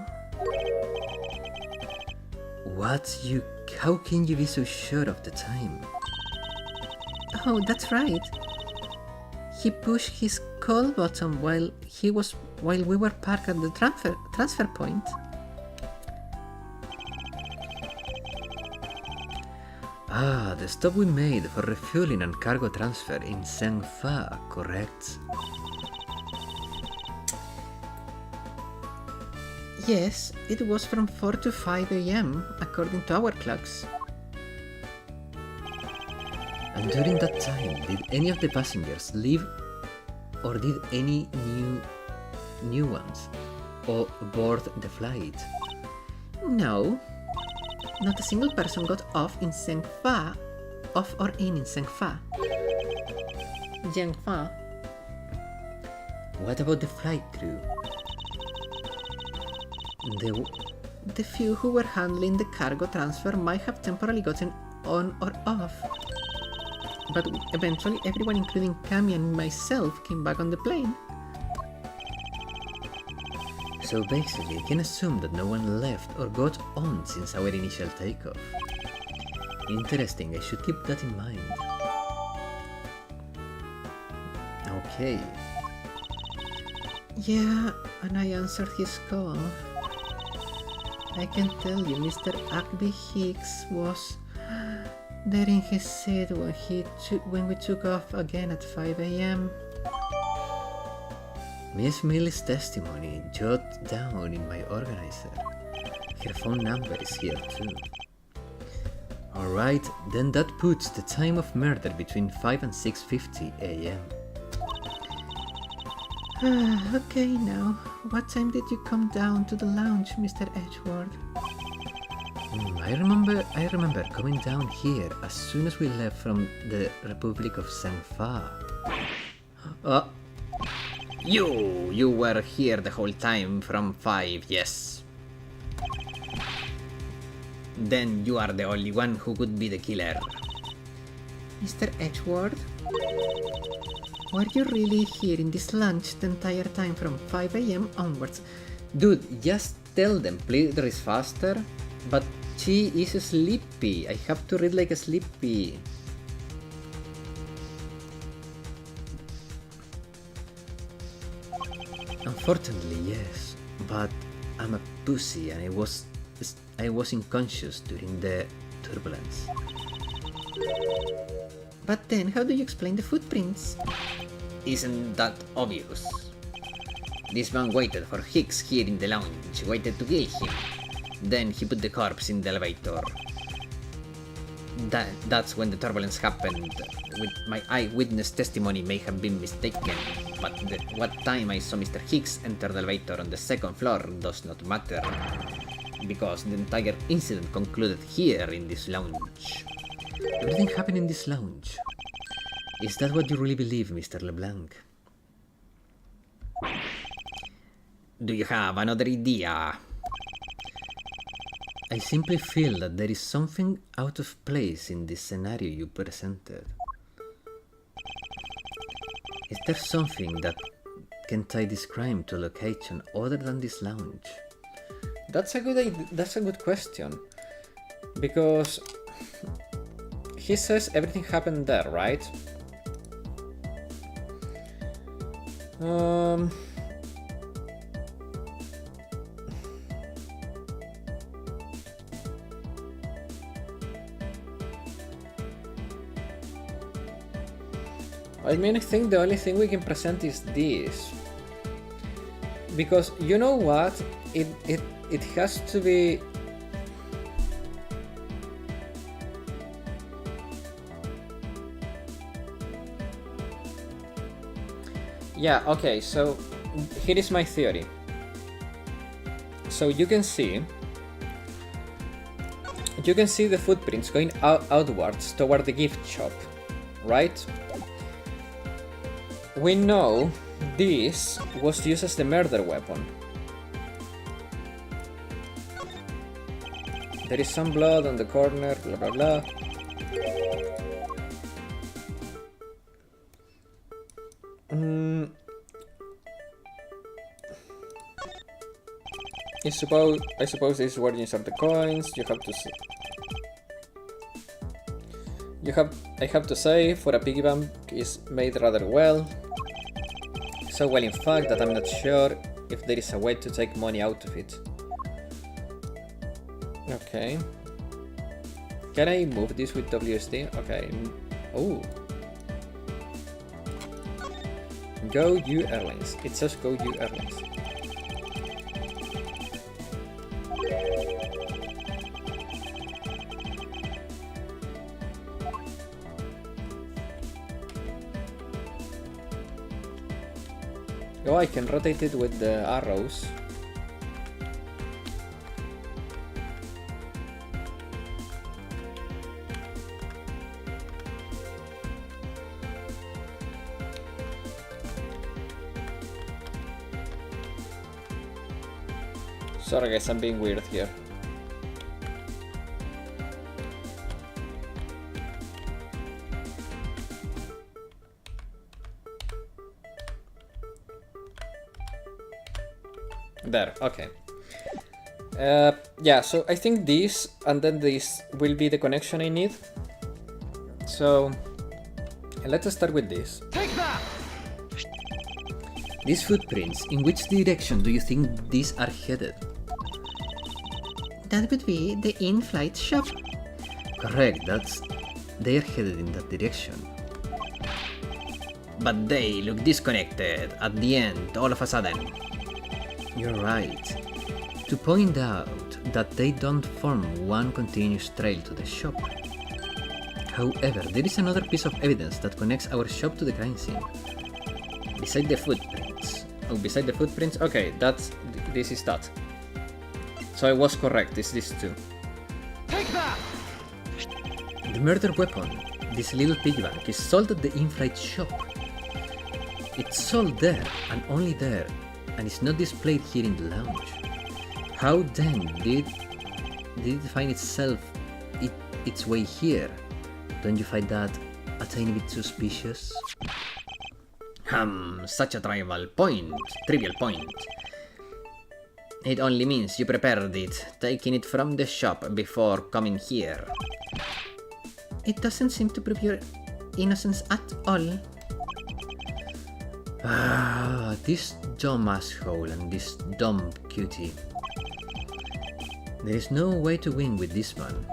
How can you be so sure of the time? Oh, that's right. He pushed his call button while we were parked at the transfer point. Ah, the stop we made for refueling and cargo transfer in Sengfa, correct? Yes, it was from 4 to 5 a.m. according to our clocks. And during that time, did any of the passengers leave or did any new ones or board the flight? No, not a single person got off or in Sengfa. Jiangfa. What about the flight crew? The few who were handling the cargo transfer might have temporarily gotten on or off. But eventually everyone, including Cami and myself, came back on the plane. So basically, I can assume that no one left or got on since our initial takeoff. Interesting, I should keep that in mind. Okay. Yeah, and I answered his call. I can tell you, Mr. Agby Hicks was there in his seat when we took off again at 5 a.m. Miss Millie's testimony jotted down in my organizer. Her phone number is here too. Alright, then that puts the time of murder between 5 and 6:50 a.m. Okay, now, what time did you come down to the lounge, Mr. Edgeworth? I remember coming down here as soon as we left from the Republic of Sengfa. You were here the whole time from 5, yes. Then you are the only one who could be the killer. Mr. Edgeworth? Were you really here in this lounge the entire time from 5 a.m. onwards? Dude, just tell them, please read faster. But she is sleepy. I have to read like a sleepy. Unfortunately, yes, but I'm a pussy and I was unconscious during the turbulence. But then, how do you explain the footprints? Isn't that obvious? This man waited for Hicks here in the lounge, waited to kill him. Then he put the corpse in the elevator. That's when the turbulence happened. My eyewitness testimony may have been mistaken, but what time I saw Mr. Hicks enter the elevator on the second floor does not matter, because the entire incident concluded here in this lounge. Everything happened in this lounge. Is that what you really believe, Mr. LeBlanc? Do you have another idea? I simply feel that there is something out of place in this scenario you presented. Is there something that can tie this crime to a location other than this lounge? That's a good question. Because he says everything happened there, right? I mean, I think the only thing we can present is this. Because, you know what? It has to be... Yeah, okay, so here is my theory. So you can see the footprints going outwards toward the gift shop, right? We know this was used as the murder weapon. There is some blood on the corner, blah blah blah. I suppose this is where you insert the coins. You have to see. I have to say, for a piggy bank, is made rather well. So well, in fact, that I'm not sure if there is a way to take money out of it. Okay. Can I move this with WSD? Okay. Oh. Go U Airlines. It says Go U Airlines. Oh, I can rotate it with the arrows. Sorry guys, I'm being weird here. There, okay. Yeah, so I think this and then this will be the connection I need. So let's start with this. Take that! These footprints, in which direction do you think these are headed? That would be the in-flight shop. Correct, they are headed in that direction. But they look disconnected at the end all of a sudden. You're right. To point out that they don't form one continuous trail to the shop. However, there is another piece of evidence that connects our shop to the crime scene. Beside the footprints. Oh, beside the footprints? Okay, this is that. So I was correct, it's this too. Take that! The murder weapon, this little piggy bank, is sold at the in-flight shop. It's sold there, and only there, and it's not displayed here in the lounge. How then did it find its way here? Don't you find that a tiny bit suspicious? Such a trivial point. It only means you prepared it, taking it from the shop before coming here. It doesn't seem to prove your innocence at all. Ah, this dumb asshole and this dumb cutie. There is no way to win with this man.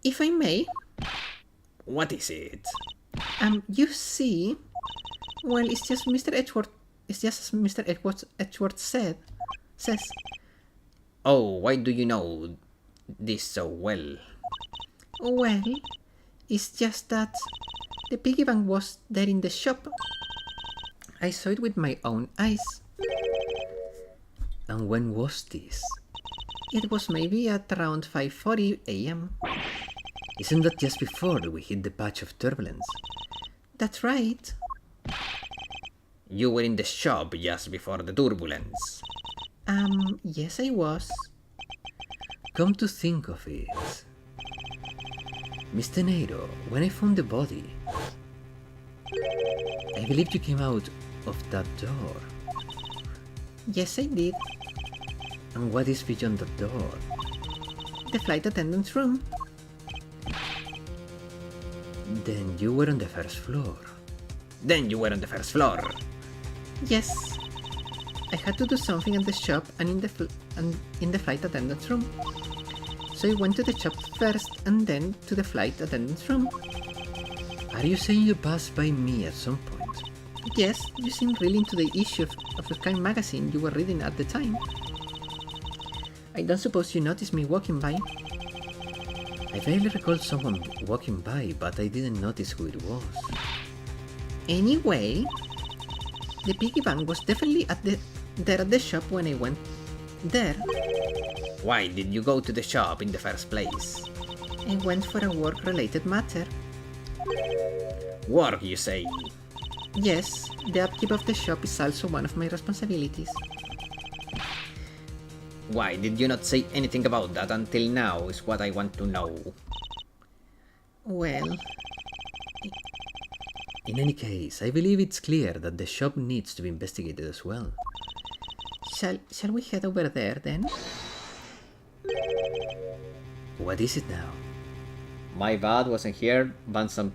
If I may, What is it? you see, well, it's just Mr. Edgeworth. It's just as Mr. Edgeworth says. Oh, why do you know this so well? Well, it's just that the piggy bank was there in the shop. I saw it with my own eyes. And when was this? It was maybe at around 5:40 a.m. Isn't that just before we hit the patch of turbulence? That's right. You were in the shop just before the turbulence. Yes, I was. Come to think of it, Mr. Nato, when I found the body, I believe you came out of that door. Yes, I did. And what is beyond the door? The flight attendant's room. Then you were on the first floor. Yes. I had to do something at the shop and in the flight attendant's room. So I went to the shop first and then to the flight attendant's room. Are you saying you passed by me at some point? Yes, you seemed really into the issue of the crime magazine you were reading at the time. I don't suppose you noticed me walking by. I vaguely recall someone walking by, but I didn't notice who it was. Anyway, the piggy bank was definitely there at the shop when I went there. Why did you go to the shop in the first place? I went for a work-related matter. Work, you say? Yes, the upkeep of the shop is also one of my responsibilities. Why did you not say anything about that until now is what I want to know. Well, in any case, I believe it's clear that the shop needs to be investigated as well. shall we head over there then? What is it now? My bad, wasn't here. Banned some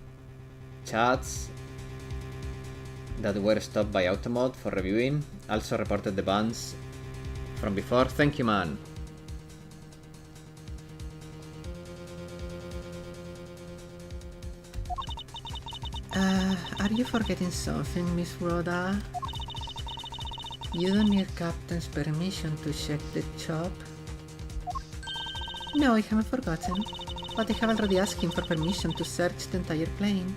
chats that were stopped by Automod for reviewing. Also reported the bans from before. Thank you, man. Are you forgetting something, Miss Rhoda? You don't need Captain's permission to check the shop. No, I haven't forgotten, but I have already asked him for permission to search the entire plane.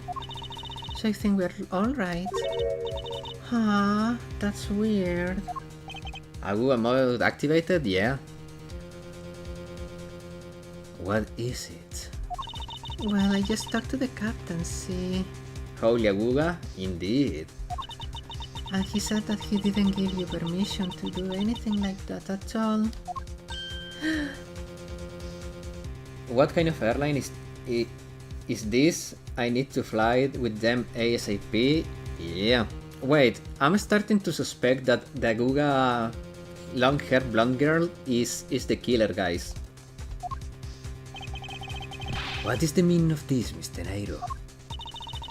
So I think we're alright. Huh, that's weird. Agua mode activated? Yeah. What is it? Well, I just talked to the captain, see? Holy Aguga? Indeed. And he said that he didn't give you permission to do anything like that at all. What kind of airline is this? I need to fly with them ASAP? Yeah. Wait, I'm starting to suspect that the Aguga long-haired blonde girl is the killer, guys. What is the meaning of this, Mr. Nairo?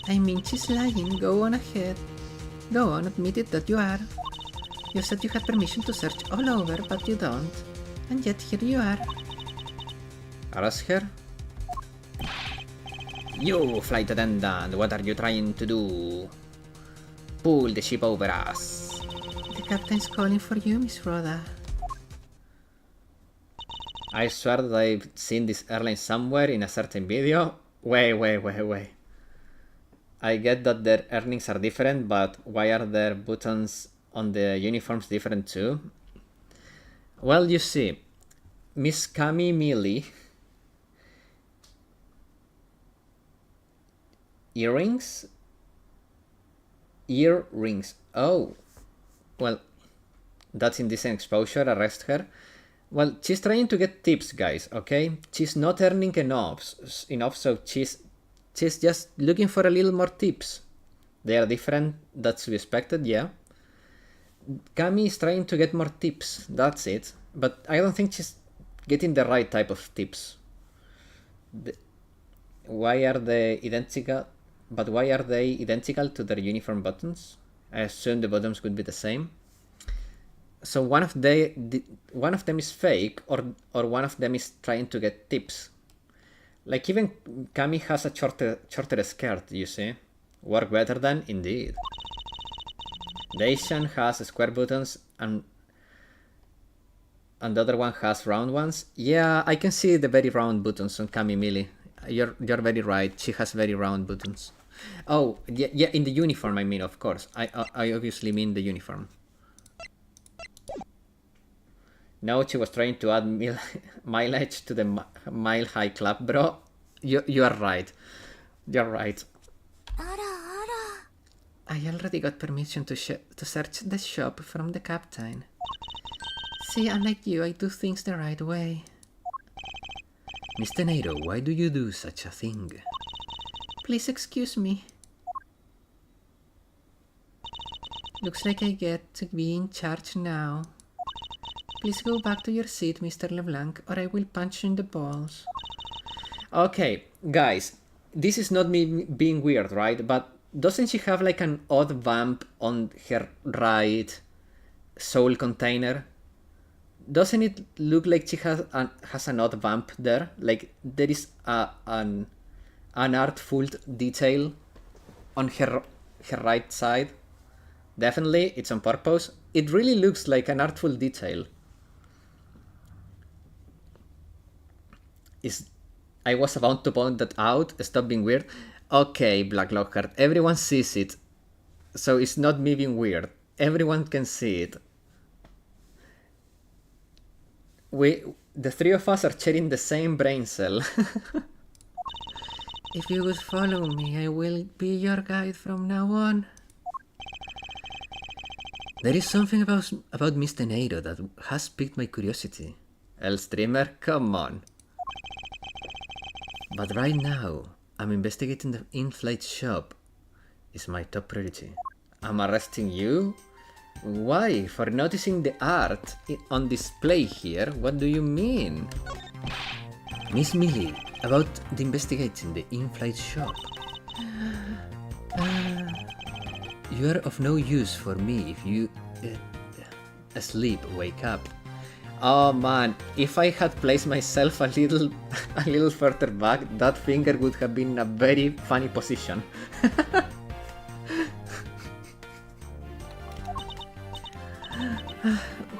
I mean, she's lying. Go on ahead. Go on, admit it that you are. You said you had permission to search all over, but you don't. And yet here you are. Arrest her? You, flight attendant, what are you trying to do? Pull the ship over us. The captain's calling for you, Miss Rhoda. I swear that I've seen this airline somewhere in a certain video. Wait. I get that their earnings are different, but why are their buttons on the uniforms different too? Well, you see, Miss Cami Millie earrings? Oh, well, that's indecent exposure. Arrest her. Well, she's trying to get tips, guys, okay? She's not earning enough, so she's just looking for a little more tips. They are different, that's to be expected, yeah. Cami is trying to get more tips, that's it. But I don't think she's getting the right type of tips. Why are they identical? But why are they identical to their uniform buttons? I assume the buttons would be the same. So one of them is fake, or one of them is trying to get tips. Like even Cami has a shorter skirt, you see. Work better than indeed. The Asian has square buttons and the other one has round ones. Yeah, I can see the very round buttons on Cami Millie. You're very right. She has very round buttons. Oh, yeah, in the uniform I mean, of course. I obviously mean the uniform. No, she was trying to add mileage to the Mile High Club, bro. You are right. You're right. I already got permission to search the shop from the captain. See, unlike you, I do things the right way. Mr. Nairo, why do you do such a thing? Please excuse me. Looks like I get to be in charge now. Please go back to your seat, Mr. LeBlanc, or I will punch you in the balls. Okay, guys, this is not me being weird, right? But doesn't she have like an odd vamp on her right soul container? Doesn't it look like she has an odd vamp there? Like there is an artful detail on her right side. Definitely, it's on purpose. It really looks like an artful detail. I was about to point that out. Stop being weird. Okay, Black Lockhart, everyone sees it. So it's not me being weird. Everyone can see it. The three of us are sharing the same brain cell. If you would follow me, I will be your guide from now on. There is something about Mr. Nairo that has piqued my curiosity. El streamer, come on. But right now, I'm investigating the in-flight shop. It's my top priority. I'm arresting you? Why? For noticing the art on display here? What do you mean? Miss Millie, about investigating the in-flight shop. You are of no use for me if you wake up. Oh man, if I had placed myself a little further back, that finger would have been in a very funny position.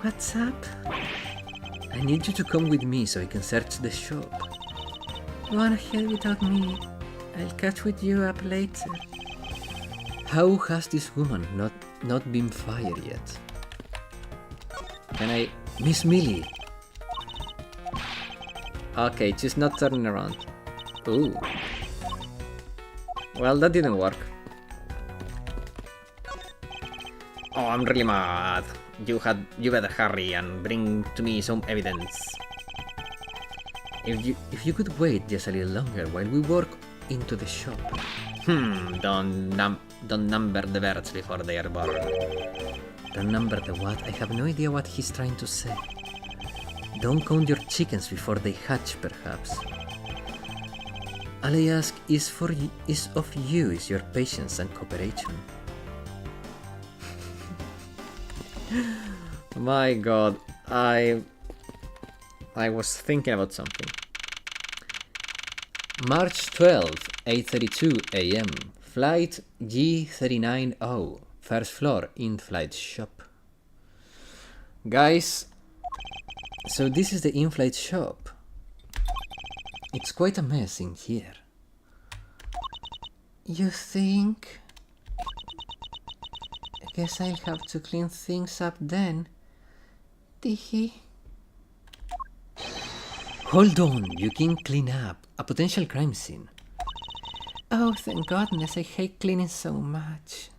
What's up? I need you to come with me so I can search the shop. Go on ahead without me. I'll catch with you up later. How has this woman not been fired yet? Can I... Miss Millie! Okay, she's not turning around. Ooh. Well, that didn't work. Oh, I'm really mad. You better hurry and bring to me some evidence. If you could wait just a little longer while we walk into the shop. Don't number the birds before they are born. Don't number the what? I have no idea what he's trying to say. Don't count your chickens before they hatch, perhaps. All I ask is of you is your patience and cooperation. My god, I was thinking about something. March 12th, 8:32 a.m. Flight G390, first floor, in-flight shop. Guys, so this is the in-flight shop. It's quite a mess in here. You think? I guess I'll have to clean things up then. Teehee. Hold on, you can clean up a potential crime scene. Oh, thank goodness, I hate cleaning so much.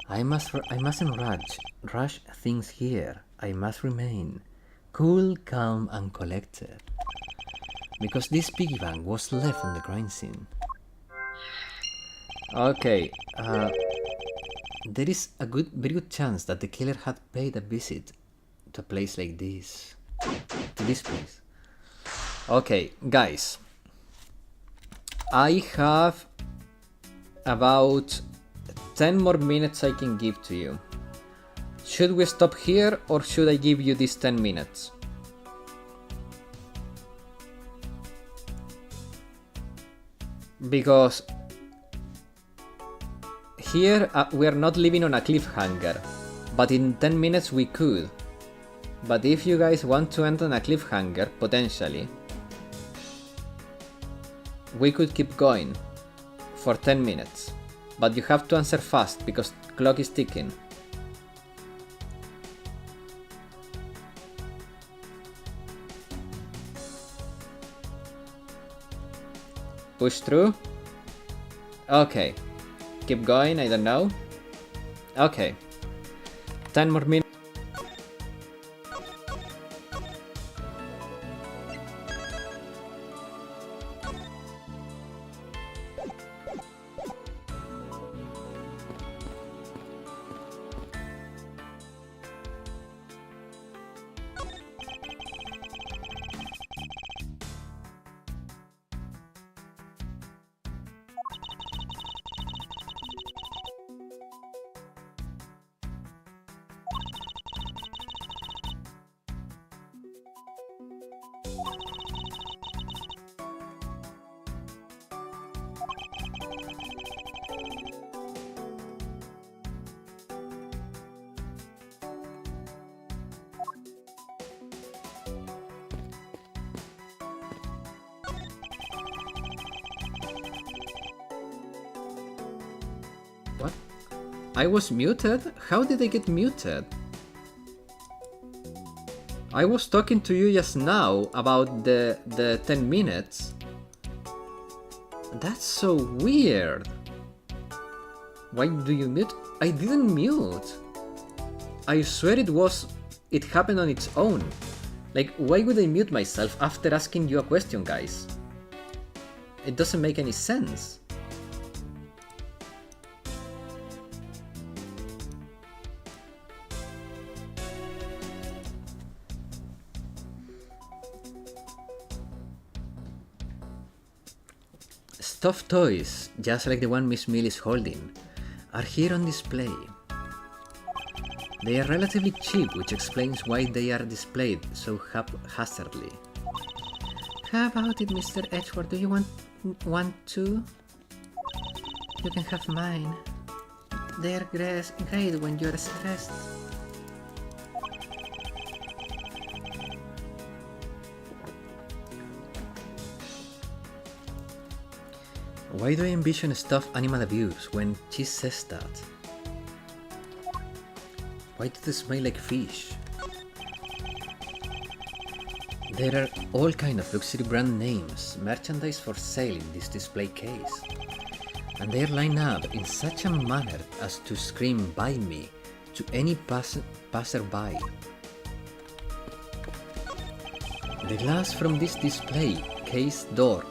I mustn't rush things here. I must remain cool, calm, and collected. Because this piggy bank was left on the crime scene. okay, There is a very good chance that the killer had paid a visit to a place like this. To this place. okay, guys. I have about 10 more minutes I can give to you. Should we stop here or should I give you these 10 minutes? Because here we are not living on a cliffhanger, but in 10 minutes we could. But if you guys want to end on a cliffhanger, potentially, we could keep going for 10 minutes. But you have to answer fast because clock is ticking. Push through? Okay. Keep going, I don't know. Okay. 10 more minutes. What? I was muted? How did I get muted? I was talking to you just now about the 10 minutes. That's so weird. Why do you mute? I didn't mute. I swear it happened on its own. Like, why would I mute myself after asking you a question, guys? It doesn't make any sense. Stuffed toys, just like the one Miss Mill is holding, are here on display. They are relatively cheap, which explains why they are displayed so haphazardly. How about it, Mr. Edgeworth? Do you want two? You can have mine. They're great when you're stressed. Why do I envision stuffed animal abuse when she says that? Why do they smell like fish? There are all kind of luxury brand names, merchandise for sale in this display case. And they are lined up in such a manner as to scream "buy me" to any passerby. The glass from this display case's door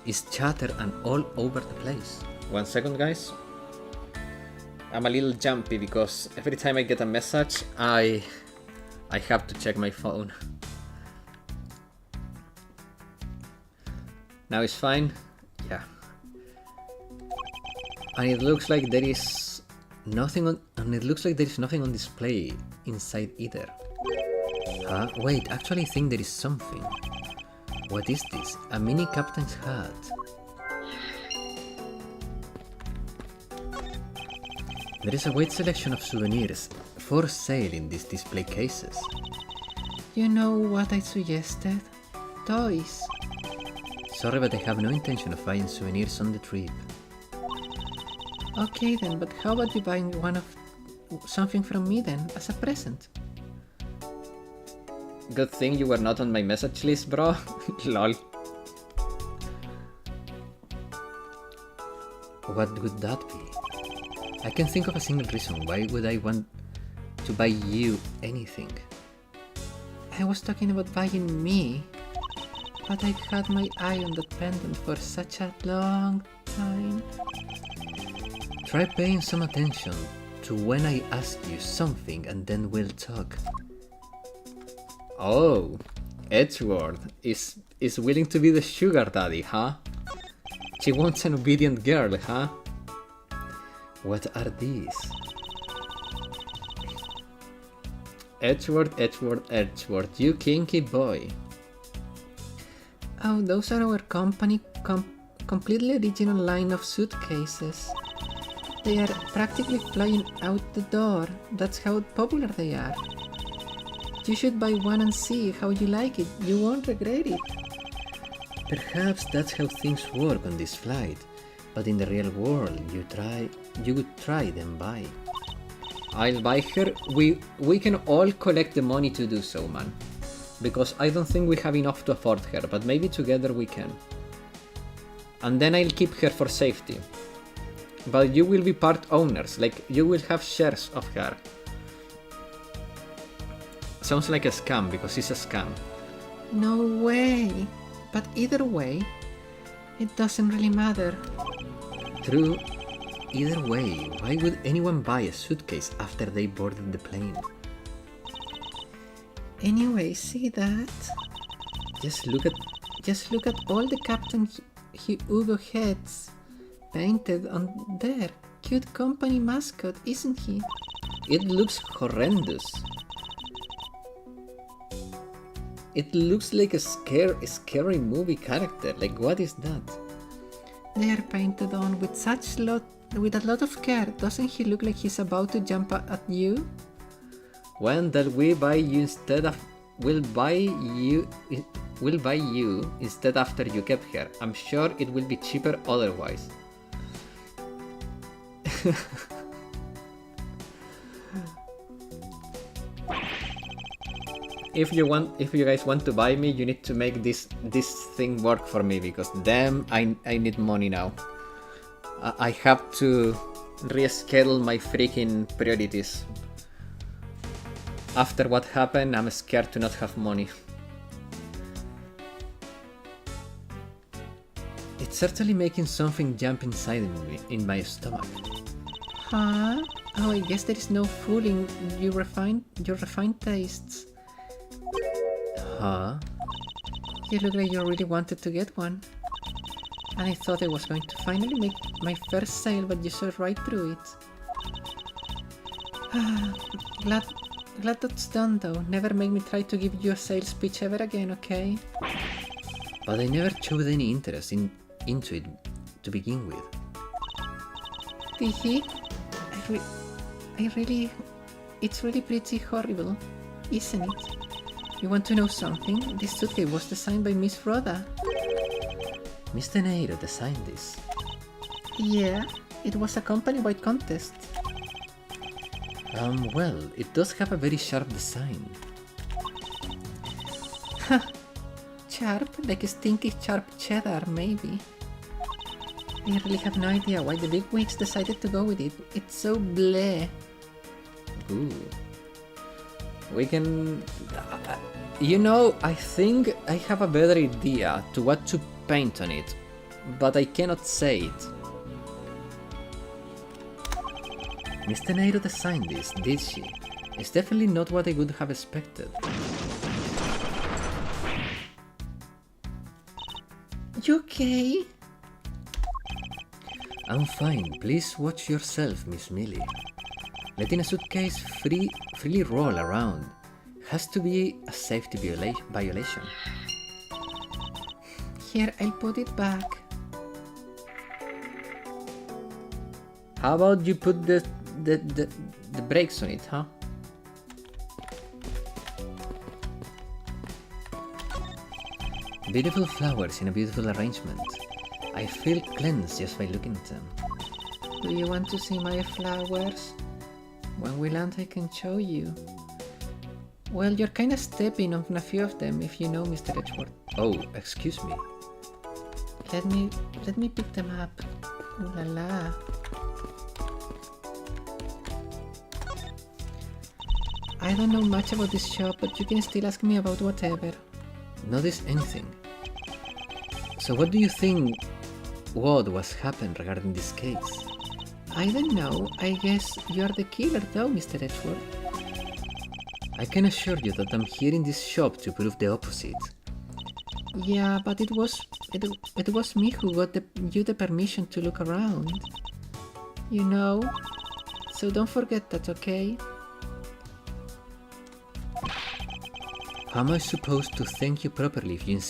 is shattered and all over the place. 1 second, guys. I'm a little jumpy because every time I get a message, I have to check my phone. Now it's fine. Yeah. And it looks like there is nothing on display inside either. Huh? Wait, actually I think there is something. What is this? A mini captain's hat. There is a wide selection of souvenirs for sale in these display cases. You know what I suggested? Toys. Sorry, but I have no intention of buying souvenirs on the trip. Okay then, but how about you buying something from me then, as a present? Good thing you were not on my message list, bro. Lol. What would that be? I can think of a single reason why would I want to buy you anything. I was talking about buying me, but I've had my eye on that pendant for such a long time. Try paying some attention to when I ask you something and then we'll talk. Oh, Edgeworth is willing to be the sugar daddy, huh? She wants an obedient girl, huh? What are these? Edgeworth, Edgeworth, Edgeworth, you kinky boy. Oh, those are our company completely original line of suitcases. They are practically flying out the door. That's how popular they are. You should buy one and see how you like it. You won't regret it. Perhaps that's how things work on this flight, but in the real world you would try then buy. I'll buy her. We can all collect the money to do so, man. Because I don't think we have enough to afford her, but maybe together we can. And then I'll keep her for safety. But you will be part owners, like you will have shares of her. Sounds like a scam, because it's a scam. No way. But either way, it doesn't really matter. True. Either way, why would anyone buy a suitcase after they boarded the plane? Anyway, see that? Just look at all the Captain Hugo heads painted on there. Cute company mascot, isn't he? It looks horrendous. It looks like a scary movie character. Like, what is that? They are painted on with a lot of care. Doesn't he look like he's about to jump at you? When that we buy you instead of we'll buy you instead after you kept her. I'm sure it will be cheaper otherwise. If you guys want to buy me, you need to make this thing work for me, because damn, I need money now. I have to reschedule my freaking priorities. After what happened, I'm scared to not have money. It's certainly making something jump inside me, in my stomach. Huh? Oh, I guess there is no fooling your refined tastes. Huh? You look like you really wanted to get one. And I thought I was going to finally make my first sale, but you saw right through it. Glad that's done though. Never make me try to give you a sales pitch ever again, okay? But I never showed any interest into it to begin with. Teehee? It's really pretty horrible, isn't it? You want to know something? This suitcase was designed by Miss Rhoda. Mr. Nairo designed this. Yeah, it was a company-wide contest. Well, it does have a very sharp design. Sharp, like a stinky sharp cheddar, maybe. I really have no idea why the bigwigs decided to go with it. It's so bleh. Ooh. We can... you know, I think I have a better idea to what to paint on it, but I cannot say it. Mr. Nairo designed this, did she? It's definitely not what I would have expected. You okay? I'm fine, please watch yourself, Miss Millie. Letting a suitcase freely roll around has to be a safety violation. Here, I'll put it back. How about you put the brakes on it, huh? Beautiful flowers in a beautiful arrangement. I feel cleansed just by looking at them. Do you want to see my flowers? When we land, I can show you. Well, you're kinda stepping on a few of them, if you know, Mr. Edgeworth. Oh, excuse me. Let me pick them up. Ooh la la. I don't know much about this shop, but you can still ask me about whatever. Notice anything. So what do you think was happened regarding this case? I don't know. I guess you're the killer though, Mr. Edgeworth. I can assure you that I'm here in this shop to prove the opposite. Yeah, but it was me who got you the permission to look around. You know? So don't forget that, okay? How am I supposed to thank you properly if you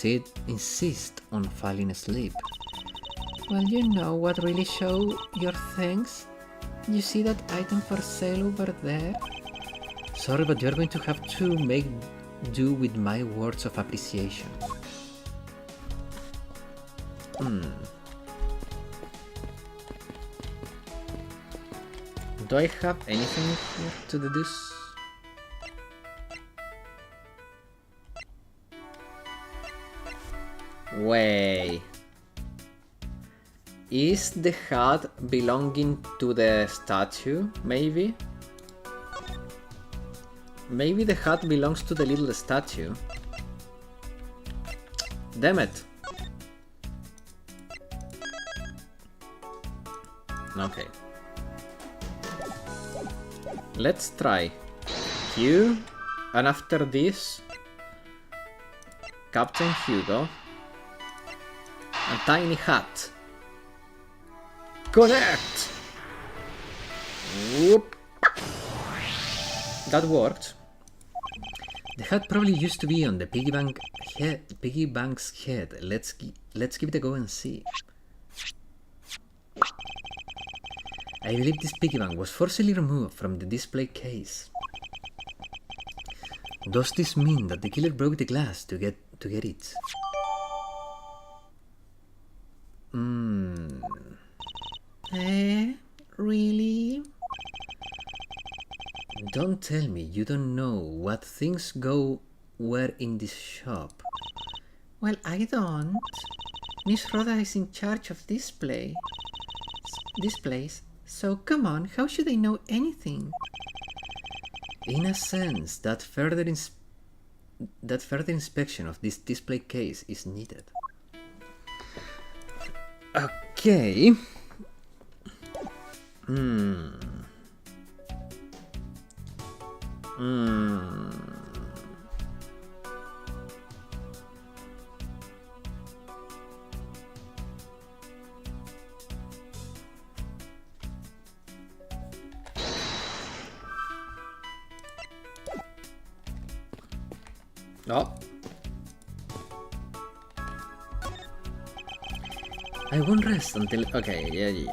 insist on falling asleep? Well, you know what really show your thanks? You see that item for sale over there? Sorry, but you're going to have to make do with my words of appreciation. Do I have anything here to deduce? Wait. Is the hat belonging to the statue, maybe? Maybe the hat belongs to the little statue. Damn it. Okay. Let's try Q, and after this, Captain Hugo, and Tiny Hat. Correct! Whoop. That worked. The hat probably used to be on the piggy bank's head. Let's give it a go and see. I believe this piggy bank was forcibly removed from the display case. Does this mean that the killer broke the glass to get it? Really? Don't tell me you don't know what things were in this shop. Well, I don't. Miss Rhoda is in charge of displays. So come on, how should I know anything? In a sense, that further inspection of this display case is needed. Okay. Oh. I won't rest until... Okay, yeah.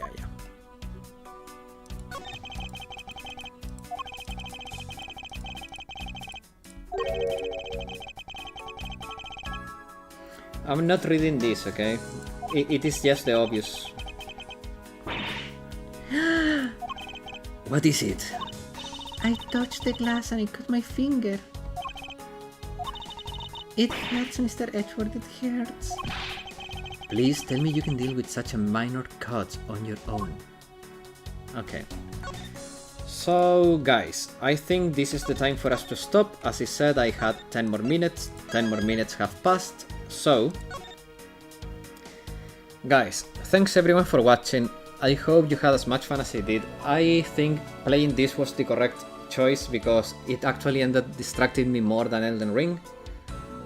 I'm not reading this, okay? it is just the obvious. What is it? I touched the glass and it cut my finger. It hurts, Mr. Edgeworth, it hurts. Please tell me you can deal with such a minor cut on your own. Okay. So guys, I think this is the time for us to stop. As I said, I had 10 more minutes. 10 more minutes have passed. So, guys, thanks everyone for watching. I hope you had as much fun as I did. I think playing this was the correct choice because it actually ended distracting me more than Elden Ring.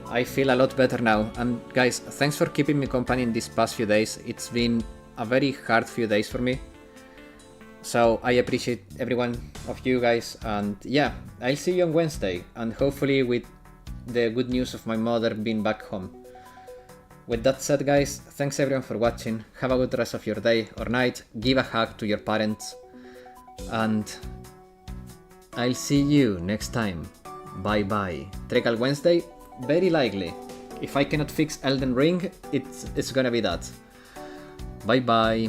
I feel a lot better now. And guys, thanks for keeping me company in these past few days. It's been a very hard few days for me. So I appreciate every one of you guys. And yeah, I'll see you on Wednesday. And hopefully with the good news of my mother being back home. With that said, guys, thanks everyone for watching. Have a good rest of your day or night. Give a hug to your parents. And I'll see you next time. Bye bye. Trickle Wednesday? Very likely. If I cannot fix Elden Ring, it's gonna be that. Bye bye.